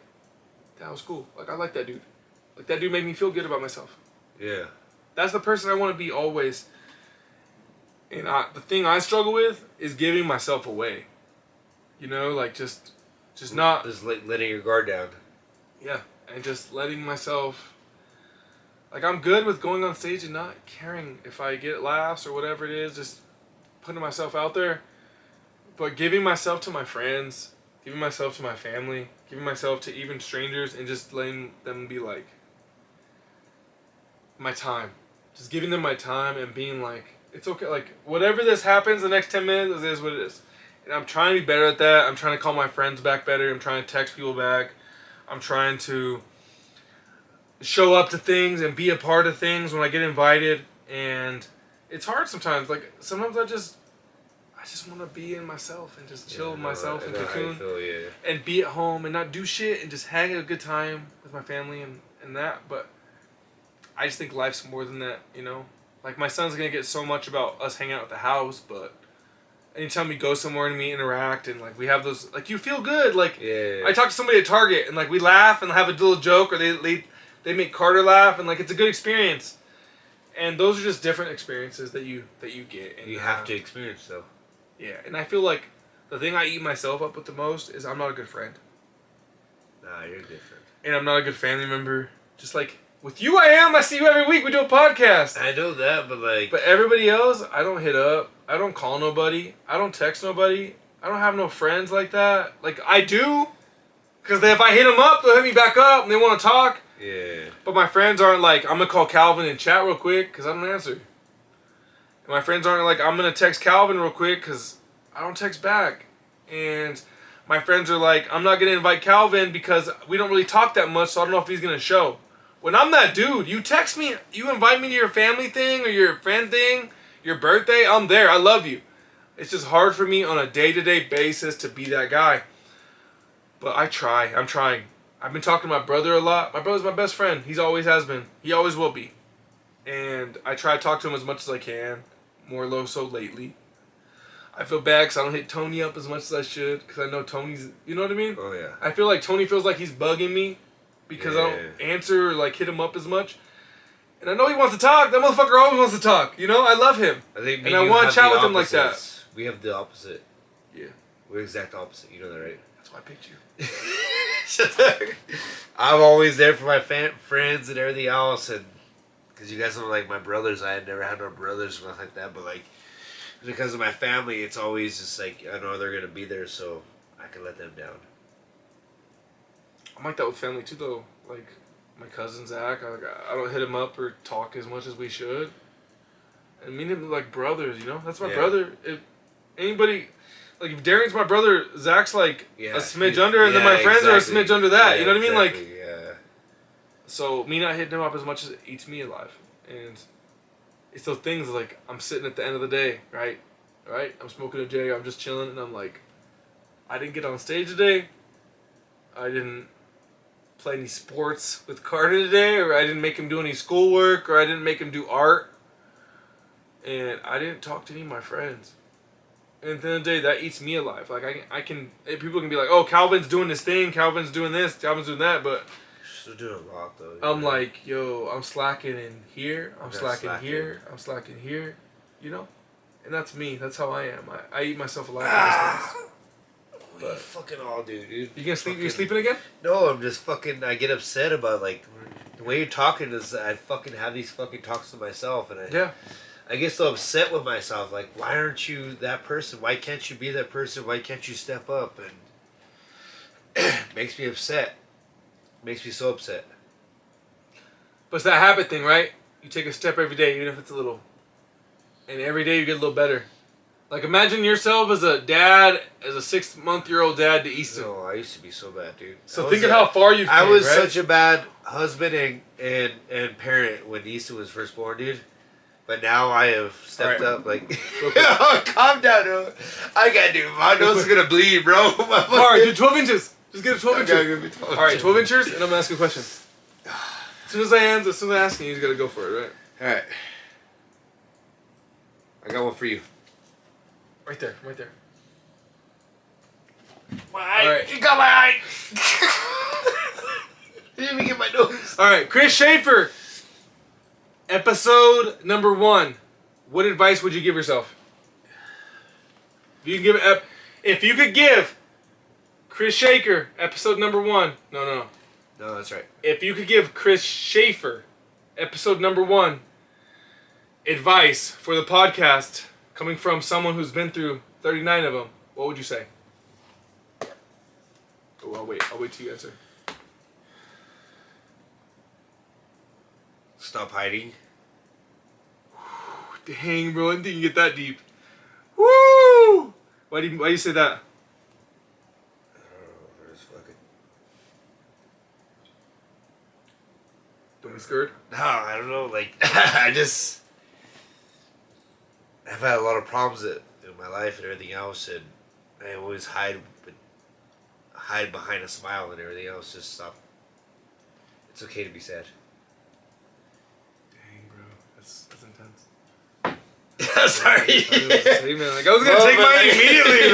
Speaker 1: that was cool. Like, I like that dude. Like, that dude made me feel good about myself.
Speaker 2: Yeah.
Speaker 1: That's the person I want to be always. And the thing I struggle with is giving myself away. You know, like just not.
Speaker 2: Just letting your guard down.
Speaker 1: Yeah, and just letting myself. Like, I'm good with going on stage and not caring if I get laughs or whatever it is, just putting myself out there. But giving myself to my friends, giving myself to my family, giving myself to even strangers, and just letting them be like my time. Just giving them my time and being like, it's okay. Like, whatever this happens the next 10 minutes, it is what it is. And I'm trying to be better at that. I'm trying to call my friends back better. I'm trying to text people back. I'm trying to show up to things and be a part of things when I get invited. And it's hard sometimes. Like, sometimes I just want to be in myself and just chill with myself and cocoon. And be at home and not do shit and just hang a good time with my family and that. But I just think life's more than that, you know? Like, my son's going to get so much about us hanging out at the house, but anytime we go somewhere and we interact and, like, we have those, like, you feel good. Like, I talk to somebody at Target and, like, we laugh and have a little joke, or they make Carter laugh, and, like, it's a good experience. And those are just different experiences that you get. And
Speaker 2: you have to experience, though.
Speaker 1: Yeah, and I feel like the thing I eat myself up with the most is I'm not a good friend.
Speaker 2: Nah, you're different.
Speaker 1: And I'm not a good family member. Just like, with you I am. I see you every week. We do a podcast.
Speaker 2: I know that, but like...
Speaker 1: But everybody else, I don't hit up. I don't call nobody. I don't text nobody. I don't have no friends like that. Like, I do. Because if I hit them up, they'll hit me back up and they want to talk.
Speaker 2: Yeah.
Speaker 1: But my friends aren't like, I'm going to call Calvin and chat real quick because I don't answer. And my friends aren't like, I'm going to text Calvin real quick because I don't text back. And my friends are like, I'm not going to invite Calvin because we don't really talk that much, so I don't know if he's going to show. When I'm that dude, you text me, you invite me to your family thing or your friend thing, your birthday, I'm there. I love you. It's just hard for me on a day-to-day basis to be that guy. But I try. I'm trying. I've been talking to my brother a lot. My brother's my best friend. He always has been. He always will be. And I try to talk to him as much as I can. More low so lately. I feel bad because I don't hit Tony up as much as I should. Because I know Tony's... You know what I mean?
Speaker 2: Oh, yeah.
Speaker 1: I feel like Tony feels like he's bugging me. Because I don't answer or like hit him up as much. And I know he wants to talk. That motherfucker always wants to talk. You know? I love him.
Speaker 2: I think
Speaker 1: and I want to chat with him like that.
Speaker 2: We have the opposite.
Speaker 1: Yeah.
Speaker 2: We're exact opposite. You know that, right?
Speaker 1: That's why I picked you.
Speaker 2: I'm always there for my friends and everything else, and because you guys don't like my brothers, I had never had no brothers or nothing like that. But like, because of my family, it's always just like I know they're gonna be there, so I can let them down.
Speaker 1: I'm like that with family too, though. Like my cousin Zach, I don't hit him up or talk as much as we should. And me and him are like brothers, you know. That's my brother. If anybody. Like, if Darian's my brother, Zach's, like, a smidge under, and then my friends are a smidge under that.
Speaker 2: Yeah,
Speaker 1: you know what I mean? Like,
Speaker 2: yeah.
Speaker 1: So, me not hitting him up as much as it eats me alive. And it's those things, like, I'm sitting at the end of the day, right? I'm smoking a J, I'm just chilling, and I'm like, I didn't get on stage today. I didn't play any sports with Carter today, or I didn't make him do any schoolwork, or I didn't make him do art. And I didn't talk to any of my friends. And at the end of the day, that eats me alive. Like, I can people can be like, oh, Calvin's doing this thing, Calvin's doing this, Calvin's doing that, but
Speaker 2: Still doing a lot, though.
Speaker 1: I'm like, yo, I'm slacking in here, I'm slacking here, I'm slacking here, you know? And that's me. That's how I am. I eat myself alive for these things.
Speaker 2: But you fucking all do, dude.
Speaker 1: You gonna sleep? You sleeping again?
Speaker 2: No, I'm just fucking. I get upset about like the way you're talking. Is I fucking have these fucking talks to myself, and I get so upset with myself. Like, why aren't you that person? Why can't you be that person? Why can't you step up? And makes me upset. Makes me so upset.
Speaker 1: But it's that habit thing, right? You take a step every day, even if it's a little. And every day you get a little better. Like, imagine yourself as a dad, as a 6-month-old dad to Easton.
Speaker 2: No, I used to be so bad, dude.
Speaker 1: So think of how far you've
Speaker 2: I
Speaker 1: came,
Speaker 2: was
Speaker 1: right?
Speaker 2: such a bad husband and parent when Easton was first born, dude. But now I have stepped
Speaker 1: All right.
Speaker 2: up, like... Calm down, bro. I can't do it. My nose is going to bleed, bro.
Speaker 1: Alright, do 12 inches. Just get a 12 inches.
Speaker 2: Okay,
Speaker 1: Alright, 12 inches, and I'm going to ask you a question. As soon as I ask you, you just got to go for it, right?
Speaker 2: Alright. I got one for you.
Speaker 1: Right there, right there.
Speaker 2: My eye.
Speaker 1: Alright.
Speaker 2: You got my eye. Didn't even get my nose.
Speaker 1: Alright, Chris Shaffer. Episode number 1. What advice would you give yourself? If you could give Chris Shaker episode number 1. No.
Speaker 2: No, that's right.
Speaker 1: If you could give Chris Shaffer episode number 1 advice for the podcast coming from someone who's been through 39 of them, what would you say? Oh, I'll wait till you answer.
Speaker 2: Stop hiding.
Speaker 1: Dang, bro, I didn't think you get that deep. Woo! Why do you say that?
Speaker 2: I don't know. There's fucking...
Speaker 1: Don't be scared.
Speaker 2: No, I don't know. Like, I've had a lot of problems in my life and everything else, and I always hide behind a smile and everything else. Just stop. It's okay to be sad.
Speaker 1: Dang, bro, that's intense.
Speaker 2: Sorry.
Speaker 1: I was gonna take mine immediately.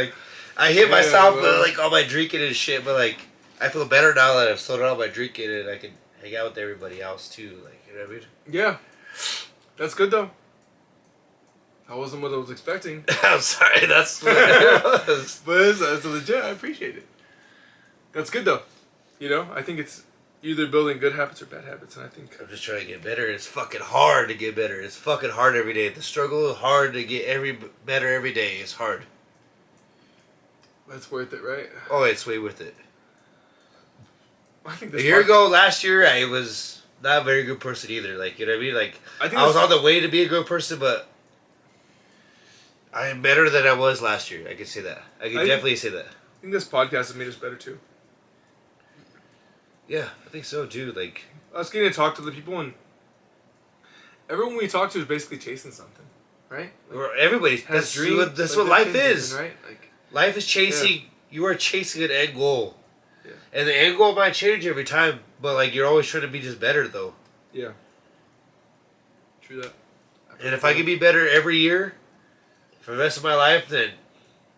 Speaker 2: Like, I hit myself
Speaker 1: bro.
Speaker 2: with like all my drinking and shit, but like I feel better now that I've slowed down my drinking and I can hang out with everybody else too. Like, you know what I mean?
Speaker 1: Yeah, that's good though. That wasn't what I was expecting,
Speaker 2: I'm sorry. That's what it was.
Speaker 1: but it's legit. I appreciate it. That's good though. You know, I think it's either building good habits or bad habits, and I think
Speaker 2: I'm just trying to get better. It's fucking hard to get better. It's fucking hard every day. The struggle is hard to get better every day. It's hard.
Speaker 1: that's worth it, right?
Speaker 2: Oh, it's way worth it.
Speaker 1: I think
Speaker 2: A year ago, last year, I was not a very good person either. Like, you know what I mean? Like,
Speaker 1: I think
Speaker 2: I was
Speaker 1: this-
Speaker 2: on the way to be a good person, but I am better than I was last year. I can say that. I can definitely say that.
Speaker 1: I think this podcast has made us better too.
Speaker 2: Yeah, I think so too. Like,
Speaker 1: Us getting to talk to the people, and everyone we talk to is basically chasing something, right?
Speaker 2: everybody.
Speaker 1: Has
Speaker 2: That's
Speaker 1: like,
Speaker 2: what life
Speaker 1: things
Speaker 2: is.
Speaker 1: even, right? Like,
Speaker 2: Life is chasing. You are chasing an end goal.
Speaker 1: Yeah.
Speaker 2: And the end goal might change every time, but like you're always trying to be just better though.
Speaker 1: yeah. True that.
Speaker 2: And if I can be better every year for the rest of my life, then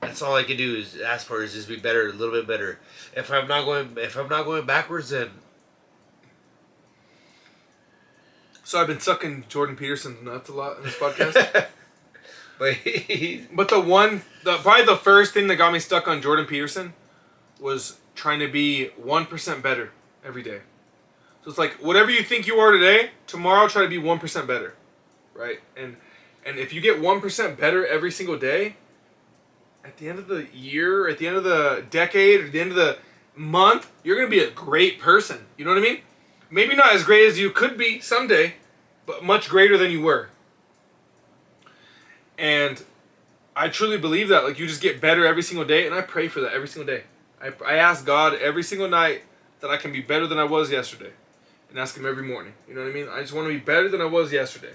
Speaker 2: that's all I can do is ask for is just be better, a little bit better. If I'm not going backwards, then
Speaker 1: So I've been sucking Jordan Peterson's nuts a lot in this podcast.
Speaker 2: but
Speaker 1: But probably the first thing that got me stuck on Jordan Peterson was trying to be 1% better every day. So it's like, whatever you think you are today, tomorrow try to be 1% better, right? And if you get 1% better every single day, at the end of the year, at the end of the decade, or at the end of the month, you're going to be a great person. You know what I mean? Maybe not as great as you could be someday, but much greater than you were. And I truly believe that. Like, you just get better every single day, and I pray for that every single day. I ask God every single night that I can be better than I was yesterday. And ask Him every morning. You know what I mean? I just want to be better than I was yesterday.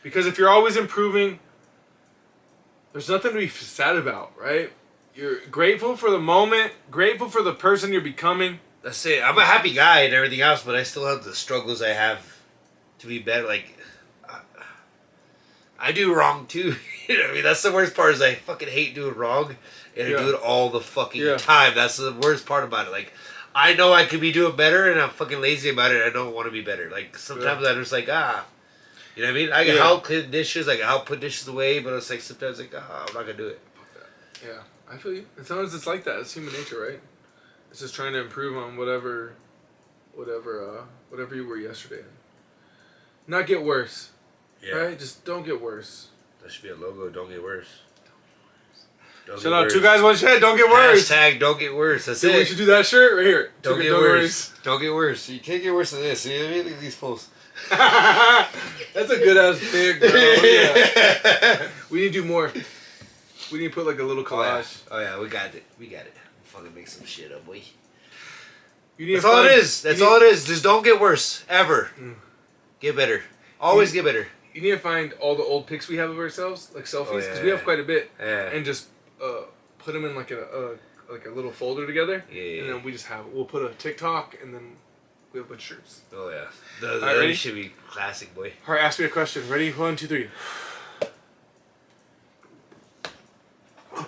Speaker 1: Because if you're always improving, there's nothing to be sad about, right? You're grateful for the moment, grateful for the person you're becoming.
Speaker 2: that's it. I'm a happy guy and everything else, but I still have the struggles I have to be better. Like, I do wrong too. You know what I mean? That's the worst part is I fucking hate doing wrong, and I do it all the fucking time. That's the worst part about it. Like, I know I could be doing better, and I'm fucking lazy about it. I don't want to be better. Like, sometimes I'm just like, you know what I mean? I can help clean dishes, I can help put dishes away, but it's like sometimes like, I'm not gonna do it.
Speaker 1: Yeah, I feel you. And sometimes it's like that. It's human nature, right? It's just trying to improve on whatever you were yesterday. Not get worse, right? Just don't get worse.
Speaker 2: That should be a logo. Don't get worse. Don't
Speaker 1: Shout out, 2 guys, 1 shed. Don't get worse.
Speaker 2: Hashtag don't get worse. That's
Speaker 1: Dude,
Speaker 2: it.
Speaker 1: we should do that shirt right here.
Speaker 2: Don't get worse. Don't get worse. You can't get worse than this. You know what I mean? Look at these fools.
Speaker 1: That's a good ass pick, bro. Yeah. We need to do more. We need to put like a little collage.
Speaker 2: Oh yeah, we got it. Fucking make some shit up, boy.
Speaker 1: You need
Speaker 2: That's
Speaker 1: to
Speaker 2: all
Speaker 1: find-
Speaker 2: it is. That's all it is. Just don't get worse ever. Get better. Always get better.
Speaker 1: You need to find all the old pics we have of ourselves, like selfies, because we have quite a bit, and just put them in like a little folder together.
Speaker 2: Yeah.
Speaker 1: And then we'll put a TikTok, and then we have a bunch of shirts.
Speaker 2: Oh yeah.
Speaker 1: All right, ready?
Speaker 2: Should be classic, boy.
Speaker 1: All right, ask me a question. Ready? 1, 2, 3. I'm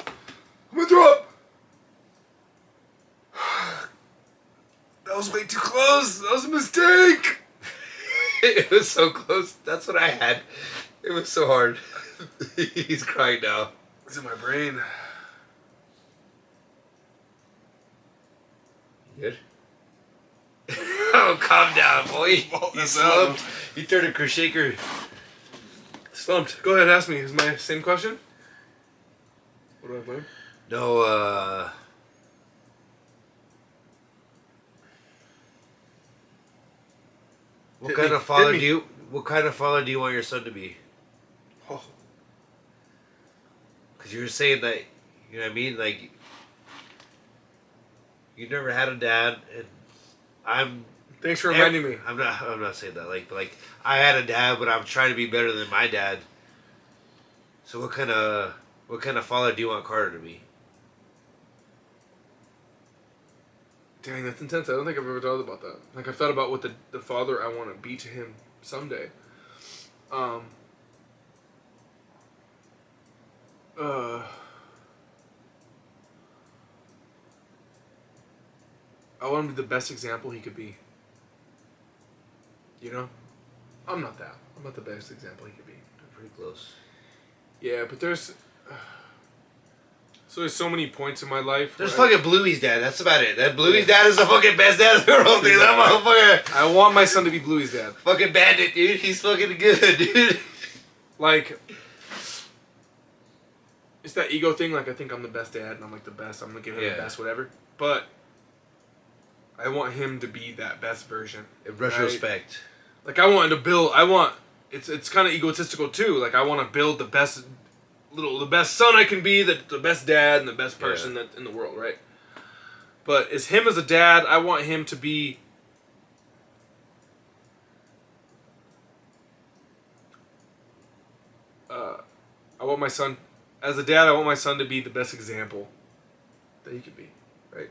Speaker 1: gonna throw up. That was way too close. That was a mistake.
Speaker 2: It was so close. That's what I had. It was so hard. He's crying now.
Speaker 1: It's in my brain.
Speaker 2: Good. Oh, calm down, boy. You slumped. You turned a shaker.
Speaker 1: Slumped. Go ahead, ask me. Is my same question? What do I blame?
Speaker 2: No, What kind of father do you want your son to be?
Speaker 1: Oh.
Speaker 2: Because you were saying that, you know what I mean? Like, you never had a dad, and
Speaker 1: Thanks for reminding me.
Speaker 2: I'm not saying that. Like I had a dad, but I'm trying to be better than my dad. So what kind of father do you want Carter to be?
Speaker 1: Dang, that's intense. I don't think I've ever thought about that. Like, I've thought about what the father I want to be to him someday. I want him to be the best example he could be. You know? I'm not that. I'm not the best example he could be.
Speaker 2: Pretty close.
Speaker 1: Yeah, but there's so many points in my life.
Speaker 2: There's
Speaker 1: where
Speaker 2: fucking Bluey's dad. That's about it. That Bluey's dad is the fucking best dad in the world, dude. That motherfucker.
Speaker 1: I want my son to be Bluey's dad.
Speaker 2: Fucking bandit, dude. He's fucking good, dude.
Speaker 1: Like, it's that ego thing. Like, I think I'm the best dad, and I'm like the best. I'm gonna give him the best, whatever. But I want him to be that best version.
Speaker 2: In retrospect.
Speaker 1: Like, I want him to build. It's kind of egotistical too. Like, I want to build the best son I can be, the best dad and the best person that in the world, right? But as him as a dad, I want him to be I want my son as a dad, I want my son to be the best example that he could be, right?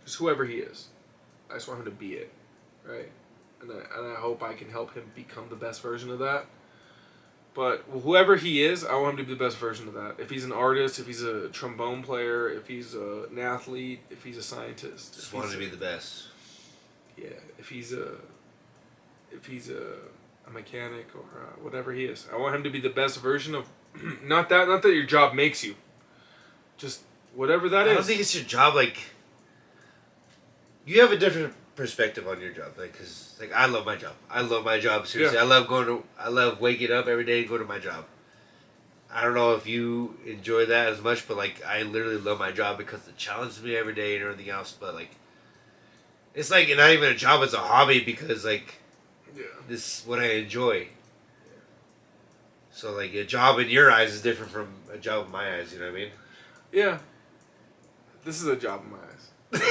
Speaker 1: Just whoever he is. I just want him to be it, right? And I hope I can help him become the best version of that. But whoever he is, I want him to be the best version of that. If he's an artist, if he's a trombone player, if he's an athlete, if he's a scientist.
Speaker 2: Just want him to be the best.
Speaker 1: Yeah, if he's a mechanic or whatever he is. I want him to be the best version of, not that your job makes you. Just whatever that is.
Speaker 2: I don't think it's your job, like, you have a different perspective on your job, like, cause like I love my job. I love my job, seriously.
Speaker 1: Yeah.
Speaker 2: I love waking up every day and go to my job. I don't know if you enjoy that as much, but like I literally love my job because it challenges me every day and everything else. But like, it's like not even a job; it's a hobby because like, this is what I enjoy. So like a job in your eyes is different from a job in my eyes. You know what I mean?
Speaker 1: Yeah. This is a job in my eyes.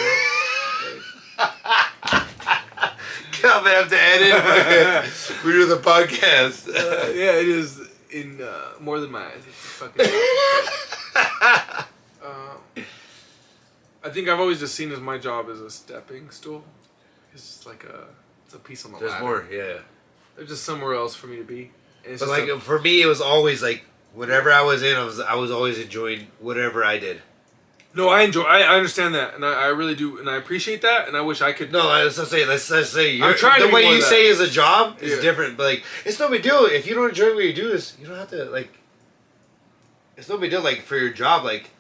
Speaker 2: I'm gonna have to edit. We do the podcast.
Speaker 1: Yeah, it is in more than my eyes. It's a fucking I think I've always just seen as my job as a stepping stool. It's just like it's a piece on the
Speaker 2: There's
Speaker 1: ladder.
Speaker 2: more, yeah.
Speaker 1: There's just somewhere else for me to be. And it's
Speaker 2: But
Speaker 1: just
Speaker 2: like for me, it was always like whatever I was in, I was always enjoying whatever I did.
Speaker 1: no, I understand that, and I really do, and I appreciate that, and I wish I could.
Speaker 2: No, let's just say
Speaker 1: I'm trying to
Speaker 2: the
Speaker 1: be
Speaker 2: way
Speaker 1: more
Speaker 2: you
Speaker 1: of that.
Speaker 2: say is a job is
Speaker 1: Yeah.
Speaker 2: different. But like, it's no big deal if you don't enjoy what you do. Is you don't have to like. It's no big deal like for your job. Like,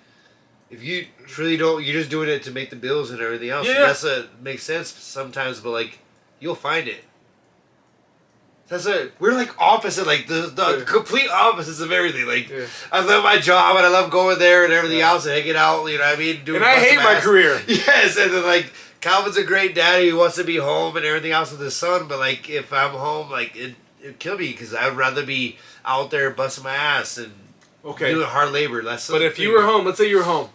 Speaker 2: if you truly don't, you're just doing it to make the bills and everything else.
Speaker 1: Yeah.
Speaker 2: That's makes sense sometimes, but like, you'll find it. We're like opposite, like the complete opposites of everything. Like, I love my job and I love going there and everything else and hanging out. You know what I mean?
Speaker 1: And I hate my career.
Speaker 2: Yes, and then like Calvin's a great daddy who wants to be home and everything else with his son. But like, if I'm home, like it'd kill me because I'd rather be out there busting my ass and
Speaker 1: Okay.
Speaker 2: doing hard labor. That's
Speaker 1: But if you were home, let's say you were home,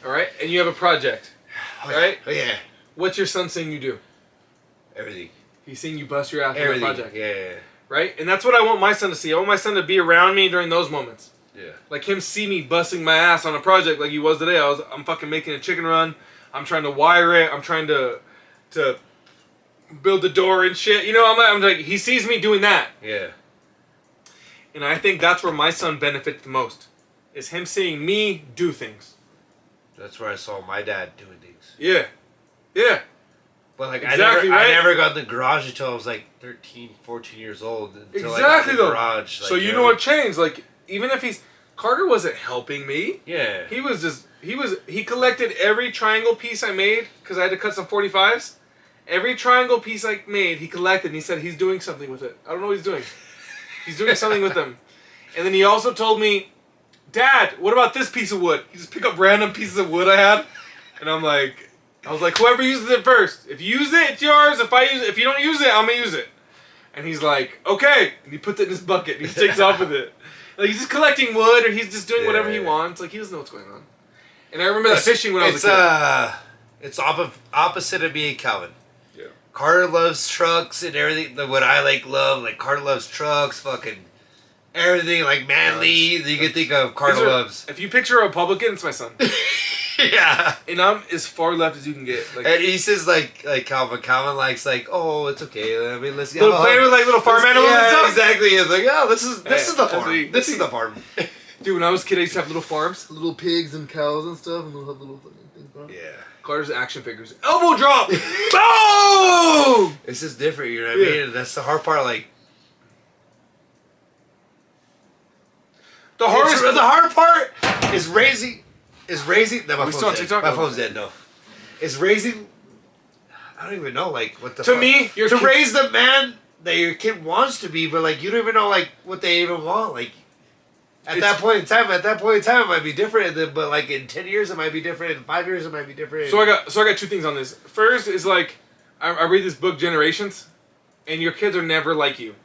Speaker 1: all right, and you have a project, all right?
Speaker 2: Oh, yeah.
Speaker 1: What's your son saying you do?
Speaker 2: Everything.
Speaker 1: He's seeing you bust your ass on a
Speaker 2: Everything.
Speaker 1: project.
Speaker 2: Yeah.
Speaker 1: Right? And that's what I want my son to see. I want my son to be around me during those moments.
Speaker 2: Yeah.
Speaker 1: Like him see me busting my ass on a project like he was today. I'm fucking making a chicken run. I'm trying to wire it. I'm trying to build the door and shit. You know, I'm like, he sees me doing that.
Speaker 2: Yeah.
Speaker 1: And I think that's where my son benefits the most. Is him seeing me do things.
Speaker 2: That's where I saw my dad doing things.
Speaker 1: Yeah. Yeah.
Speaker 2: But like
Speaker 1: Exactly,
Speaker 2: I
Speaker 1: right?
Speaker 2: never got in the garage until I was like 13, 14 years old. Until I got
Speaker 1: Exactly
Speaker 2: in the
Speaker 1: though.
Speaker 2: garage. Like,
Speaker 1: So you know what changed? Like even if Carter wasn't helping me.
Speaker 2: Yeah.
Speaker 1: He collected every triangle piece I made because I had to cut some 45s. Every triangle piece I made, he collected and he said he's doing something with it. I don't know what he's doing. He's doing something with them. And then he also told me, Dad, what about this piece of wood? He just picked up random pieces of wood I had. And I was like, whoever uses it first. If you use it, it's yours. If you don't use it, I'm gonna use it. And he's like, okay. And he puts it in his bucket and he takes off with it. Like he's just collecting wood or he's just doing whatever he wants. Like he doesn't know what's going on. And I remember that fishing when I was a kid.
Speaker 2: It's opposite of me and Calvin.
Speaker 1: Yeah.
Speaker 2: Carter loves trucks and everything. What I love. Like Carter loves trucks, fucking everything. Like manly. You can think of Carter loves.
Speaker 1: If you picture a Republican, it's my son.
Speaker 2: Yeah.
Speaker 1: And I'm as far left as you can get. Like,
Speaker 2: And he says like Calvin. Calvin likes oh, it's okay. I mean, let's
Speaker 1: playing with like little farm animals and stuff.
Speaker 2: Exactly. He's like, oh, this is the farm.
Speaker 1: This
Speaker 2: Is the farm.
Speaker 1: Dude, when I was a kid, I used to have little farms.
Speaker 8: Little pigs and cows and stuff, and they'll have little fucking things. Bro.
Speaker 2: Yeah.
Speaker 1: Carter's action figures. Elbow drop! Boom!
Speaker 2: It's just different, you know what I mean? And that's the hard part, like...
Speaker 1: The hard
Speaker 2: part is raising... No, my
Speaker 1: we still on
Speaker 2: phone's dead.
Speaker 1: TikTok?
Speaker 2: My phone's dead, no. It's raising... I don't even know, like, what the
Speaker 1: To
Speaker 2: fuck.
Speaker 1: me, your
Speaker 2: to
Speaker 1: kid-
Speaker 2: raise the man that your kid wants to be, but, like, you don't even know, like, what they even want, like... At that point in time, it might be different. But like in 10 years, it might be different. In 5 years, it might be different.
Speaker 1: So I got two things on this. First is like, I read this book, Generations, and your kids are never like you.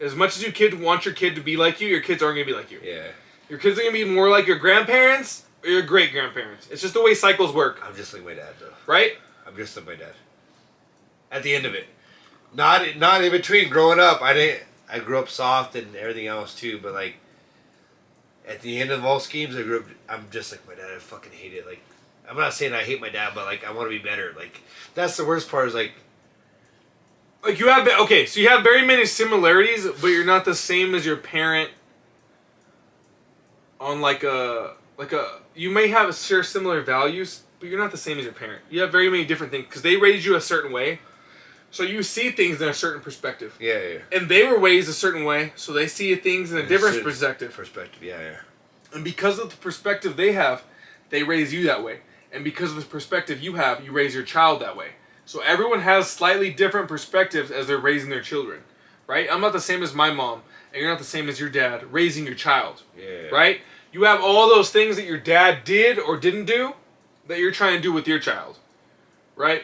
Speaker 1: As much as you want your kid to be like you, your kids aren't going to be like you.
Speaker 2: Yeah.
Speaker 1: Your kids are going to be more like your grandparents or your great-grandparents. It's just the way cycles work.
Speaker 2: I'm just like my dad, though.
Speaker 1: Right?
Speaker 2: I'm just like my dad. At the end of it. Not in between growing up. I grew up soft and everything else too, but like, at the end of all schemes, I'm just like my dad. I fucking hate it. Like, I'm not saying I hate my dad, but like, I want to be better. Like, that's the worst part is like
Speaker 1: you have, okay, so you have very many similarities, but you're not the same as your parent on you may share similar values, but you're not the same as your parent. You have very many different things, because they raised you a certain way, so you see things in a certain perspective.
Speaker 2: yeah.
Speaker 1: And they were raised a certain way, so they see things in a different perspective.
Speaker 2: Yeah.
Speaker 1: And because of the perspective they have, they raise you that way. And because of the perspective you have, you raise your child that way. So everyone has slightly different perspectives as they're raising their children, right? I'm not the same as my mom, and you're not the same as your dad raising your child, right? You have all those things that your dad did or didn't do that you're trying to do with your child, right?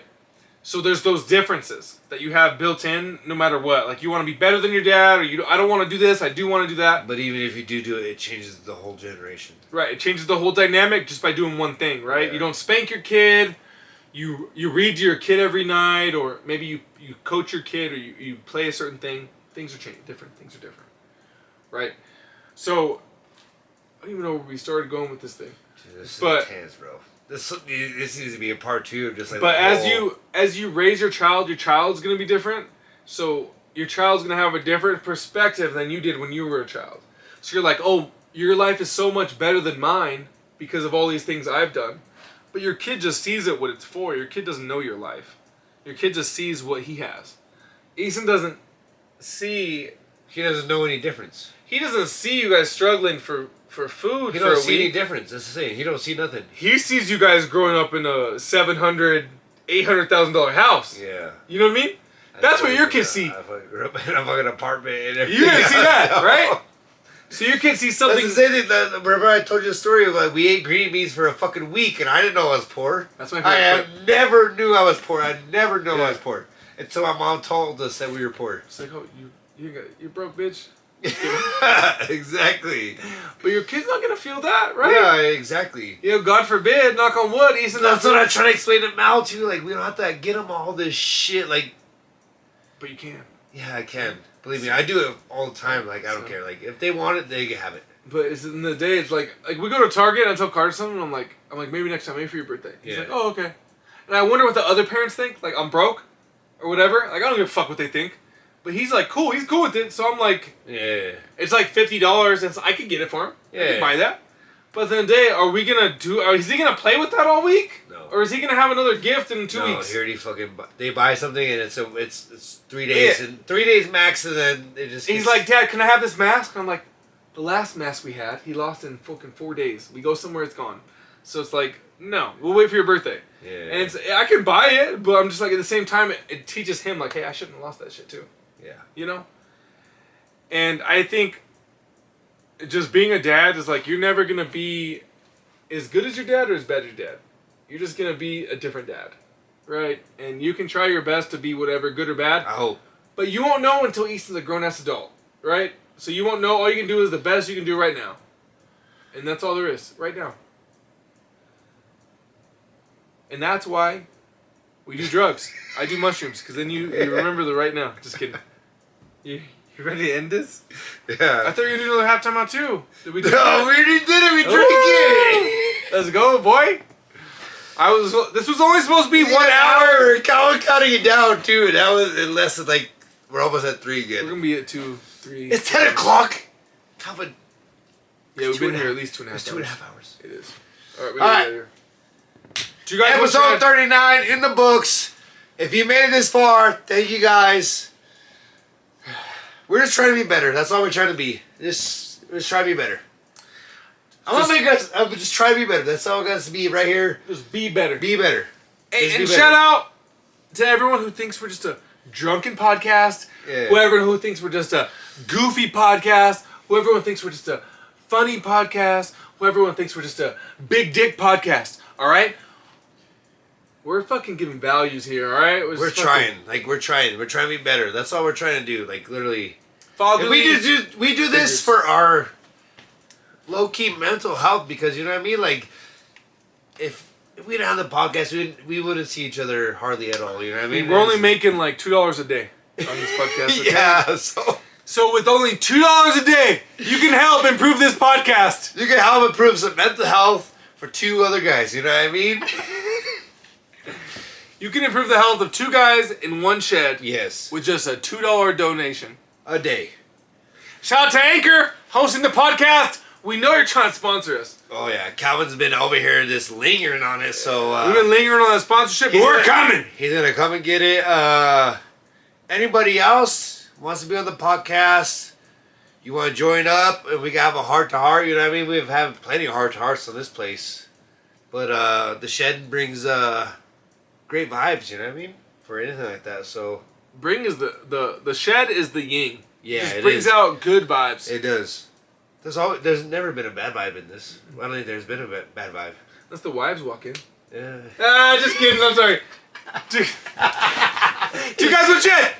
Speaker 1: So there's those differences that you have built in no matter what. Like you want to be better than your dad, or I don't want to do this, I do want to do that.
Speaker 2: But even if you do it, it changes the whole generation.
Speaker 1: Right, it changes the whole dynamic just by doing one thing, right?
Speaker 2: Yeah.
Speaker 1: You don't spank your kid, you read to your kid every night, or maybe you coach your kid, or you play a certain thing. Things are different, right? So, I don't even know where we started going with this thing.
Speaker 2: Dude, this is
Speaker 1: But-
Speaker 2: intense, bro. This needs to be a part 2 of just like.
Speaker 1: But
Speaker 2: the
Speaker 1: as you raise your child's gonna be different. So your child's gonna have a different perspective than you did when you were a child. So you're like, oh, your life is so much better than mine because of all these things I've done. But your kid just sees it what it's for. Your kid doesn't know your life. Your kid just sees what he has. Ethan doesn't see.
Speaker 2: He doesn't know any difference.
Speaker 1: He doesn't see you guys struggling for food
Speaker 2: He
Speaker 1: for
Speaker 2: don't
Speaker 1: a
Speaker 2: see any
Speaker 1: week.
Speaker 2: difference. That's the thing. He don't see nothing.
Speaker 1: He sees you guys growing up in a $700,000, $800,000 house.
Speaker 2: Yeah.
Speaker 1: You know what I mean? That's what your kids see.
Speaker 2: I fucking grew up in a fucking apartment. And
Speaker 1: You didn't see that, right? So your kid sees something.
Speaker 2: That's the same thing. Remember I told you the story of like we ate green beans for a fucking week and I didn't know I was poor.
Speaker 1: That's my favorite.
Speaker 2: Never knew I was poor. I never knew I was poor until my mom told us that we were poor.
Speaker 1: It's like, oh, you're broke, bitch.
Speaker 2: Exactly.
Speaker 1: But your kid's not gonna feel that, right?
Speaker 2: Yeah, exactly.
Speaker 1: You know, God forbid, knock on wood, Ethan.
Speaker 2: That's what I try to explain to Mal too. Like, we don't have to get him all this shit. Like,
Speaker 1: But you can.
Speaker 2: yeah, I can. Believe me, I do it all the time. Like, I don't care. Like, if they want it, they can have it.
Speaker 1: But it's in the day. It's like we go to Target and I tell Carter something. And I'm like maybe next time, maybe for your birthday. He's
Speaker 2: Yeah.
Speaker 1: like, oh okay. And I wonder what the other parents think. Like I'm broke, or whatever. Like I don't give a fuck what they think. But he's like cool. He's cool with it. So I'm like,
Speaker 2: Yeah.
Speaker 1: it's like $50. And so I could get it for him. I
Speaker 2: Yeah.
Speaker 1: could buy that. But at the end of the day, are we gonna do? Is he gonna play with that all week?
Speaker 2: No.
Speaker 1: Or is he gonna have another gift in 2 weeks?
Speaker 2: He already fucking. They buy something and it's 3 days and 3 days max, and then it just.
Speaker 1: He's like, Dad, can I have this mask? And I'm like, the last mask we had, he lost in fucking 4 days. We go somewhere, it's gone. So it's like, no, we'll wait for your birthday.
Speaker 2: Yeah.
Speaker 1: And I can buy it, but I'm just like, at the same time, it teaches him, like, hey, I shouldn't have lost that shit too.
Speaker 2: Yeah.
Speaker 1: You know? And I think just being a dad is like, you're never going to be as good as your dad or as bad as your dad. You're just going to be a different dad. Right? And you can try your best to be whatever, good or bad.
Speaker 2: I hope.
Speaker 1: But you won't know until Easton's a grown-ass adult. Right? So you won't know. All you can do is the best you can do right now. And that's all there is. Right now. And that's why we do drugs. I do mushrooms. Because then you remember the right now. Just kidding. You ready to end this? I
Speaker 2: Yeah.
Speaker 1: thought you were going to do another halftime out too. Did we do
Speaker 2: No,
Speaker 1: that?
Speaker 2: we already did it. We drank it.
Speaker 1: Let's go, boy. This was only supposed to be 1 hour.
Speaker 2: I was counting it down too. That was less than like we're almost at 3
Speaker 1: We're
Speaker 2: again.
Speaker 1: going to be at 2, 3.
Speaker 2: It's 10 o'clock. Calvin.
Speaker 1: Yeah, we've been
Speaker 2: 2.5
Speaker 1: here at least 2.5 hours.
Speaker 2: It's 2.5 hours.
Speaker 1: It is. All right, we
Speaker 2: All
Speaker 1: got
Speaker 2: right.
Speaker 1: it here. Do you guys want
Speaker 2: Episode
Speaker 1: to-
Speaker 2: 39 in the books. If you made it this far, thank you guys. We're just trying to be better. That's all we're trying to be. Just try to be better. I want to make us just try to be better. That's all it has to be right here.
Speaker 1: Just be better.
Speaker 2: Be better.
Speaker 1: Hey,
Speaker 2: Just
Speaker 1: and
Speaker 2: be better.
Speaker 1: shout out to everyone who thinks we're just a drunken podcast.
Speaker 2: Yeah.
Speaker 1: Whoever who thinks we're just a goofy podcast. Whoever thinks we're just a funny podcast. Whoever thinks we're just a big dick podcast. All right? We're fucking giving values here, all right?
Speaker 2: We're trying. Like, we're trying. We're trying to be better. That's all we're trying to do. Like, literally.
Speaker 1: Fatherly
Speaker 2: We do this
Speaker 1: figures.
Speaker 2: for our low-key mental health because, you know what I mean? Like, if we didn't have the podcast, we wouldn't see each other hardly at all. You know what I mean?
Speaker 1: We're only making like $2 a day on this podcast. Okay?
Speaker 2: Yeah, so
Speaker 1: So with only $2 a day, you can help improve this podcast.
Speaker 2: you can help improve some mental health for 2 other guys. You know what I mean?
Speaker 1: You can improve the health of 2 guys in 1 shed
Speaker 2: Yes.
Speaker 1: with just a $2 donation.
Speaker 2: A day.
Speaker 1: Shout out to Anchor, hosting the podcast. We know you're trying to sponsor us.
Speaker 2: Oh, yeah. Calvin's been over here just lingering on it, so...
Speaker 1: We've been lingering on that sponsorship, but we're coming.
Speaker 2: He's gonna come and get it. Anybody else wants to be on the podcast? You want to join up? And we can have a heart-to-heart, you know what I mean? We've had plenty of heart-to-hearts on this place. But the shed brings great vibes, you know what I mean? For anything like that, so...
Speaker 1: Bring is the shed is the yin.
Speaker 2: Yeah,
Speaker 1: Just
Speaker 2: it
Speaker 1: brings
Speaker 2: is.
Speaker 1: out good vibes.
Speaker 2: It does. There's never been a bad vibe in this. I don't think there's been a bad vibe.
Speaker 1: That's the wives walk in.
Speaker 2: Yeah.
Speaker 1: Just kidding. I'm sorry. 2 guys with shit.